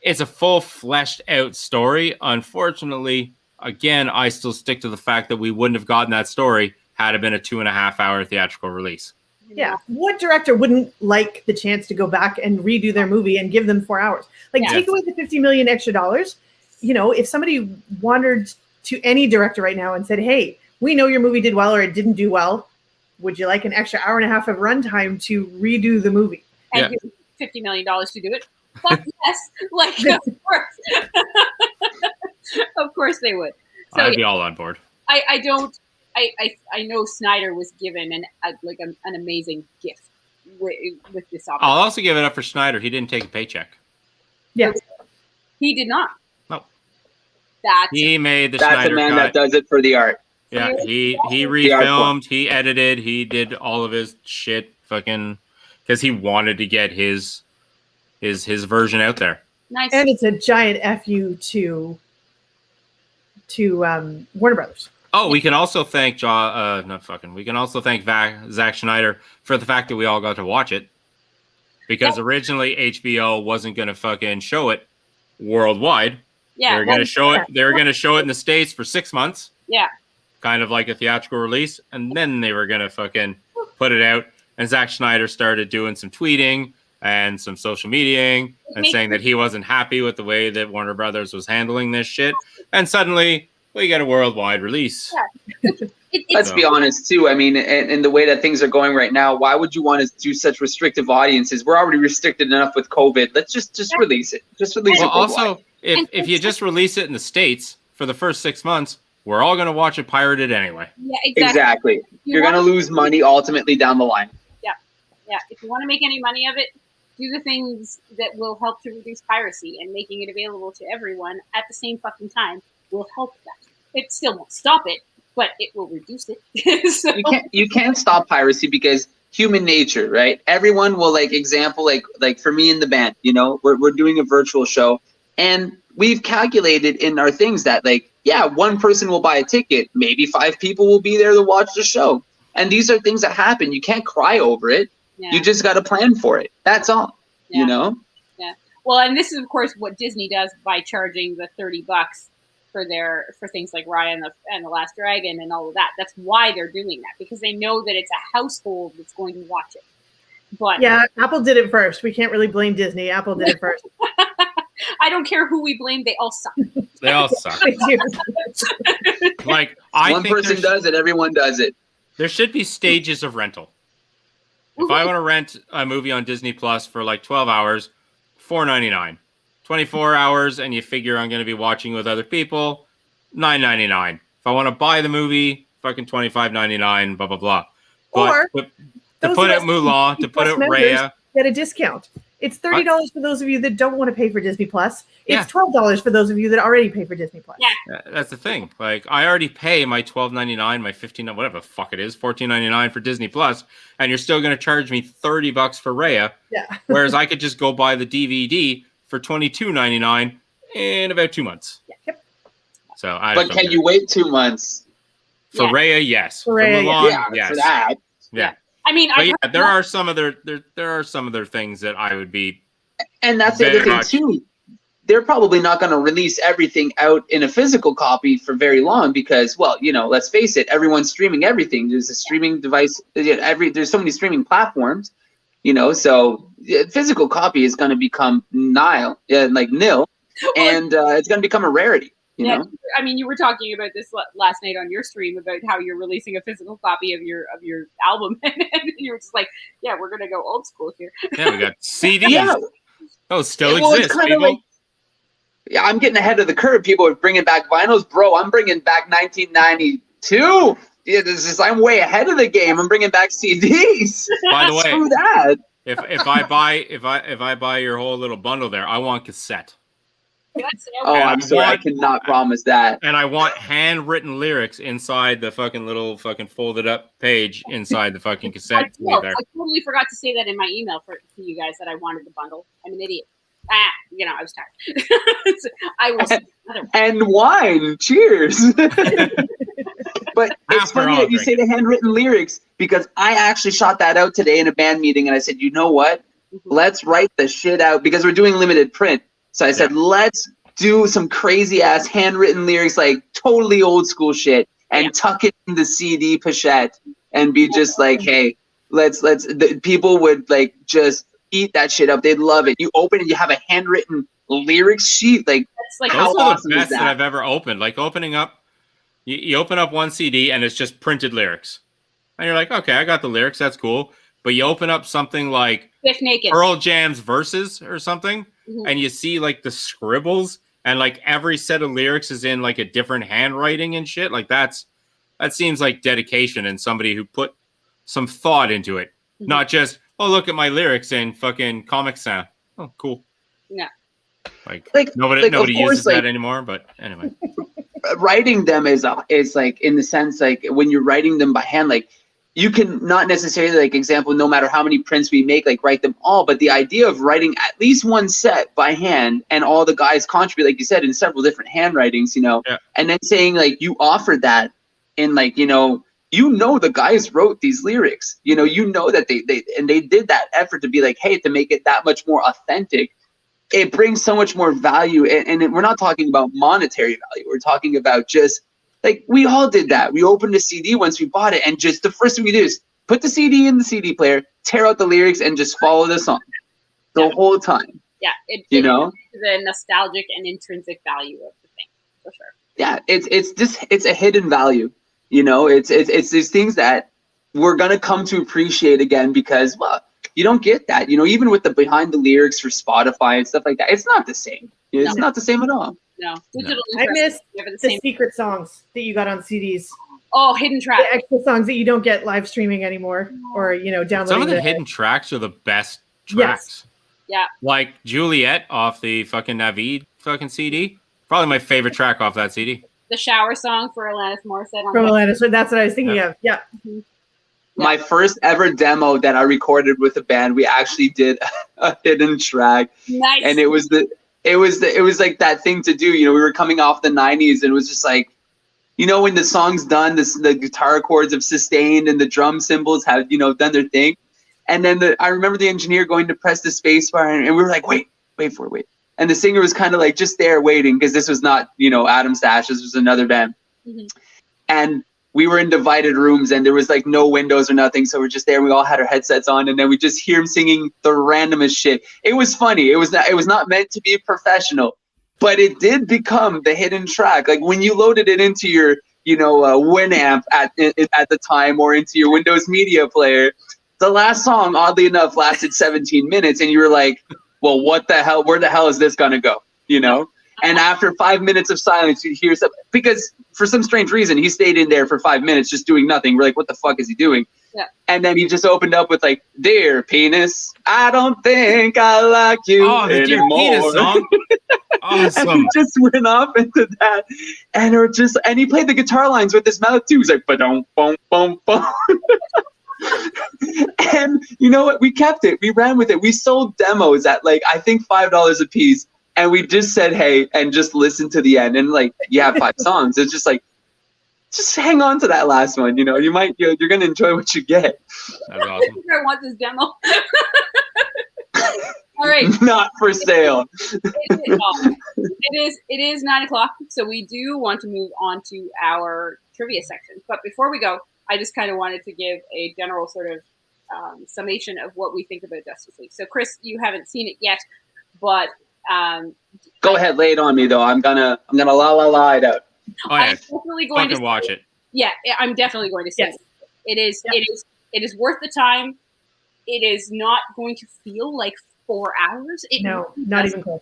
it's a full fleshed out story. Unfortunately, again, I still stick to the fact that we wouldn't have gotten that story had it been a 2.5 hour theatrical release. Yeah. What director wouldn't like the chance to go back and redo their movie and give them 4 hours? Like, take away the $50 million extra dollars. You know, if somebody wandered to any director right now and said, hey, we know your movie did well or it didn't do well, would you like an extra hour and a half of runtime to redo the movie? And give $50 million to do it. Fuck yes. Like, of course. Of course they would. So, I'd be all on board. I know Snyder was given an amazing gift with this opportunity. I'll also give it up for Snyder. He didn't take a paycheck. Yeah. He did not. No. He made the That's Snyder a man cut. that does it for the art. Yeah, he refilmed, he edited, he did all of his shit fucking because he wanted to get his version out there. Nice. And it's a giant FU to Warner Brothers. Oh, we can also thank we can also thank Zack Snyder for the fact that we all got to watch it. Because originally HBO wasn't gonna fucking show it worldwide. Yeah. They were gonna show it. They were gonna show it in the States for 6 months. Yeah. Kind of like a theatrical release, and then they were gonna fucking put it out. And Zack Snyder started doing some tweeting and some social mediaing and saying that he wasn't happy with the way that Warner Brothers was handling this shit. And suddenly we get a worldwide release. Yeah. Let's be honest too. I mean, and the way that things are going right now, why would you want to do such restrictive audiences? We're already restricted enough with COVID. Let's just release it. Just release it. Also, if you just release it in the States for the first 6 months, we're all going to watch it pirated anyway. Yeah, Exactly. You're going to lose money ultimately down the line. Yeah. If you want to make any money of it, do the things that will help to reduce piracy, and making it available to everyone at the same fucking time will help that. It still won't stop it, but it will reduce it. So, You can't stop piracy because human nature, right? Everyone will like for me in the band, you know, we're doing a virtual show, and we've calculated in our things that one person will buy a ticket, maybe 5 people will be there to watch the show. And these are things that happen. You can't cry over it. Yeah. You just got to plan for it. That's all, Yeah. you know? Yeah. Well, and this is of course what Disney does by charging the $30 for things like Raya and the Last Dragon and all of that. That's why they're doing that, because they know that it's a household that's going to watch it. But yeah, Apple did it first. We can't really blame Disney. Apple did it first. I don't care who we blame; they all suck. They all suck. Like One person does it, everyone does it. There should be stages of rental. If I want to rent a movie on Disney Plus for like 12 hours, $4.99. 24 hours, and you figure I'm going to be watching with other people, $9.99. If I want to buy the movie, fucking $25.99, blah, blah, blah. Or But to put it Mulan, to put it Raya. Get a discount. It's $30 for those of you that don't want to pay for Disney Plus. It's $12 for those of you that already pay for Disney Plus. Yeah. That's the thing. Like, I already pay my $12.99, my $15, whatever the fuck it is, $14.99 for Disney Plus, and you're still going to charge me $30 for Raya. Yeah. Whereas I could just go buy the DVD for $22.99 in about 2 months. Yep. So But can you wait 2 months? For Raya, yes. For Raya, Mulan, yes. For that. Yeah. I mean, But there are some other things that I would be. And that's the other thing too. They're probably not going to release everything out in a physical copy for very long because, well, you know, let's face it, everyone's streaming everything. There's a streaming device. There's so many streaming platforms, you know. So physical copy is going to become nil, and it's going to become a rarity. You know? I mean, you were talking about this last night on your stream about how you're releasing a physical copy of your album, and you were just like, "Yeah, we're gonna go old school here." Yeah, we got CDs. Yeah. Those still exist. People. Yeah, I'm getting ahead of the curve. People are bringing back vinyls, bro. I'm bringing back 1992. Yeah, I'm way ahead of the game. I'm bringing back CDs. By the way, screw that. If I buy your whole little bundle there, I want cassette. Oh, I'm sorry. I cannot promise that. And I want handwritten lyrics inside the fucking folded up page inside the fucking cassette. I totally forgot to say that in my email for you guys that I wanted the bundle. I'm an idiot. I was tired. I will see another one. And wine. Cheers. But it's funny that you say the handwritten lyrics because I actually shot that out today in a band meeting and I said, you know what? Let's write the shit out because we're doing limited print. So I said, let's do some crazy ass handwritten lyrics, like totally old school shit, and tuck it in the CD pochette and be just like, hey, people would like just eat that shit up. They'd love it. You open it, you have a handwritten lyrics sheet. Like, that's like those are the best that I've ever opened. Like opening up, you open up one CD and it's just printed lyrics. And you're like, okay, I got the lyrics. That's cool. But you open up something like Pearl Jam's Verses or something. And you see like the scribbles and like every set of lyrics is in like a different handwriting and shit. Like that seems like dedication and somebody who put some thought into it. Not just, oh, look at my lyrics in fucking Comic Sans. Oh, cool. Yeah. Like nobody uses that anymore, but anyway. Writing them is like in the sense like when you're writing them by hand, like you can not necessarily, like, example, no matter how many prints we make, like, write them all. But the idea of writing at least one set by hand and all the guys contribute, like you said, in several different handwritings, you know, and then saying, like, you offered that in, like, the guys wrote these lyrics, you know that they did that effort to be like, hey, to make it that much more authentic. It brings so much more value. And we're not talking about monetary value. We're talking about just, like, we all did that. We opened a CD once we bought it, and just the first thing we do is put the CD in the CD player, tear out the lyrics, and just follow the song the whole time. Yeah, the nostalgic and intrinsic value of the thing, for sure. Yeah, it's a hidden value. It's these things that we're gonna come to appreciate again because, well, you don't get that. Even with the behind the lyrics for Spotify and stuff like that, it's not the same. It's not the same at all. No. I missed the secret songs that you got on CDs. Oh, hidden tracks. The extra songs that you don't get live streaming anymore, or downloading. Some of the hidden tracks are the best tracks. Yeah. Like Juliet off the fucking Navid fucking CD. Probably my favorite track off that CD. The shower song for Alanis Morissette. From Alanis, so that's what I was thinking of. Yeah. Mm-hmm. My first ever demo that I recorded with a band, we actually did a hidden track. Nice. And it was like that thing to do. You know, we were coming off the 90s and it was just like, you know, when the song's done, the guitar chords have sustained and the drum cymbals have, you know, done their thing. And then I remember the engineer going to press the space bar and we were like, wait for it. And the singer was kind of like just there waiting because this was not, you know, Adam Stash. This was another band. Mm-hmm. And we were in divided rooms and there was like no windows or nothing. So we're just there. And we all had our headsets on and then we just hear him singing the randomest shit. It was funny. It was not meant to be professional, but it did become the hidden track. Like when you loaded it into your, you know, Winamp at the time or into your Windows Media Player, the last song, oddly enough, lasted 17 minutes. And you were like, well, what the hell? Where the hell is this going to go? You know? And after 5 minutes of silence, you hear something. Because for some strange reason, he stayed in there for 5 minutes just doing nothing. We're like, what the fuck is he doing? Yeah. And then he just opened up with like, dear penis, I don't think I like you the Dear anymore. Penis song. Awesome. And he just went off into that. And he played the guitar lines with his mouth too. He's like, ba-dum, bum, bum, bum. And you know what? We kept it. We ran with it. We sold demos at like, I think $5 a piece. And we just said, hey, and just listen to the end. And like, you have 5 songs. It's just like, just hang on to that last one. You know, you're going to enjoy what you get. That's awesome. I want this demo. All right. Not for sale. It is 9:00, so we do want to move on to our trivia section. But before we go, I just kind of wanted to give a general sort of summation of what we think about Justice League. So, Chris, you haven't seen it yet, but go ahead, lay it on me though. I'm gonna la it out. Oh, yeah. I'm definitely going to watch it. Yeah, I'm definitely going to see Yes. it. It is worth the time. It is not going to feel like 4 hours. No, not even close.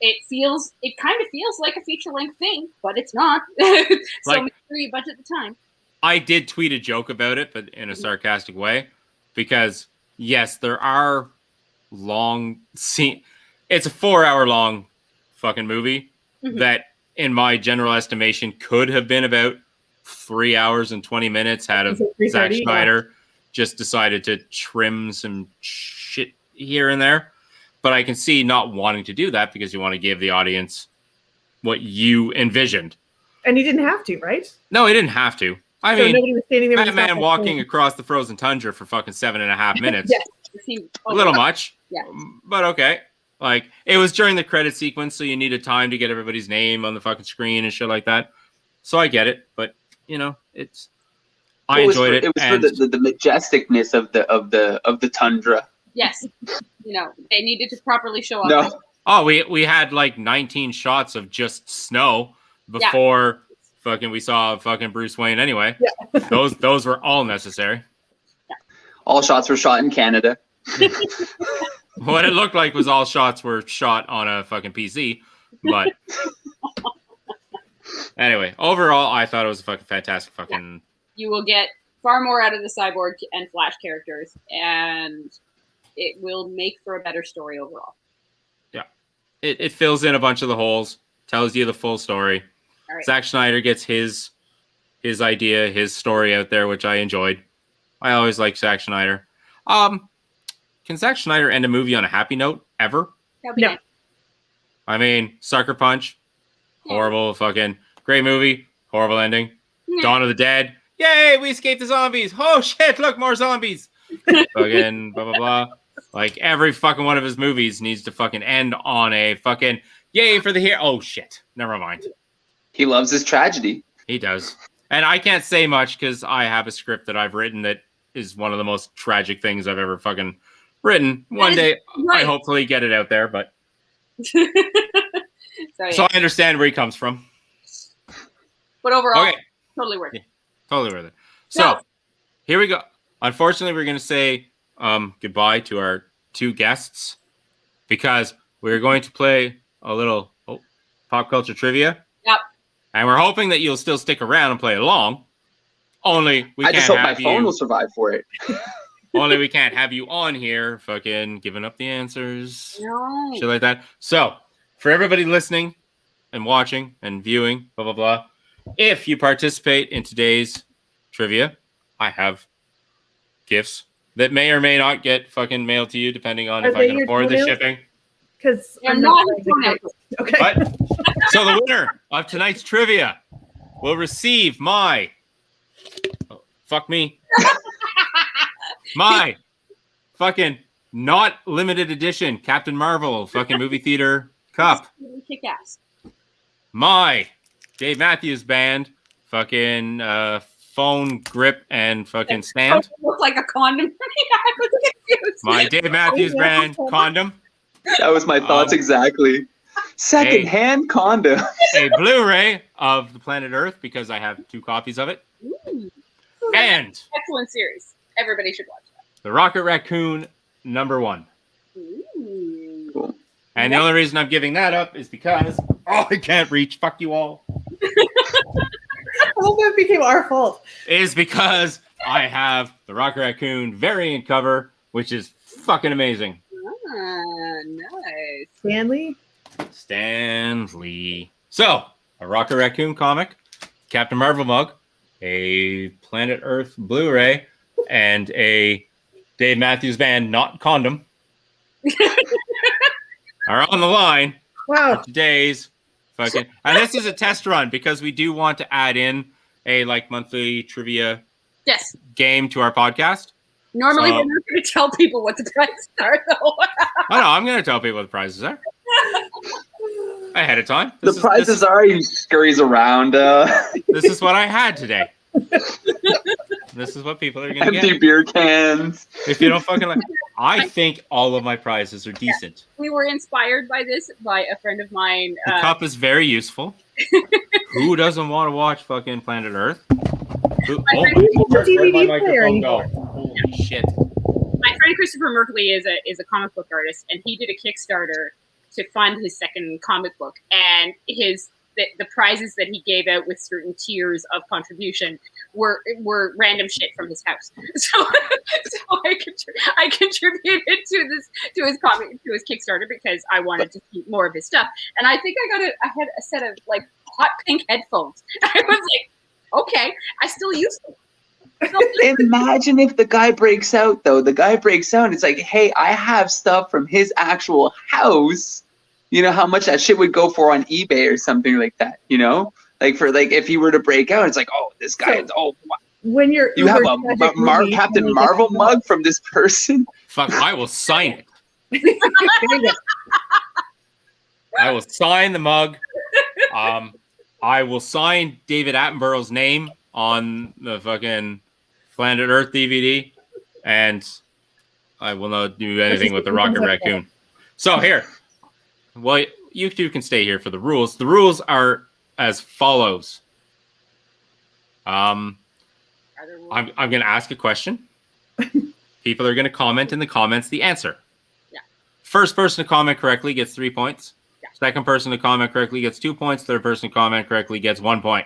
It kind of feels like a feature-length thing, but it's not. So Like- make sure you budget the time. I did tweet a joke about it, but in a sarcastic way, because yes, there are long scene. It's a 4 hour long fucking movie that, in my general estimation, could have been about 3 hours and 20 minutes had of Zack Snyder just decided to trim some shit here and there. But I can see not wanting to do that because you want to give the audience what you envisioned. And he didn't have to, right? No, he didn't have to. I So mean, nobody was standing there with Batman his walking across the frozen tundra for fucking 7.5 minutes. Yes. A little much. Yeah. But okay. Like, it was during the credit sequence, so you needed time to get everybody's name on the fucking screen and shit like that. So I get it, but you know, I enjoyed it. It was for the majesticness of the tundra. Yes. You know, they needed to properly show up. No. Oh, we had like 19 shots of just snow before fucking we saw fucking Bruce Wayne anyway. Yeah. Those were all necessary. All shots were shot in Canada. What it looked like was all shots were shot on a fucking PC, but anyway, overall, I thought it was a fucking fantastic fucking. You will get far more out of the Cyborg and Flash characters, and it will make for a better story overall. Yeah, it fills in a bunch of the holes, tells you the full story. All right. Zack Snyder gets his idea, his story out there, which I enjoyed. I always like Zack Snyder. Can Zack Snyder end a movie on a happy note ever? No. I mean, Sucker Punch, horrible fucking great movie, horrible ending. Yeah. Dawn of the Dead, yay, we escaped the zombies. Oh shit, look, more zombies. Fucking blah blah blah. Like every fucking one of his movies needs to fucking end on a fucking yay for the hero. Oh shit, never mind. He loves his tragedy. He does. And I can't say much because I have a script that I've written that is one of the most tragic things I've ever fucking written. One day, right. I hopefully get it out there, but So I understand where he comes from. But overall, Okay. totally worth it. Totally worth it. So, Yeah. here we go. Unfortunately, we're going to say goodbye to our 2 guests because we're going to play a little pop culture trivia. Yep. And we're hoping that you'll still stick around and play along. Only we I can't just hope my have phone you. will survive for it. Only we can't have you on here fucking giving up the answers. No. Shit like that. So, for everybody listening and watching and viewing, blah, blah, blah, if you participate in today's trivia, I have gifts that may or may not get fucking mailed to you, depending on if I can afford the shipping. Because They're I'm not not. Okay. But, so the winner of tonight's trivia will receive my, fuck me, my fucking not limited edition Captain Marvel fucking movie theater cup. Kick ass. My Dave Matthews Band fucking phone grip and fucking stand. Look like a condom. I was confused. My Dave Matthews Band condom. That was my thoughts exactly. Secondhand condom. A Blu-ray of the Planet Earth because I have 2 copies of it. Ooh. And Excellent series. Everybody should watch that. the Rocket Raccoon #1. Ooh. Cool. And the only reason I'm giving that up is because I can't reach. Fuck you all. All that became our fault. Is because I have the Rocket Raccoon variant cover, which is fucking amazing. Ah, nice. Stanley? Stan Lee. So, a Rocket Raccoon comic, Captain Marvel mug, a Planet Earth Blu-ray, and a Dave Matthews Band not condom are on the line Wow. for today's fucking. And this is a test run because we do want to add in a like monthly trivia Yes. game to our podcast. Normally, So- we're not going to tell people what the prizes are, though. Oh no, I'm going to tell people what the prizes are ahead of time. The prizes already scurries around. This is what I had today. This is what people are going to Empty get. beer cans. If you don't fucking like, I think all of my prizes are decent. We were inspired by this by a friend of mine. The cup is very useful. Who doesn't want to watch fucking Planet Earth? Who, oh, where'd DVD my player microphone go? Holy shit. My friend Christopher Merkley is a comic book artist, and he did a Kickstarter to fund his second comic book. And the prizes that he gave out with certain tiers of contribution were random shit from his house. So I contributed to his Kickstarter because I wanted to keep more of his stuff. And I think I had a set of like hot pink headphones. I was like, okay, I still use them. Imagine if the guy breaks out, though. The guy breaks out and it's like, hey, I have stuff from his actual house. You know how much that shit would go for on eBay or something like that, you know? Like for like if he were to break out, it's like, oh, this guy When you're you have Uber a Tragic movie, Captain you Marvel get- mug from this person. Fuck, I will sign it. There you go. I will sign the mug. I will sign David Attenborough's name on the fucking Planet Earth DVD, and I will not do anything with the Rocket Raccoon. So here, well, you two can stay here for the rules. The rules are as follows. I'm going to ask a question. People are going to comment in the comments the answer. Yeah. First person to comment correctly gets 3 points. Yeah. Second person to comment correctly gets 2 points. Third person to comment correctly gets 1 point.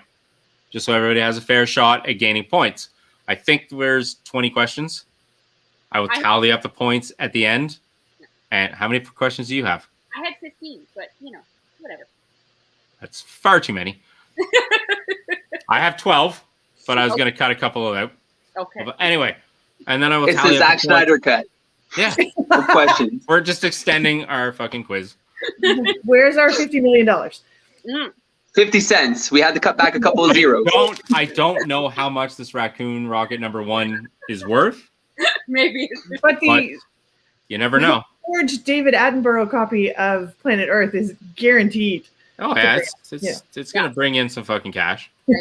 Just so everybody has a fair shot at gaining points. I think there's 20 questions. I will tally up the points at the end. And how many questions do you have? I had 15, but whatever. That's far too many. I have 12, but I was going to cut a couple of out. Okay. But anyway, and then I will It's tally the up Zack the points. Snyder cut Yeah, of questions. we're just extending our fucking quiz. Where's our $50 million? 50 cents. We had to cut back a couple of zeros. I don't know how much this raccoon rocket #1 is worth. Maybe. But the You never know. Purge David Attenborough copy of Planet Earth is guaranteed. Oh yeah, it's gonna bring in some fucking cash. Yeah.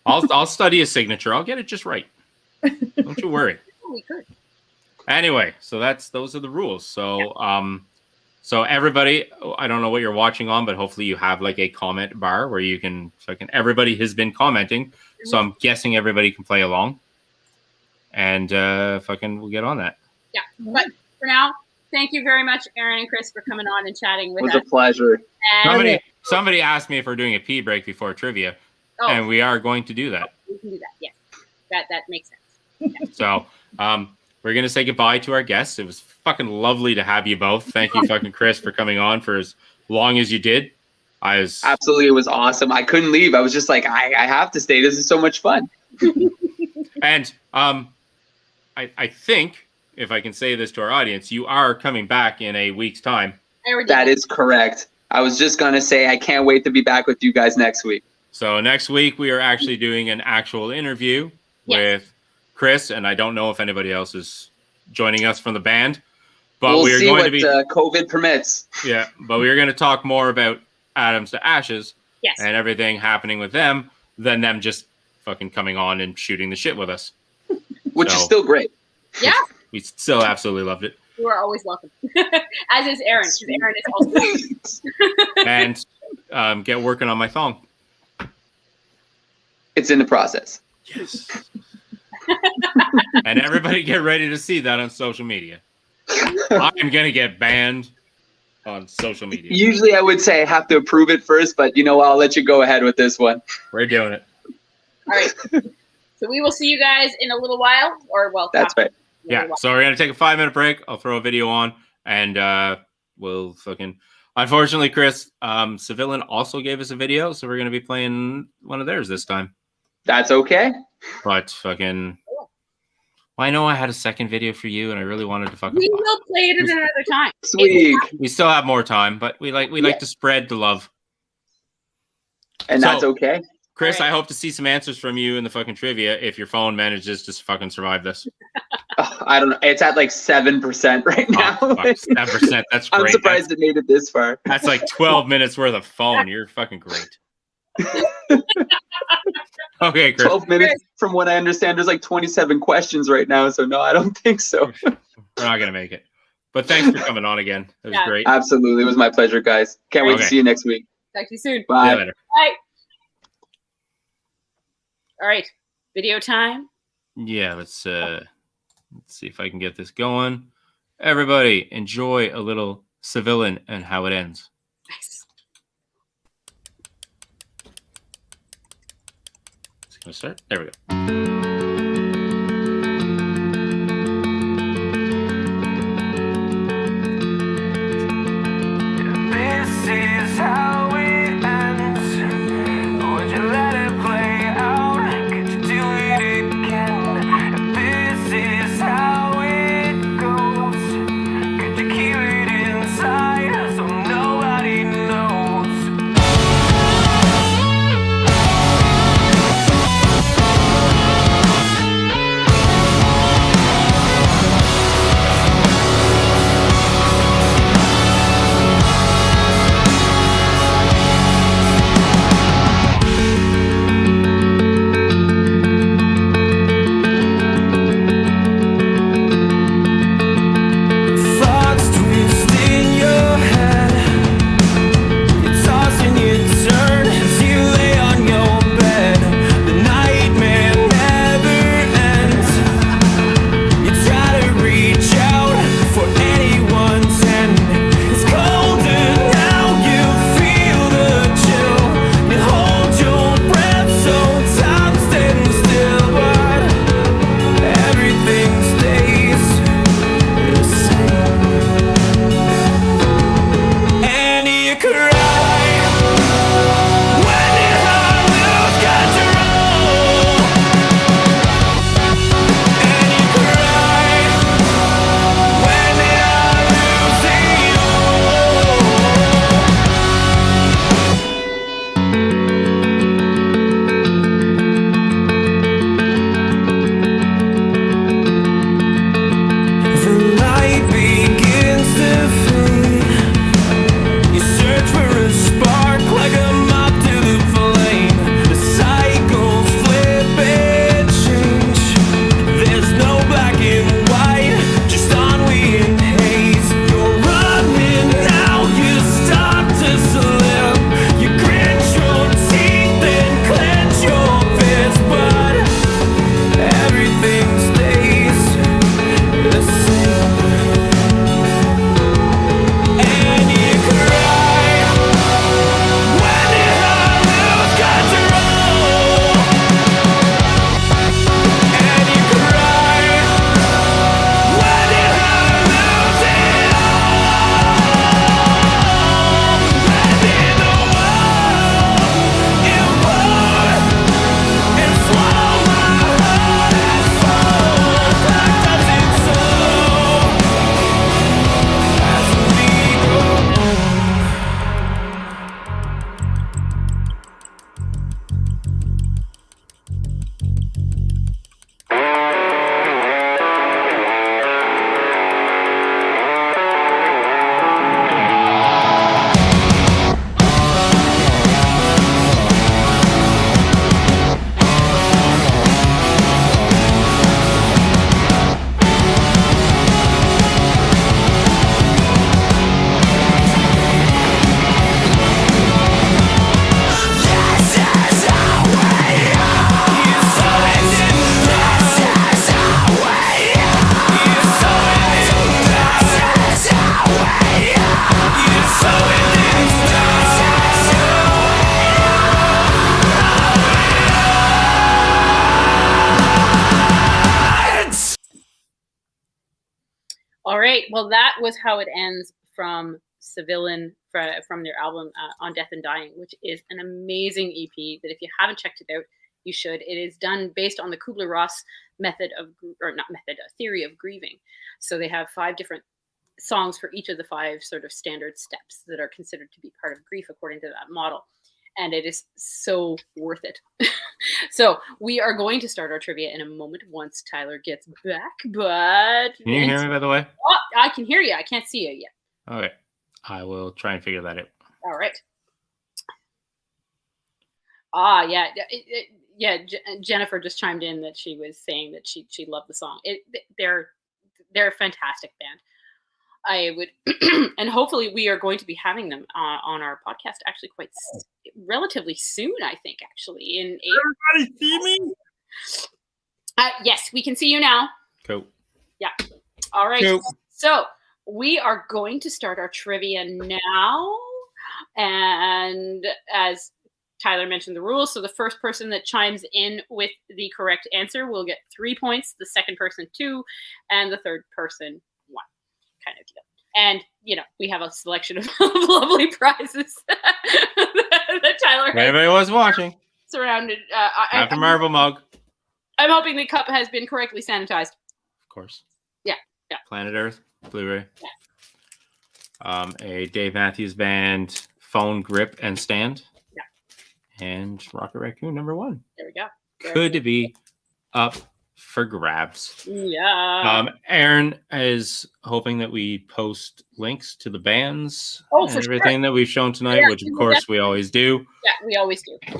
I'll study his signature. I'll get it just right. Don't you worry. We could. Anyway, so those are the rules. So so everybody, I don't know what you're watching on, but hopefully you have like a comment bar where you can everybody has been commenting. So I'm guessing everybody can play along. And we'll get on that. Yeah. But for now, thank you very much, Aaron and Chris, for coming on and chatting with It was us. a pleasure. And Somebody asked me if we're doing a pee break before trivia, and we are going to do that. we can do that. Yes. That makes sense. So we're gonna say goodbye to our guests. It was fucking lovely to have you both. Thank you, fucking Chris, for coming on for as long as you did. Absolutely, it was awesome. I couldn't leave. I was just like, I have to stay. This is so much fun. And I think, if I can say this to our audience, you are coming back in a week's time. That is correct. I was just gonna say I can't wait to be back with you guys next week. So next week we are actually doing an actual interview with Chris, and I don't know if anybody else is joining us from the band, but we'll we are see going what to be COVID permits. Yeah, but we are going to talk more about Atoms to Ashes Yes. and everything happening with them than them just fucking coming on and shooting the shit with us. Which is still great. Yeah. We still absolutely loved it. You are always welcome. As is Aaron. 'Cause Aaron is also And get working on my thong. It's in the process. Yes. And everybody get ready to see that on social media. I'm going to get banned on social media. Usually I would say I have to approve it first, but I'll let you go ahead with this one. We're doing it. All right. So we will see you guys in a little while. That's right. Yeah, so we're going to take a 5-minute break. I'll throw a video on, and we'll fucking... Unfortunately, Chris, Civilian also gave us a video, so we're going to be playing one of theirs this time. That's okay. But fucking... Well, I know I had a second video for you, and I really wanted to fucking... We will play it at another time. Sweet. We still have more time, but we like to spread the love. And that's okay. Chris, I hope to see some answers from you in the fucking trivia if your phone manages to fucking survive this. I don't know. It's at like 7% right now. 7%. That's great. I'm surprised it made it this far. That's like 12 minutes worth of phone. You're fucking great. Okay, Chris. 12 minutes from what I understand. There's like 27 questions right now. So no, I don't think so. We're not going to make it. But thanks for coming on again. It was great. Absolutely. It was my pleasure, guys. Can't wait to see you next week. Talk to you soon. Bye. See you later. Bye. All right. Video time. Yeah, let's see if I can get this going. Everybody, enjoy a little Civilian and how it ends. Nice. It's going to start. There we go. This is how it ends. Would you let it play out? Could you do it again? This is how it goes. Could you keep it inside so nobody knows? Well, that was how it ends from Civilian from their album On Death and Dying, which is an amazing EP that if you haven't checked it out, you should. It is done based on the Kubler-Ross theory of grieving. So they have 5 different songs for each of the 5 sort of standard steps that are considered to be part of grief according to that model. And it is so worth it. So we are going to start our trivia in a moment once Tyler gets back. But can you hear me, by the way? Oh, I can hear you. I can't see you yet. Okay, I will try and figure that out. All right. Yeah. Jennifer just chimed in that she was saying that she loved the song. They're a fantastic band. I would, and hopefully we are going to be having them on our podcast actually relatively soon. I think actually in April. Everybody see me? Yes, we can see you now. Cool. Yeah. All right. Cool. So we are going to start our trivia now, and as Tyler mentioned the rules, so the first person that chimes in with the correct answer will get 3 points, the second person 2, and the third person 1, kind of deal. And, we have a selection of lovely prizes that Tyler has. Everybody was watching. Surrounded. After Marvel mug. I'm hoping the cup has been correctly sanitized. Of course. Yeah. Planet Earth, Blu-ray. Yeah. A Dave Matthews Band phone grip and stand. Yeah. And Rocket Raccoon #1. There we go. Could be up for grabs. Yeah. Aaron is hoping that we post links to the bands and for everything that we've shown tonight, which of course we always do. Yeah, we always do. Yeah,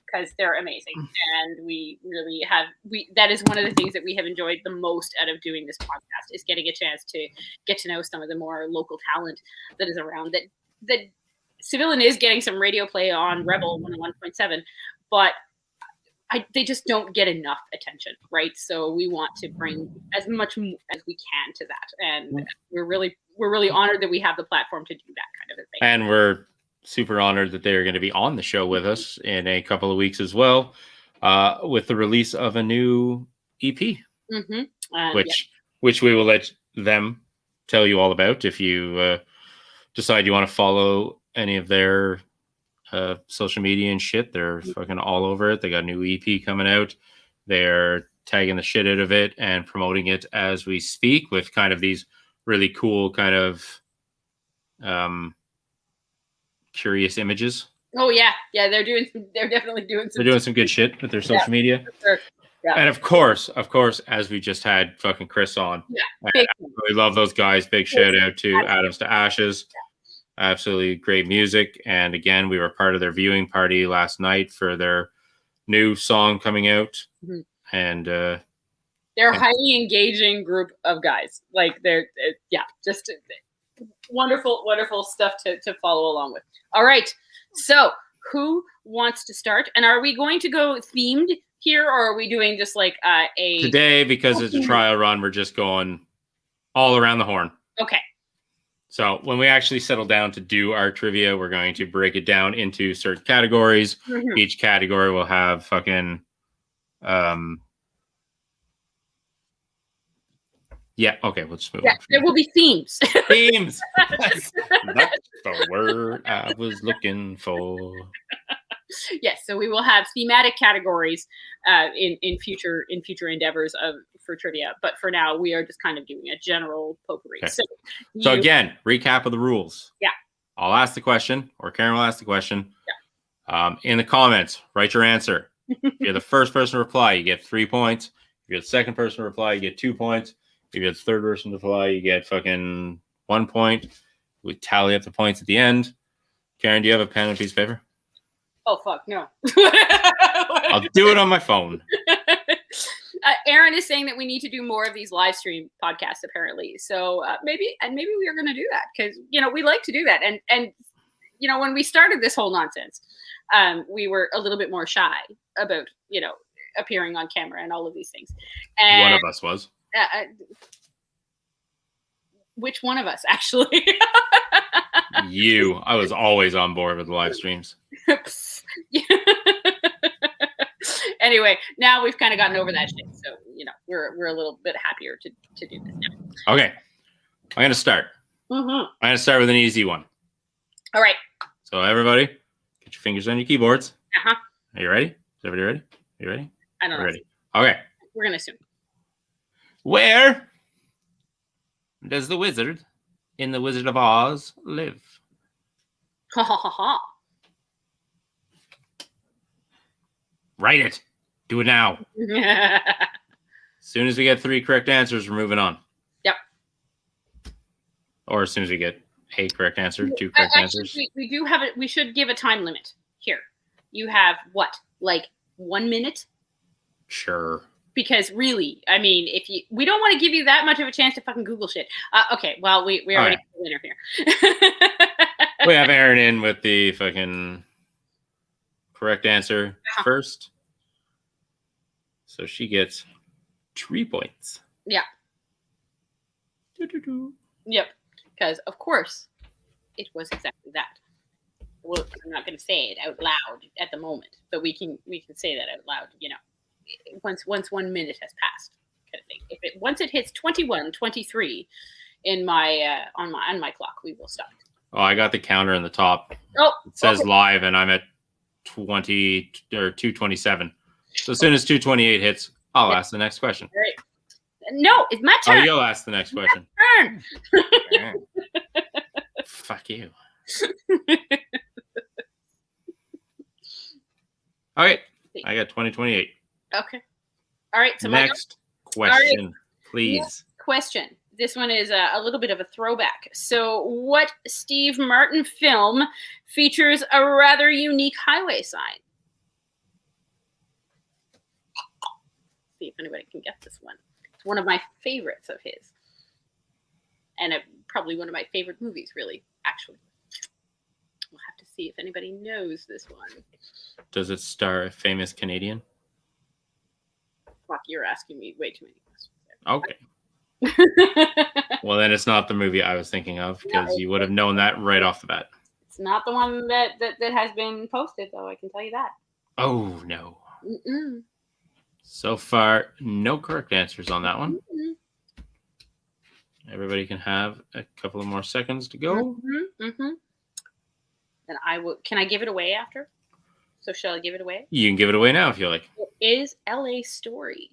because they're amazing, and we really have. That is one of the things that we have enjoyed the most out of doing this podcast is getting a chance to get to know some of the more local talent that is around. That Civilian is getting some radio play on Rebel 101.7, but they just don't get enough attention, right? So we want to bring as much as we can to that, and we're really honored that we have the platform to do that kind of a thing. And we're super honored that they're going to be on the show with us in a couple of weeks as well, with the release of a new EP, which we will let them tell you all about if you decide you want to follow any of their social media and shit. They're fucking all over it. They got a new EP coming out. They're tagging the shit out of it and promoting it as we speak with kind of these really cool kind of curious images. Oh yeah. They're definitely doing some. They're doing some good shit with their social media. Sure. Yeah. And of course, as we just had fucking Chris on. Yeah. We love those guys. Big shout out to Atoms to Ashes. Yeah. Absolutely great music. And again, we were part of their viewing party last night for their new song coming out. Mm-hmm. And they're a highly engaging group of guys. Like they're just wonderful stuff to follow along with. All right. So who wants to start? And are we going to go themed here, or are we doing just like today, because it's a trial run, we're just going all around the horn. Okay. So when we actually settle down to do our trivia, we're going to break it down into certain categories. Mm-hmm. Each category will have fucking okay, we'll just move on. There will be themes. Themes. That's the word I was looking for. Yes, so we will have thematic categories in future endeavors for trivia. But for now, we are just kind of doing a general potpourri. Okay. So again, recap of the rules. Yeah. I'll ask the question, or Karen will ask the question. Yeah. In the comments, write your answer. If you're the first person to reply, you get 3 points. If you're the second person to reply, you get 2 points. If you're the third person to reply, you get fucking 1 point. We tally up the points at the end. Karen, do you have a pen and a piece of paper? Oh, fuck, no. I'll do it on my phone. Aaron is saying that we need to do more of these live stream podcasts, apparently. So maybe we are going to do that because, we like to do that. And when we started this whole nonsense, we were a little bit more shy about, appearing on camera and all of these things. And one of us was. Which one of us, actually? You. I was always on board with the live streams. Anyway, now we've kind of gotten over that shit. So, we're a little bit happier to do this now. Okay. I'm gonna start. Mm-hmm. I'm gonna start with an easy one. All right. So everybody, get your fingers on your keyboards. Uh-huh. Are you ready? Is everybody ready? You ready? I don't know. Ready. Okay. We're gonna assume. Where does the wizard in the Wizard of Oz live? Ha ha ha ha. Write it. Do it now. As soon as we get 3 correct answers, we're moving on. Yep. Or as soon as we get a correct answer, 2 correct answers. We do have it. We should give a time limit here. You have what, like 1 minute? Sure. Because really, I mean, we don't want to give you that much of a chance to fucking Google shit. Okay, well, we already have a winner here. We have Aaron in with the fucking correct answer first. So she gets 3 points. Yeah. Yep. Because, of course, it was exactly that. Well, I'm not going to say it out loud at the moment, but we can say that out loud, you know, once 1 minute has passed, kind of thing. Once it hits 21:23 in my on my clock, we will stop. Oh, I got the counter in the top. Oh, it says live, and I'm at 20 or 2:27. So as soon as 2:28 hits, I'll ask the next question. All right. No, it's my turn. Oh, you'll ask the next question. Turn. Fuck you. All right, I got 20:28. Okay. All right. So next question, right. please. Next question. This one is a little bit of a throwback. So, what Steve Martin film features a rather unique highway sign? See if anybody can get this one. It's one of my favorites of his, and probably one of my favorite movies. Really, actually, we'll have to see if anybody knows this one. Does it star a famous Canadian? Fuck, you're asking me way too many questions there. Okay. Well, then it's not the movie I was thinking of, because you would have known that right off the bat. It's not the one that has been posted, though. I can tell you that. Oh, no. Mm-mm. So far, no correct answers on that one. Mm-mm. Everybody can have a couple of more seconds to go. Mm-hmm. Mm-hmm. And I will. Can I give it away after? So shall I give it away? You can give it away now if you like. It is L.A. Story.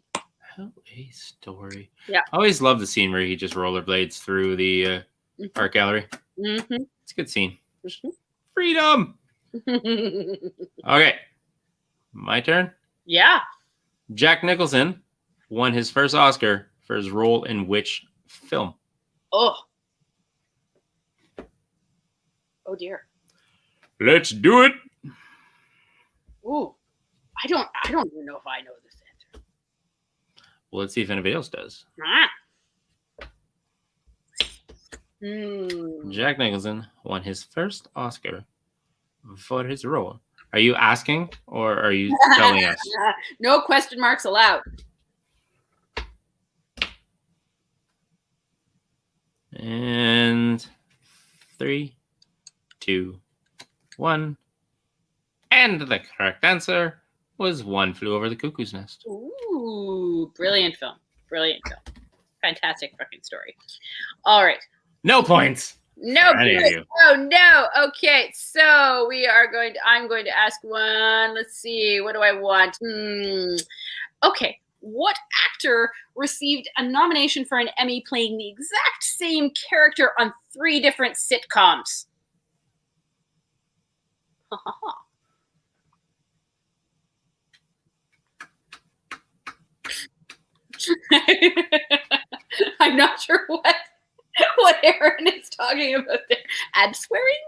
L.A. Story. Yeah. I always love the scene where he just rollerblades through the art gallery. Mm-hmm. It's a good scene. Mm-hmm. Freedom. Okay. My turn. Yeah. Jack Nicholson won his first Oscar for his role in which film? Oh. Oh dear. Let's do it. Ooh. I don't even know if I know this answer. Well, let's see if anybody else does. Jack Nicholson won his first Oscar for his role. Are you asking or are you telling us? No question marks allowed. And 3, 2, 1. And the correct answer was One Flew Over the Cuckoo's Nest. Ooh, brilliant film. Brilliant film. Fantastic fucking story. All right. No points. No points. Oh no. Okay, so I'm going to ask one. Let's see. What do I want? Okay. What actor received a nomination for an Emmy playing the exact same character on 3 different sitcoms? I'm not sure what Aaron is talking about there. Abswearing?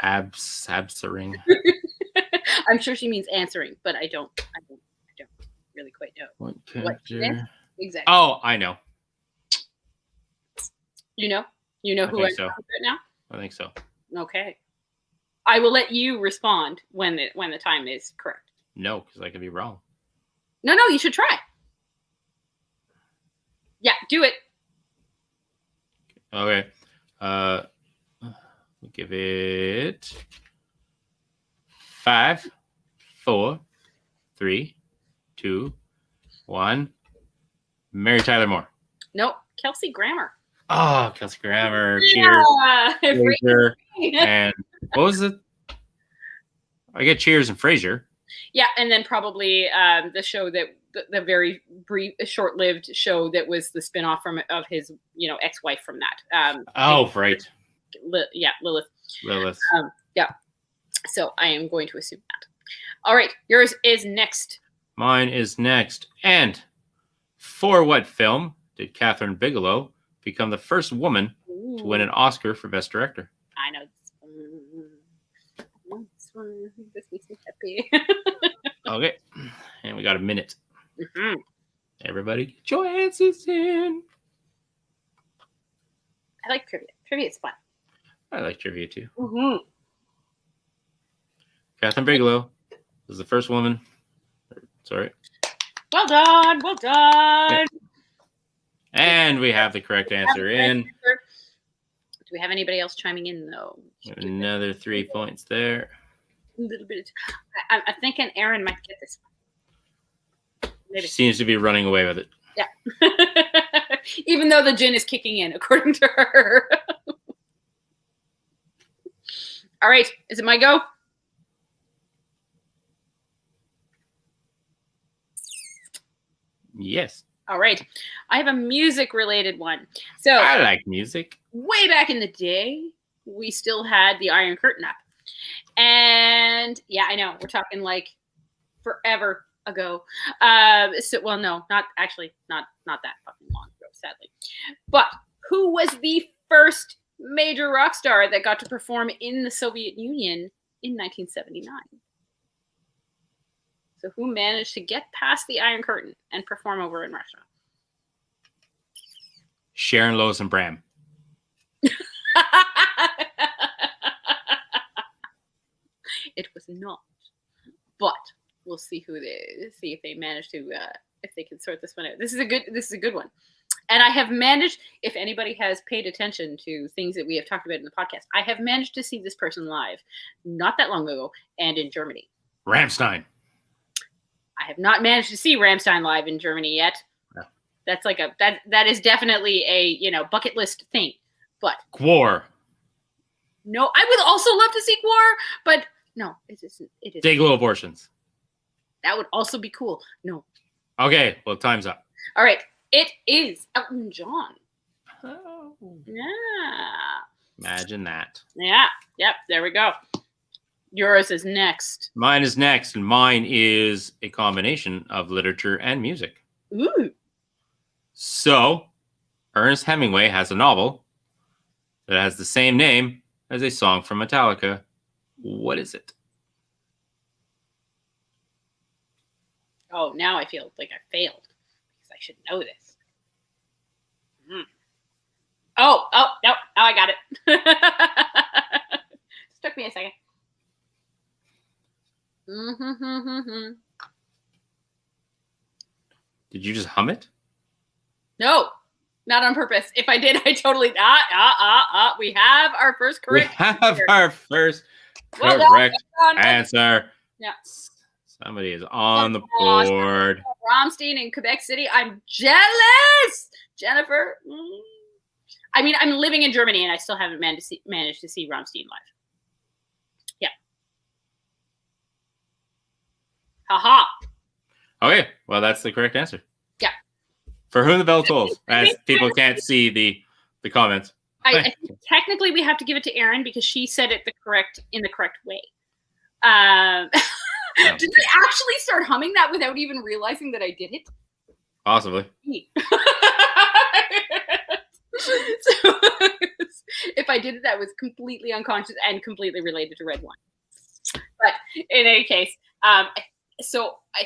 Absering. I'm sure she means answering, but I don't really quite know. What character? Exactly. Oh, I know. You know who I'm talking about now? I think so. Okay. I will let you respond when the time is correct. No, because I could be wrong. No, you should try. Yeah, do it. Okay. We'll give it 5, 4, 3, 2, 1. Mary Tyler Moore. Nope. Kelsey Grammer. Oh, Kelsey Grammer. Cheers. Yeah. Frasier. And what was it? I get Cheers and Frasier. Yeah, and then probably the show that the very brief, short-lived show that was the spinoff of his, ex-wife from that. Right. Lilith. Lilith. Yeah. So I am going to assume that. All right, yours is next. Mine is next. And for what film did Catherine Bigelow become the first woman to win an Oscar for Best Director? I know this one. This makes me happy. Okay. And we got a minute. Mm-hmm. Everybody get your answers in. I like trivia. Trivia is fun. I like trivia too. Mm-hmm. Catherine Bigelow was the first woman. Sorry. Well done. Well done. And we have the correct answer in. Do we have anybody else chiming in, though? Another 3 points there. A little bit. I'm thinking Aaron might get this one. Maybe. She seems to be running away with it. Yeah. Even though the gin is kicking in, according to her. All right. Is it my go? Yes. All right. I have a music-related one. So I like music. way back in the day, we still had the Iron Curtain up. And yeah, I know. We're talking like forever ago. Well, no, not that fucking long ago, sadly. But who was the first major rock star that got to perform in the Soviet Union in 1979? So who managed to get past the Iron Curtain and perform over in Russia? Sharon Lois and Bram. It was not, but we'll see see if they manage to if they can sort this one out. This is a good one, and I have managed. If anybody has paid attention to things that we have talked about in the podcast, I have managed to see this person live, not that long ago, and in Germany. Rammstein. I have not managed to see Rammstein live in Germany yet. No. That's like that is definitely a bucket list thing. But Gwar. no, I would also love to see Gwar, but no, it isn't. It is. Day-Glow Abortions. That would also be cool. No. Okay, well, time's up. All right. It is Elton John. Oh. Yeah. Imagine that. Yeah. Yep. There we go. Yours is next. Mine is next, and mine is a combination of literature and music. Ooh. So, Ernest Hemingway has a novel that has the same name as a song from Metallica. What is it? Oh, now I feel like I failed because I should know this. Oh, no. Now I got it. Just took me a second. Did you just hum it? No, not on purpose. If I did, I totally. We have our first correct. We have our first Well correct done. answer. Yeah. Somebody is on the board. Rammstein in Quebec City. I'm jealous, Jennifer. I mean, I'm living in Germany and I still haven't managed to see Rammstein live. Yeah. Haha. Okay, well, that's the correct answer. Yeah. For whom the bell tolls, as people can't see the comments. I think technically we have to give it to Erin because she said it in the correct way. Did I actually start humming that without even realizing that I did it? Possibly. So, if I did it, that was completely unconscious and completely related to red wine. But in any case, so I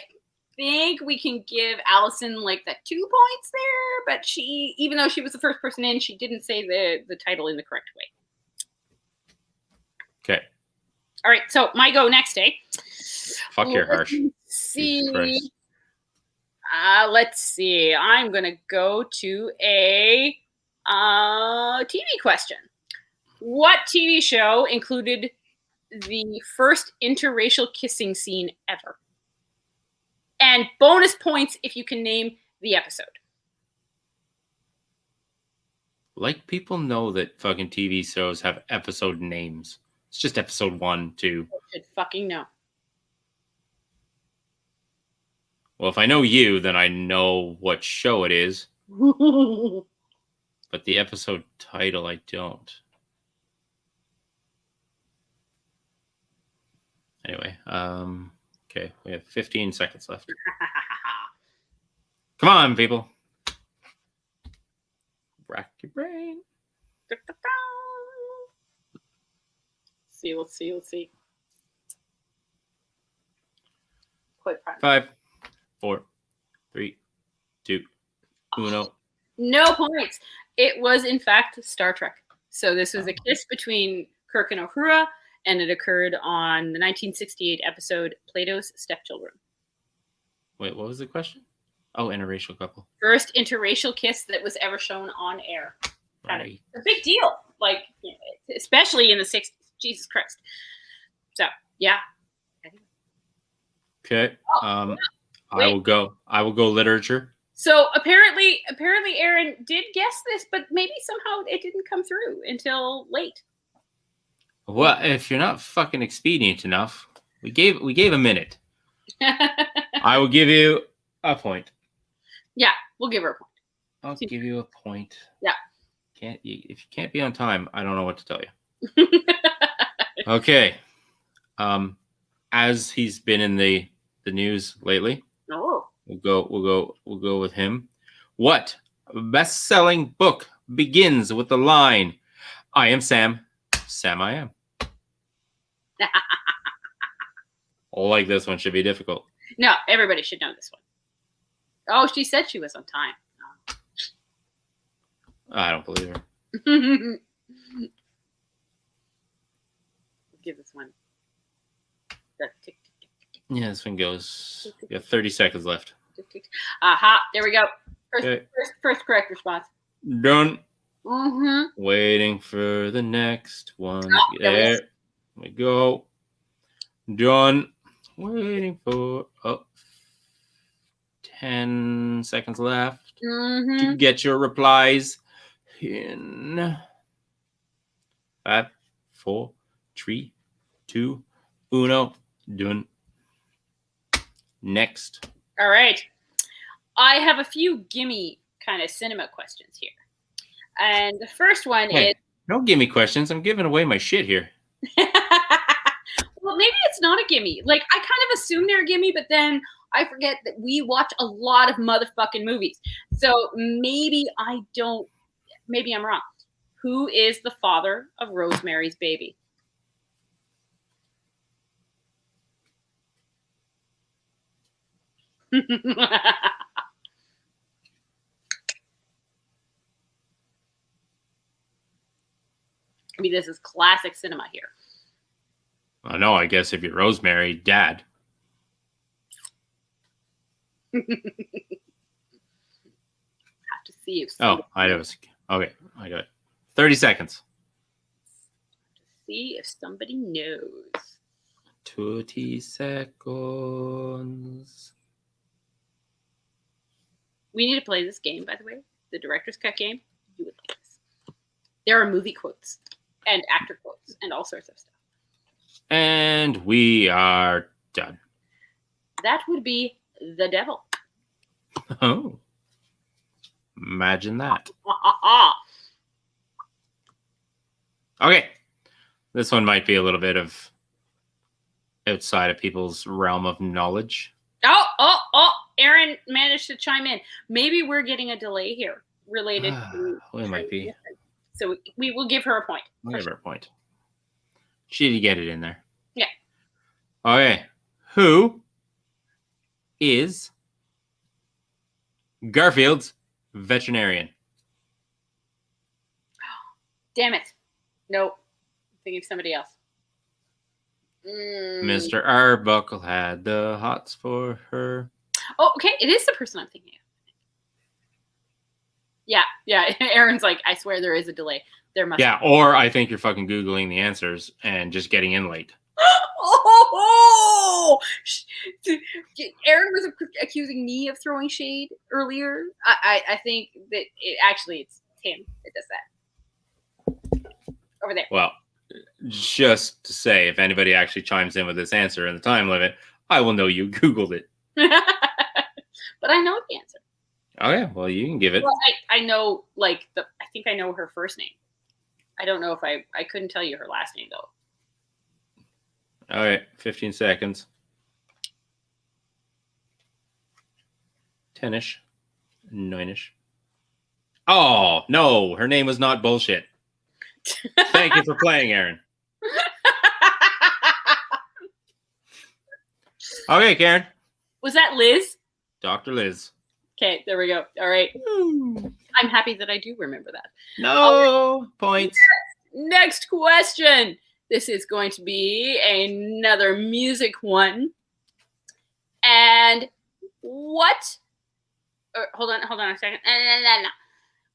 think we can give Allison like the 2 points there, but she, even though she was the first person in, she didn't say the title in the correct way. Okay. All right, so my go next, eh? Fuck, you're harsh. See. Let's see. I'm gonna go to a TV question. What TV show included the first interracial kissing scene ever? And bonus points if you can name the episode. Like, people know that fucking TV shows have episode names. It's just episode 1, 2. I should fucking know. Well, if I know you, then I know what show it is. But the episode title, I don't. Anyway, okay, we have 15 seconds left. Come on, people. Rack your brain. Let's see. Quite proud. 5, 4, 3, 2, 1. No points. It was, in fact, Star Trek. So this was a kiss between Kirk and Uhura, and it occurred on the 1968 episode Plato's Stepchildren. Wait, what was the question? Oh, interracial couple. First interracial kiss that was ever shown on air. Right. A big deal, like, especially in the 60s. Jesus Christ. So, yeah. Okay. Oh, I will go literature. So apparently Aaron did guess this, but maybe somehow it didn't come through until late. Well, if you're not fucking expedient enough, we gave a minute. I will give you a point. Yeah, we'll give her a point. I'll give you a point. Yeah. If you can't be on time, I don't know what to tell you. Okay. As he's been in the news lately, we'll go with him. What best-selling book begins with the line, "I am Sam, Sam I am"? Like, this one should be difficult. No, everybody should know this one. Oh, she said she was on time. I don't believe her. Give this one. Tick, tick, tick, Yeah, this one goes. You have 30 seconds left. tick, tick. Aha, there we go. Okay. First correct response. Done. Mm-hmm. Waiting for the next one. Oh, There we go. Done. Waiting for 10 seconds left to get your replies in 5, 4, 3, 2, 1. Done. Next. All right. I have a few gimme kind of cinema questions here. And the first one is... Don't give me questions. I'm giving away my shit here. Well, maybe it's not a gimme. Like, I kind of assume they're a gimme, but then I forget that we watch a lot of motherfucking movies. So maybe I'm wrong. Who is the father of Rosemary's Baby? I mean, this is classic cinema here. I know, I guess if you're Rosemary, Dad. Have to see if Oh, I know. Okay, I got it. 30 seconds. See if somebody knows. 20 seconds. We need to play this game, by the way. The director's cut game. You would like this. There are movie quotes and actor quotes and all sorts of stuff. And we are done. That would be The Devil. Oh. Imagine that. Okay. This one might be a little bit of outside of people's realm of knowledge. Oh, Aaron managed to chime in. Maybe we're getting a delay here related to... Well, it might be. So we will give her a point. I'll give her a point. She did get it in there. Yeah. Okay. Who is Garfield's veterinarian? Damn it. Nope. I'm thinking of somebody else. Mr. Arbuckle had the hots for her. Oh, okay. It is the person I'm thinking of. Yeah. Aaron's like, I swear there is a delay. There must be. Or I think you're fucking Googling the answers and just getting in late. Oh! Aaron was accusing me of throwing shade earlier. I think that it's him that does that. Over there. Well, just to say, if anybody actually chimes in with this answer in the time limit, I will know you Googled it. But I know the answer. Okay, well, you can give it. Well, I know, like, I think I know her first name. I don't know if I couldn't tell you her last name, though. All right, 15 seconds. 10-ish. 9-ish. Oh, no, her name was not bullshit. Thank you for playing, Aaron. Okay, Karen. Was that Liz? Dr. Liz. Okay, there we go. All right. I'm happy that I do remember that. No points. Next question. This is going to be another music one. And what? Hold on a second.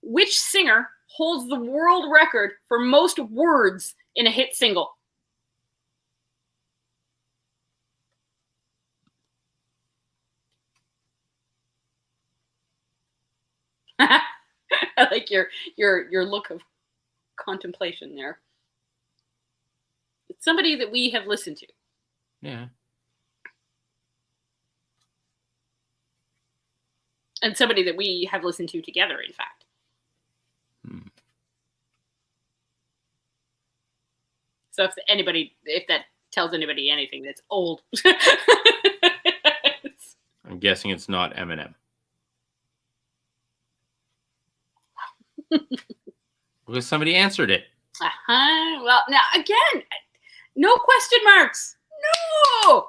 Which singer holds the world record for most words in a hit single? I like your look of contemplation there. It's somebody that we have listened to. Yeah. And somebody that we have listened to together, in fact. So if that tells anybody anything that's old. I'm guessing it's not Eminem. Because somebody answered it. Well, now again, no question marks. No.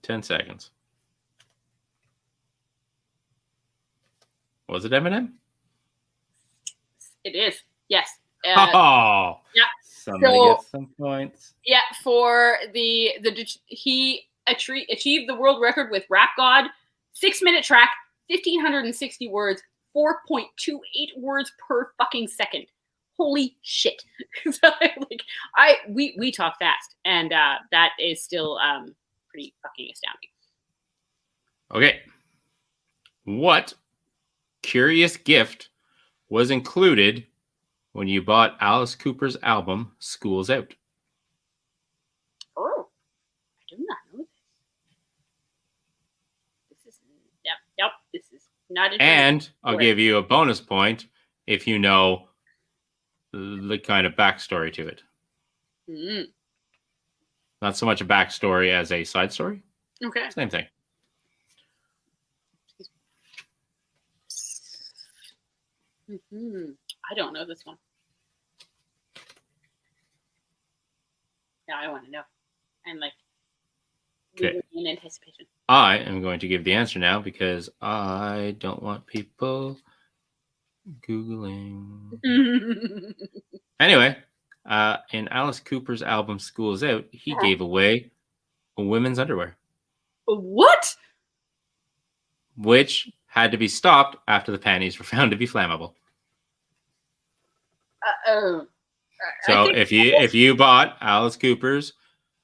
10 seconds. Was it Eminem? It is. Yes. Oh. Yeah. Somebody gets some points. Yeah, for he achieved the world record with Rap God, 6-minute track, 1,560 words, 4.28 words per fucking second. Holy shit! So, we talk fast, and that is still pretty fucking astounding. Okay. What curious gift was included when you bought Alice Cooper's album School's Out? Oh, I do not know this. This is yep. This is not. And I'll give you a bonus point if you know the kind of backstory to it. Mm. Not so much a backstory as a side story. Okay. Same thing. I don't know this one. Yeah, I want to know. I'm like in anticipation. I am going to give the answer now because I don't want people Googling. Anyway, in Alice Cooper's album School's Out, he gave away women's underwear. What? Which had to be stopped after the panties were found to be flammable. So if you bought Alice Cooper's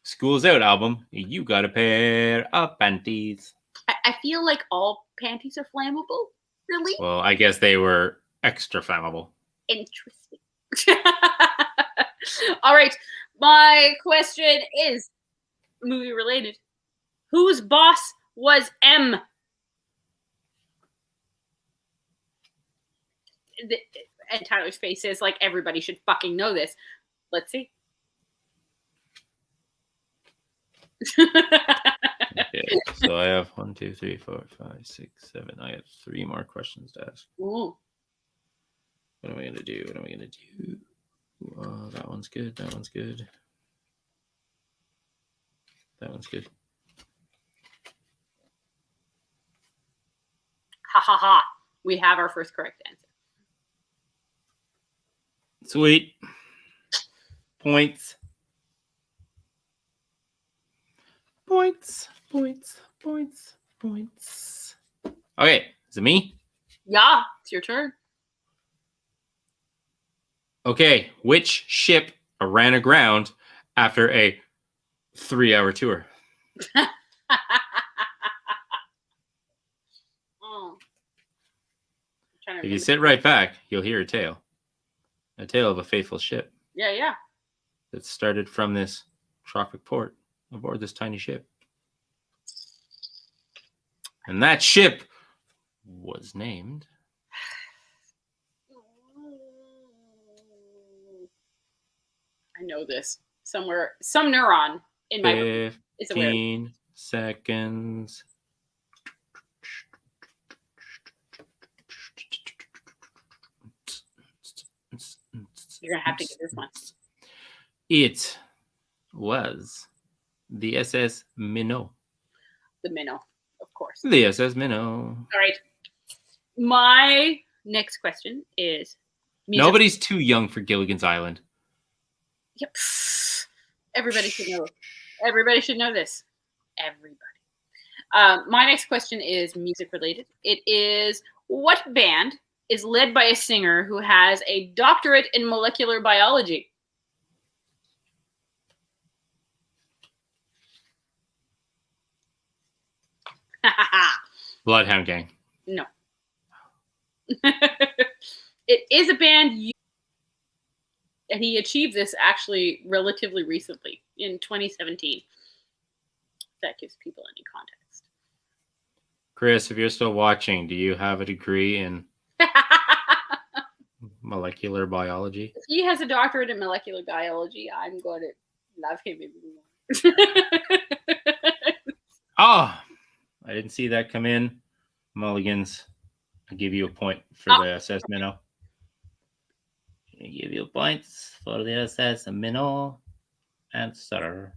School's Out album, you got a pair of panties. I feel like all panties are flammable. Really? Well, I guess they were extra flammable. Interesting. All right. My question is movie related. Whose boss was M? And Tyler's face is like everybody should fucking know this. Let's see. Okay, so I have 1, 2, 3, 4, 5, 6, 7. I have 3 more questions to ask. Ooh. What am I gonna do? That one's good. That one's good. That one's good. Ha ha ha. We have our first correct answer. Sweet. Points. Okay, is it me? Yeah, it's your turn. Okay, which ship ran aground after a 3-hour tour? If you sit right back, you'll hear a tale of a faithful ship Yeah. that started from this tropic port aboard this tiny ship. And that ship was named... I know this. Somewhere, some neuron in my brain is aware. 15 seconds. You're going to have to get this one. It was the SS Minnow. The minnow, of course. The SS Minnow. All right. My next question is... Nobody's too young for Gilligan's Island. Yep. Everybody should know. Everybody should know this. Everybody. My next question is music related. It is, what band is led by a singer who has a doctorate in molecular biology? Bloodhound Gang. No. It is a band, and he achieved this actually relatively recently in 2017. That gives people any context. Chris, if you're still watching, do you have a degree in molecular biology? If he has a doctorate in molecular biology, I'm going to love him even more. Oh, I didn't see that come in. Mulligans, I'll give you a point for the SS Minnow. I give you points for the SS Minnow answer.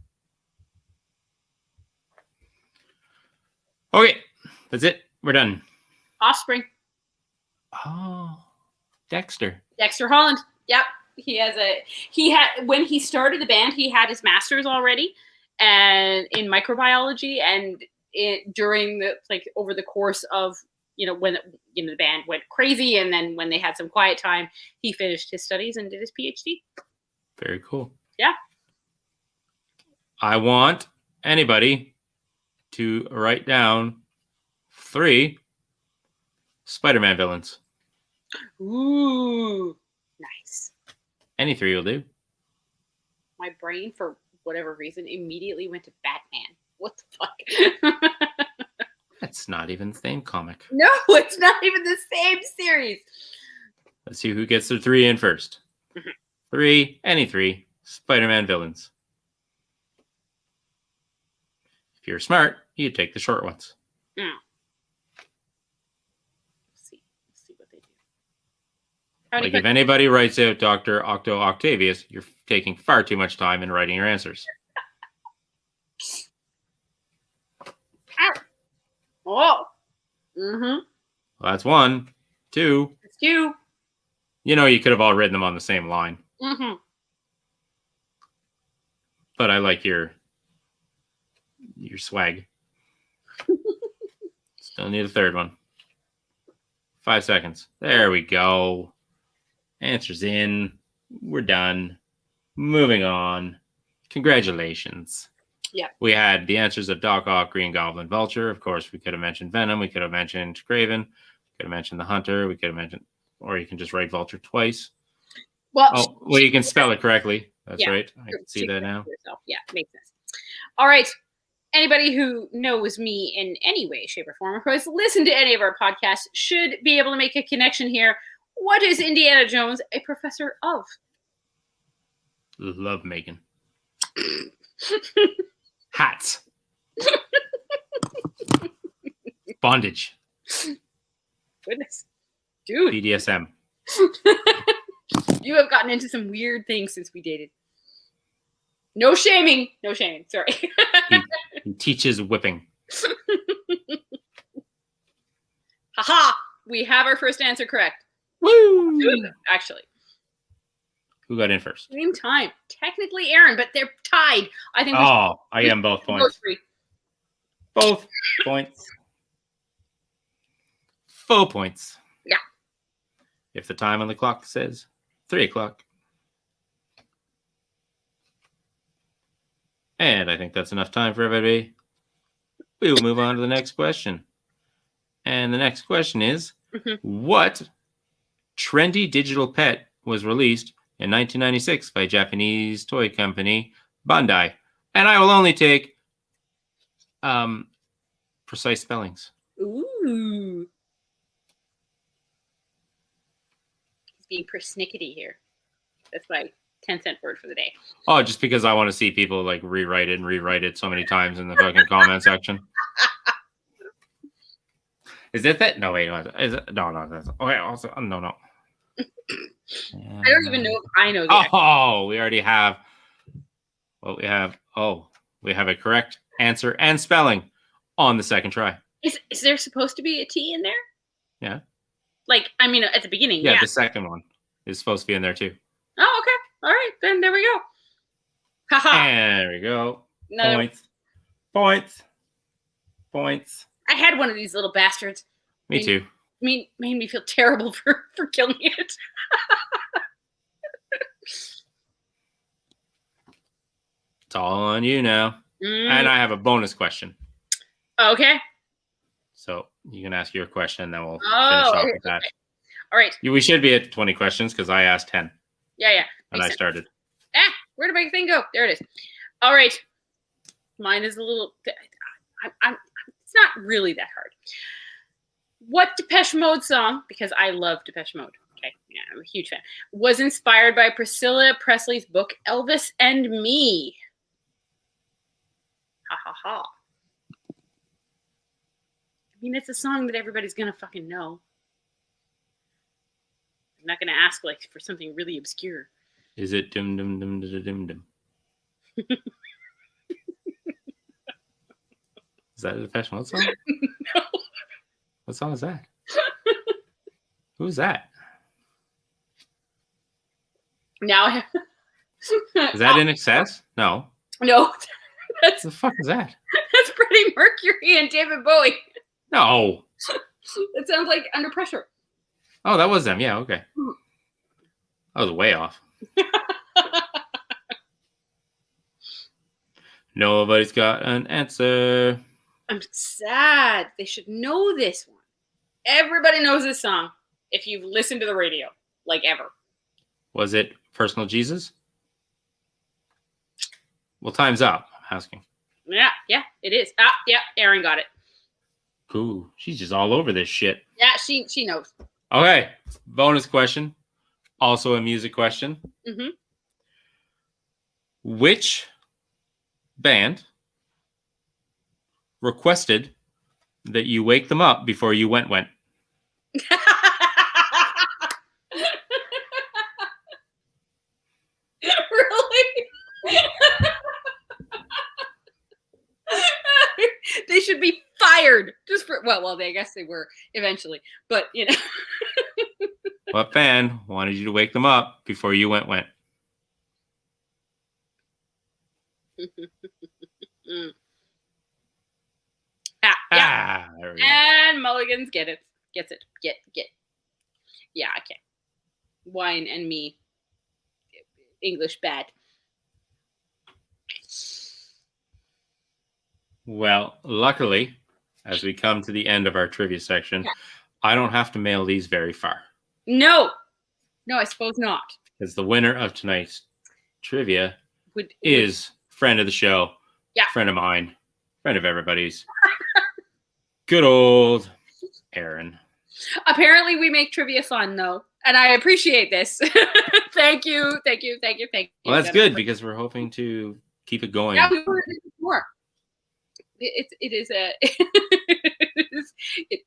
Okay, that's it. We're done. Offspring. Oh, Dexter. Dexter Holland. Yep. When he started the band, he had his master's already and in microbiology, and during the over the course of when the band went crazy, and then when they had some quiet time, he finished his studies and did his PhD. Very cool. Yeah. I want anybody to write down 3 Spider-Man villains. Ooh, nice. Any 3 will do. My brain, for whatever reason, immediately went to Batman. What the fuck? That's not even the same comic. No, it's not even the same series. Let's see who gets their 3 in first. 3, any 3 Spider-Man villains. If you're smart, you take the short ones. Let's see what they do. Like if anybody writes out Dr. Octo Octavius, you're taking far too much time in writing your answers. Oh. Well, that's 1. 2. It's 2. You could have all written them on the same line. But I like your swag. Still need a 3rd one. 5 seconds. There we go. Answers in. We're done. Moving on. Congratulations. Yeah. We had the answers of Doc Ock, Green Goblin, Vulture. Of course, we could have mentioned Venom. We could have mentioned Craven. We could have mentioned the Hunter. We could have mentioned, or you can just write Vulture twice. Well, you can spell it correctly. That's right. I can see that now. Yeah, makes sense. All right. Anybody who knows me in any way, shape, or form, or who has listened to any of our podcasts, should be able to make a connection here. What is Indiana Jones a professor of? Love making. Hats. Bondage. Goodness. Dude. BDSM. You have gotten into some weird things since we dated. No shaming. No shaming. Sorry. He teaches whipping. Haha. We have our first answer correct. Woo! Actually. Who got in first? Same time. Technically Aaron, but they're tied. I think. I am both points. Both points. Full points. Yeah. If the time on the clock says 3 o'clock. And I think that's enough time for everybody. We will move on to the next question. And the next question is, what trendy digital pet was released in 1996 by Japanese toy company Bandai. And I will only take precise spellings. Ooh. He's being persnickety here. That's my 10-cent word for the day. Oh, just because I want to see people like rewrite it so many times in the fucking comment section. Is it that? No, wait. Is it? No. That's okay. Also, no. I don't even know if I know the Oh, we already have. Well, we have. Oh, we have a correct answer and spelling on the second try. Is there supposed to be a T in there? Yeah. Like, I mean, at the beginning. Yeah, Yeah. the second one is supposed to be in there too. Oh, okay. All right. Then there we go. Haha. And there we go. No. Points. I had one of these little bastards. Me too. Made me feel terrible for killing it. It's all on you now. And I have a bonus question. Okay. So you can ask your question, and then we'll finish Oh, off okay. with that. All right. We should be at 20 questions because I asked 10 Yeah. and Makes I sense. started. Where did my thing go? There it is. All right. Mine is a little. It's not really that hard. What Depeche Mode song, because I love Depeche Mode, okay, yeah, I'm a huge fan, was inspired by Priscilla Presley's book Elvis and Me? Ha ha ha. I mean, it's a song that everybody's gonna fucking know. I'm not gonna ask like for something really obscure. Is it dum dum dum dum dum dum? Is that a Depeche Mode song? No. What song is that? Who's that? Now I have. Is that In Excess? No. No, What the fuck is that? that's Freddie Mercury and David Bowie. No. It sounds like Under Pressure. Oh, that was them. Yeah, okay. I was way off. Nobody's got an answer. I'm sad. They should know this one. Everybody knows this song if you've listened to the radio, like ever. Was it Personal Jesus? Well, time's up. I'm asking. Yeah, it is. Yeah, Aaron got it. Ooh, she's just all over this shit. Yeah, she knows. Okay, bonus question. Also a music question. Mm-hmm. Which band requested that you wake them up before you went? Really? They should be fired just for I guess they were eventually, but you know. What band wanted you to wake them up before you went? Yeah. There we go. And Mulligans gets it. Get. Yeah, okay. Wine and me. English bad. Well, luckily, as we come to the end of our trivia section, I don't have to mail these very far. No, I suppose not. Because the winner of tonight's trivia is friend of the show, friend of mine, friend of everybody's, good old Aaron. Apparently, we make trivia fun, though, and I appreciate this. Thank you. Well, that's good because we're hoping to keep it going. Yeah, we want to do more. It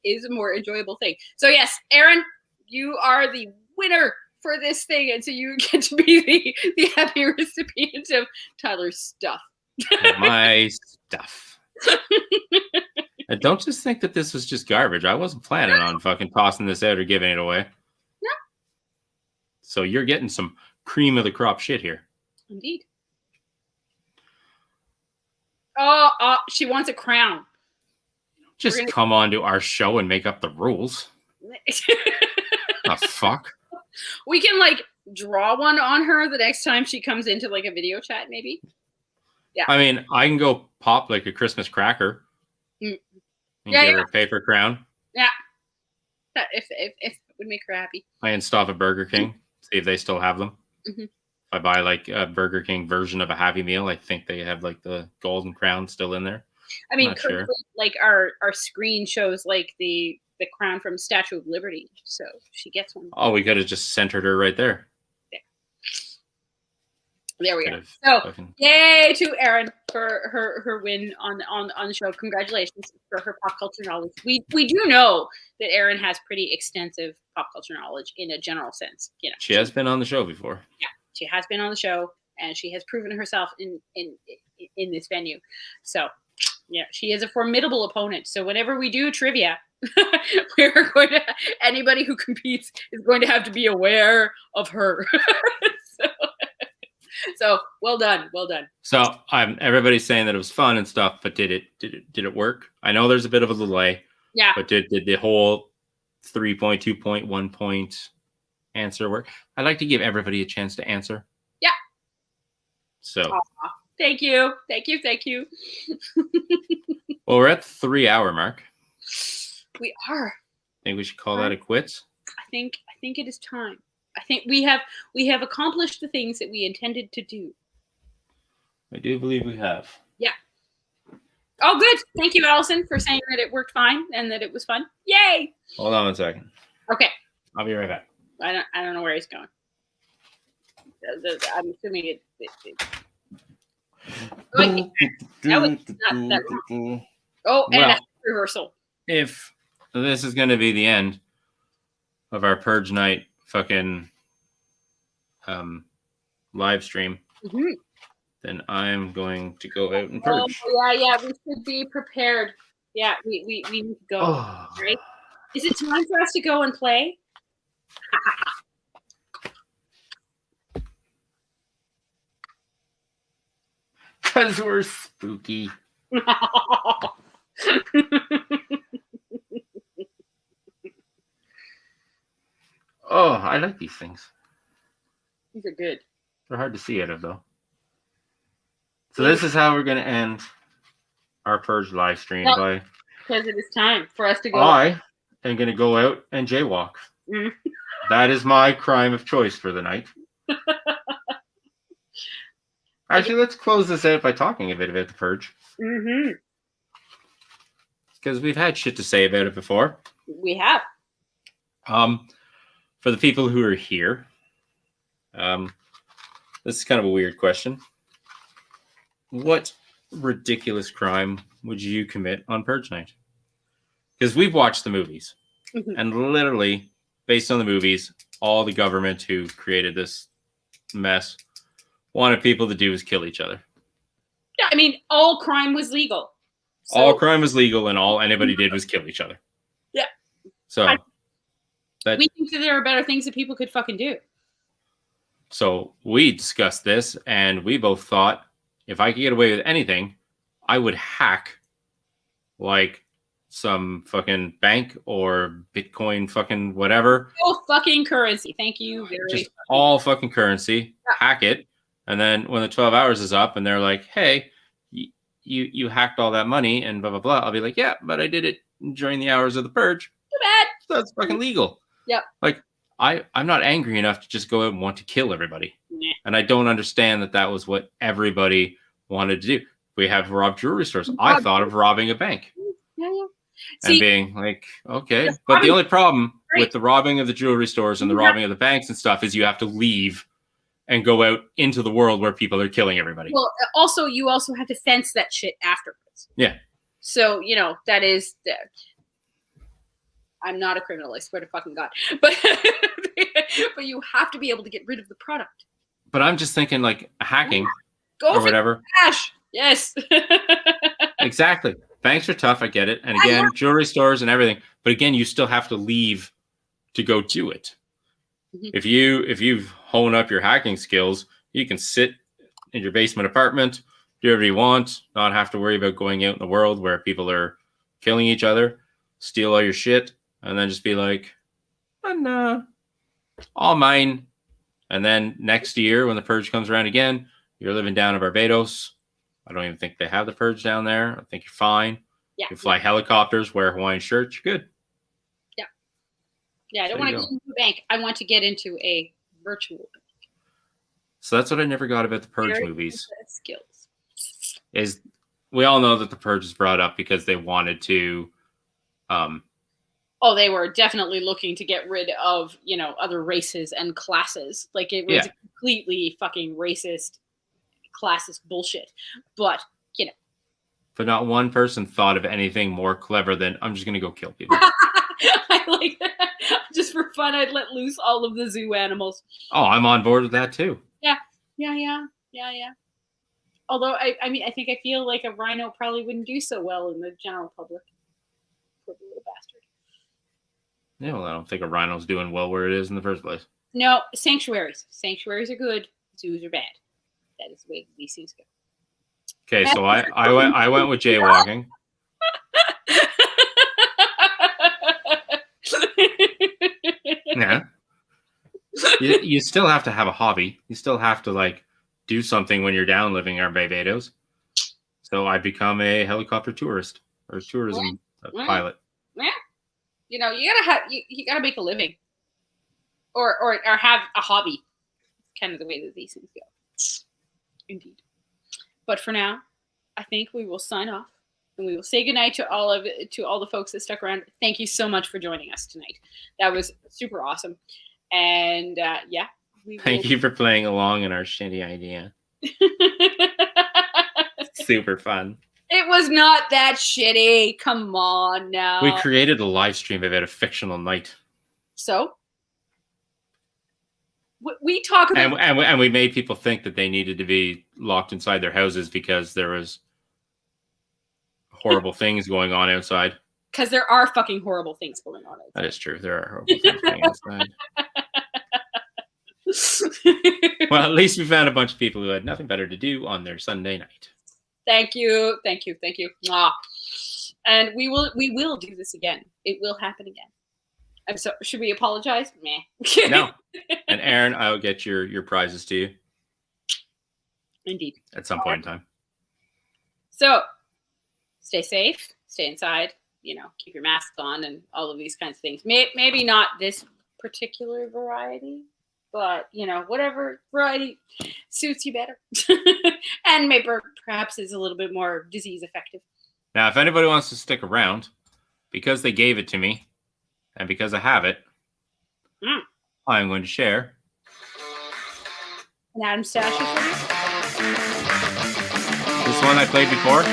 is a more enjoyable thing. So yes, Aaron, you are the winner for this thing, and so you get to be the happy recipient of Tyler's stuff. My stuff. And don't just think that this was just garbage. I wasn't planning on fucking tossing this out or giving it away. No. So you're getting some cream of the crop shit here. Indeed. Oh, she wants a crown. Just come on to our show and make up the rules. The fuck? We can draw one on her the next time she comes into a video chat, maybe. Yeah. I mean, I can go pop a Christmas cracker and give her a paper crown. Yeah. If would make her happy. I install at Burger King, see if they still have them. Mm-hmm. If I buy like a Burger King version of a Happy Meal, I think they have like the golden crown still in there. I mean, sure. like our screen shows like the crown from Statue of Liberty, so she gets one. Oh, we could have just centered her right there. There we go. So, yay to Erin for her win on the show. Congratulations for her pop culture knowledge. We do know that Erin has pretty extensive pop culture knowledge in a general sense. You know, she has been on the show before. Yeah, she has been on the show, and she has proven herself in this venue. So, yeah, she is a formidable opponent. So whenever we do trivia, we're going to anybody who competes is going to have to be aware of her. So well done. So everybody's saying that it was fun and stuff, but did it work? I know there's a bit of a delay. Yeah. But did the whole 3 point, 2 point, 1 point answer work? I'd like to give everybody a chance to answer. Yeah. So thank you. Well, we're at the 3 hour mark. We are. I think we should call that a quits. I think it is time. I think we have accomplished the things that we intended to do. I do believe we have. Yeah. Oh, good. Thank you, Allison, for saying that it worked fine and that it was fun. Yay! Hold on 1 second. Okay. I'll be right back. I don't know where he's going. I'm assuming it that was not that wrong. Oh, and a reversal. If this is going to be the end of our Purge night fucking live stream, then I'm going to go out and purge. Oh, yeah, we should be prepared. Yeah, we need to go. Oh. Right? Is it time for us to go and play? Because we're spooky. Oh, I like these things. These are good. They're hard to see out of, though. So this is how we're going to end our Purge live stream. Because it is time for us to go. I am going to go out and jaywalk. That is my crime of choice for the night. Actually, let's close this out by talking a bit about the Purge. Because we've had shit to say about it before. We have. For the people who are here, this is kind of a weird question. What ridiculous crime would you commit on Purge night? Because we've watched the movies, and literally, based on the movies, all the government who created this mess wanted people to do is kill each other. Yeah, I mean, all crime was legal. So, all crime was legal, and all anybody did was kill each other. Yeah. So we think that there are better things that people could fucking do. So we discussed this, and we both thought if I could get away with anything, I would hack like some fucking bank or Bitcoin fucking whatever. Oh, fucking currency. Thank you very much. Just all fucking currency. Yeah. Hack it. And then when the 12 hours is up and they're like, hey, you hacked all that money and blah, blah, blah. I'll be like, yeah, but I did it during the hours of the Purge. Too bad. So that's fucking legal. Yep. Like, I'm not angry enough to just go out and want to kill everybody. Yeah. And I don't understand that was what everybody wanted to do. We have robbed jewelry stores. I thought of robbing a bank. Yeah. And being like, okay. But the only problem with the robbing of the jewelry stores and the robbing of the banks and stuff is you have to leave and go out into the world where people are killing everybody. Well, you also have to fence that shit afterwards. Yeah. So, that is... I'm not a criminal, I swear to fucking God. But but you have to be able to get rid of the product. But I'm just thinking like hacking or whatever. Cash. Yes. Exactly. Banks are tough, I get it. And again, jewelry stores and everything. But again, you still have to leave to go do it. If you hone up your hacking skills, you can sit in your basement apartment, do whatever you want, not have to worry about going out in the world where people are killing each other, steal all your shit, and then just be like, oh, no, all mine. And then next year, when the Purge comes around again, you're living down in Barbados. I don't even think they have the Purge down there. I think you're fine. Yeah. You fly helicopters, wear Hawaiian shirts, you're good. Yeah, I don't want to get into a bank. I want to get into a virtual bank. So that's what I never got about the Purge Very movies. skills. Is we all know that the Purge is brought up because they wanted to. They were definitely looking to get rid of, other races and classes. Like, it was completely fucking racist, classist bullshit. But, But not one person thought of anything more clever than, I'm just going to go kill people. I like that. Just for fun, I'd let loose all of the zoo animals. Oh, I'm on board with that too. Yeah. Although, I feel like a rhino probably wouldn't do so well in the general public. Poor little bastard. Yeah, well, I don't think a rhino's doing well where it is in the first place. No, sanctuaries. Sanctuaries are good. Zoos are bad. That is the way these things go. Okay, so I went with jaywalking. Yeah. You still have to have a hobby. You still have to do something when you're down living in Barbados. So I become a helicopter tourist or tourism pilot. Yeah. You gotta make a living. Or have a hobby. It's kind of the way that these things go. Indeed. But for now, I think we will sign off and we will say goodnight to all the folks that stuck around. Thank you so much for joining us tonight. That was super awesome. And thank you for playing along in our shitty idea. Super fun. It was not that shitty. Come on now. We created a live stream about a fictional knight. So we talk about and we made people think that they needed to be locked inside their houses because there was horrible things going on outside. Because there are fucking horrible things going on outside. That is true. There are horrible things going outside. Well, at least we found a bunch of people who had nothing better to do on their Sunday night. Thank you. Mwah. And we will do this again. It will happen again. I'm so. Should we apologize? Meh. No. And Aaron, I'll get your prizes to you. Indeed. At some point in time. So, stay safe. Stay inside. Keep your masks on and all of these kinds of things. Maybe not this particular variety, but whatever variety suits you better, and maybe perhaps is a little bit more disease effective. Now, if anybody wants to stick around, because they gave it to me, and because I have it, I'm going to share an Adam Stasher for you. This one I played before.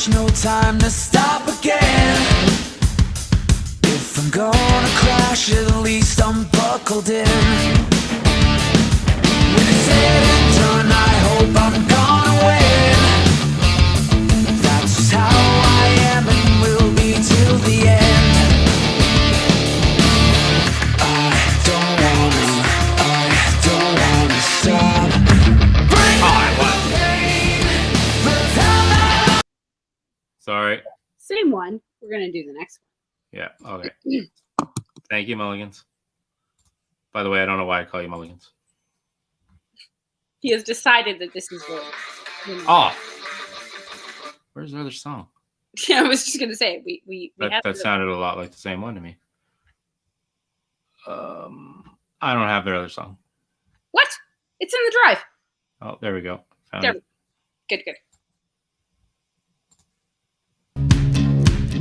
No time to stop again. If I'm gonna crash, at least I'm buckled in. When it's said and done, I hope I'm gonna win. That's how I am and will be till the end. I don't wanna stop. Sorry. Same one. We're going to do the next one. Yeah, okay. Thank you, Mulligans. By the way, I don't know why I call you Mulligans. He has decided that this is what. Oh! Where's the other song? Yeah, I was just going to say, we that sounded a lot like the same one to me. I don't have their other song. What? It's in the drive. Oh, there we go. Found there. it. Good.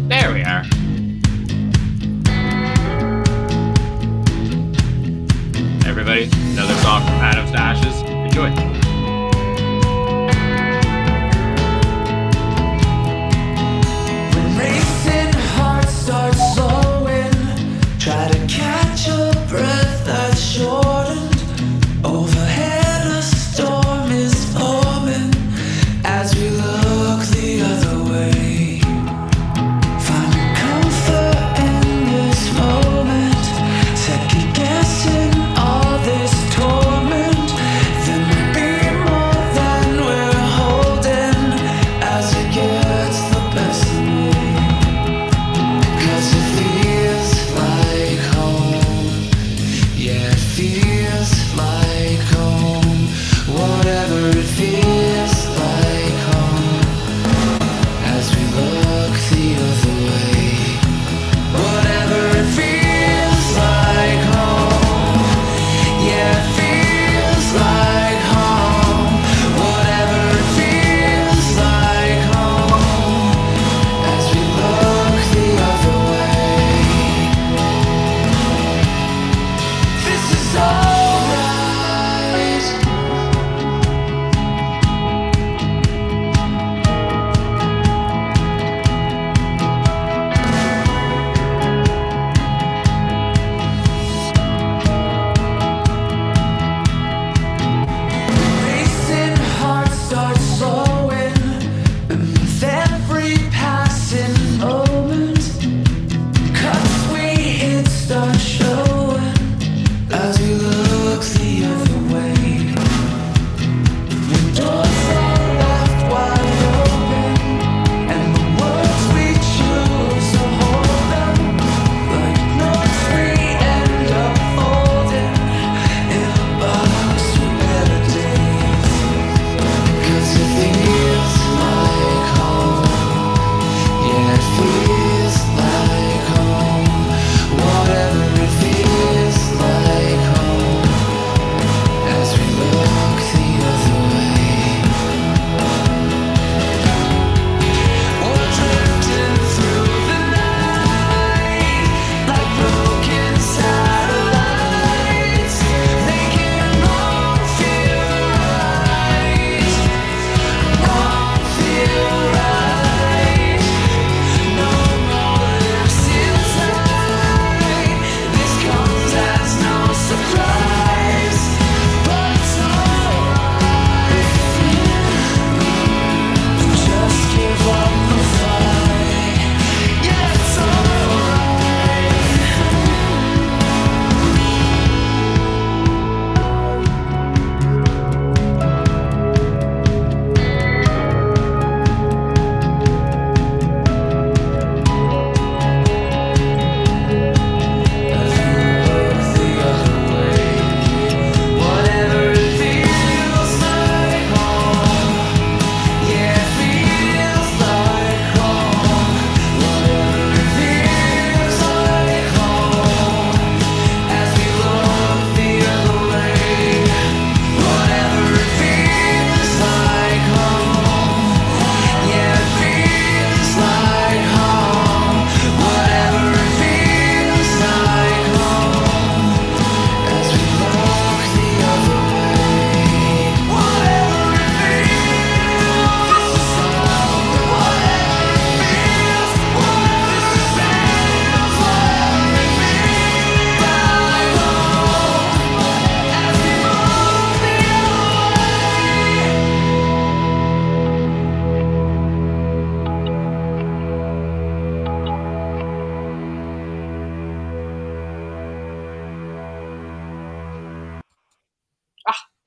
There we are. Everybody, another song from Adam's to Ashes. Enjoy. When racing heart starts slowing, try to catch a breath that's shortened. Overhead a storm is forming as we look the other way. Second guessing all this torment.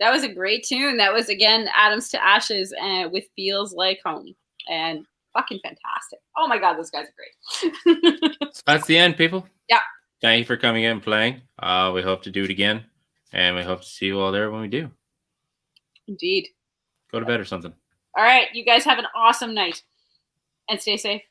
That was a great tune. That was, again, Atoms to Ashes with Feels Like Home. And fucking fantastic. Oh my God, those guys are great. So that's the end, people. Yeah. Thank you for coming in and playing. We hope to do it again. And we hope to see you all there when we do. Indeed. Go to bed or something. All right. You guys have an awesome night. And stay safe.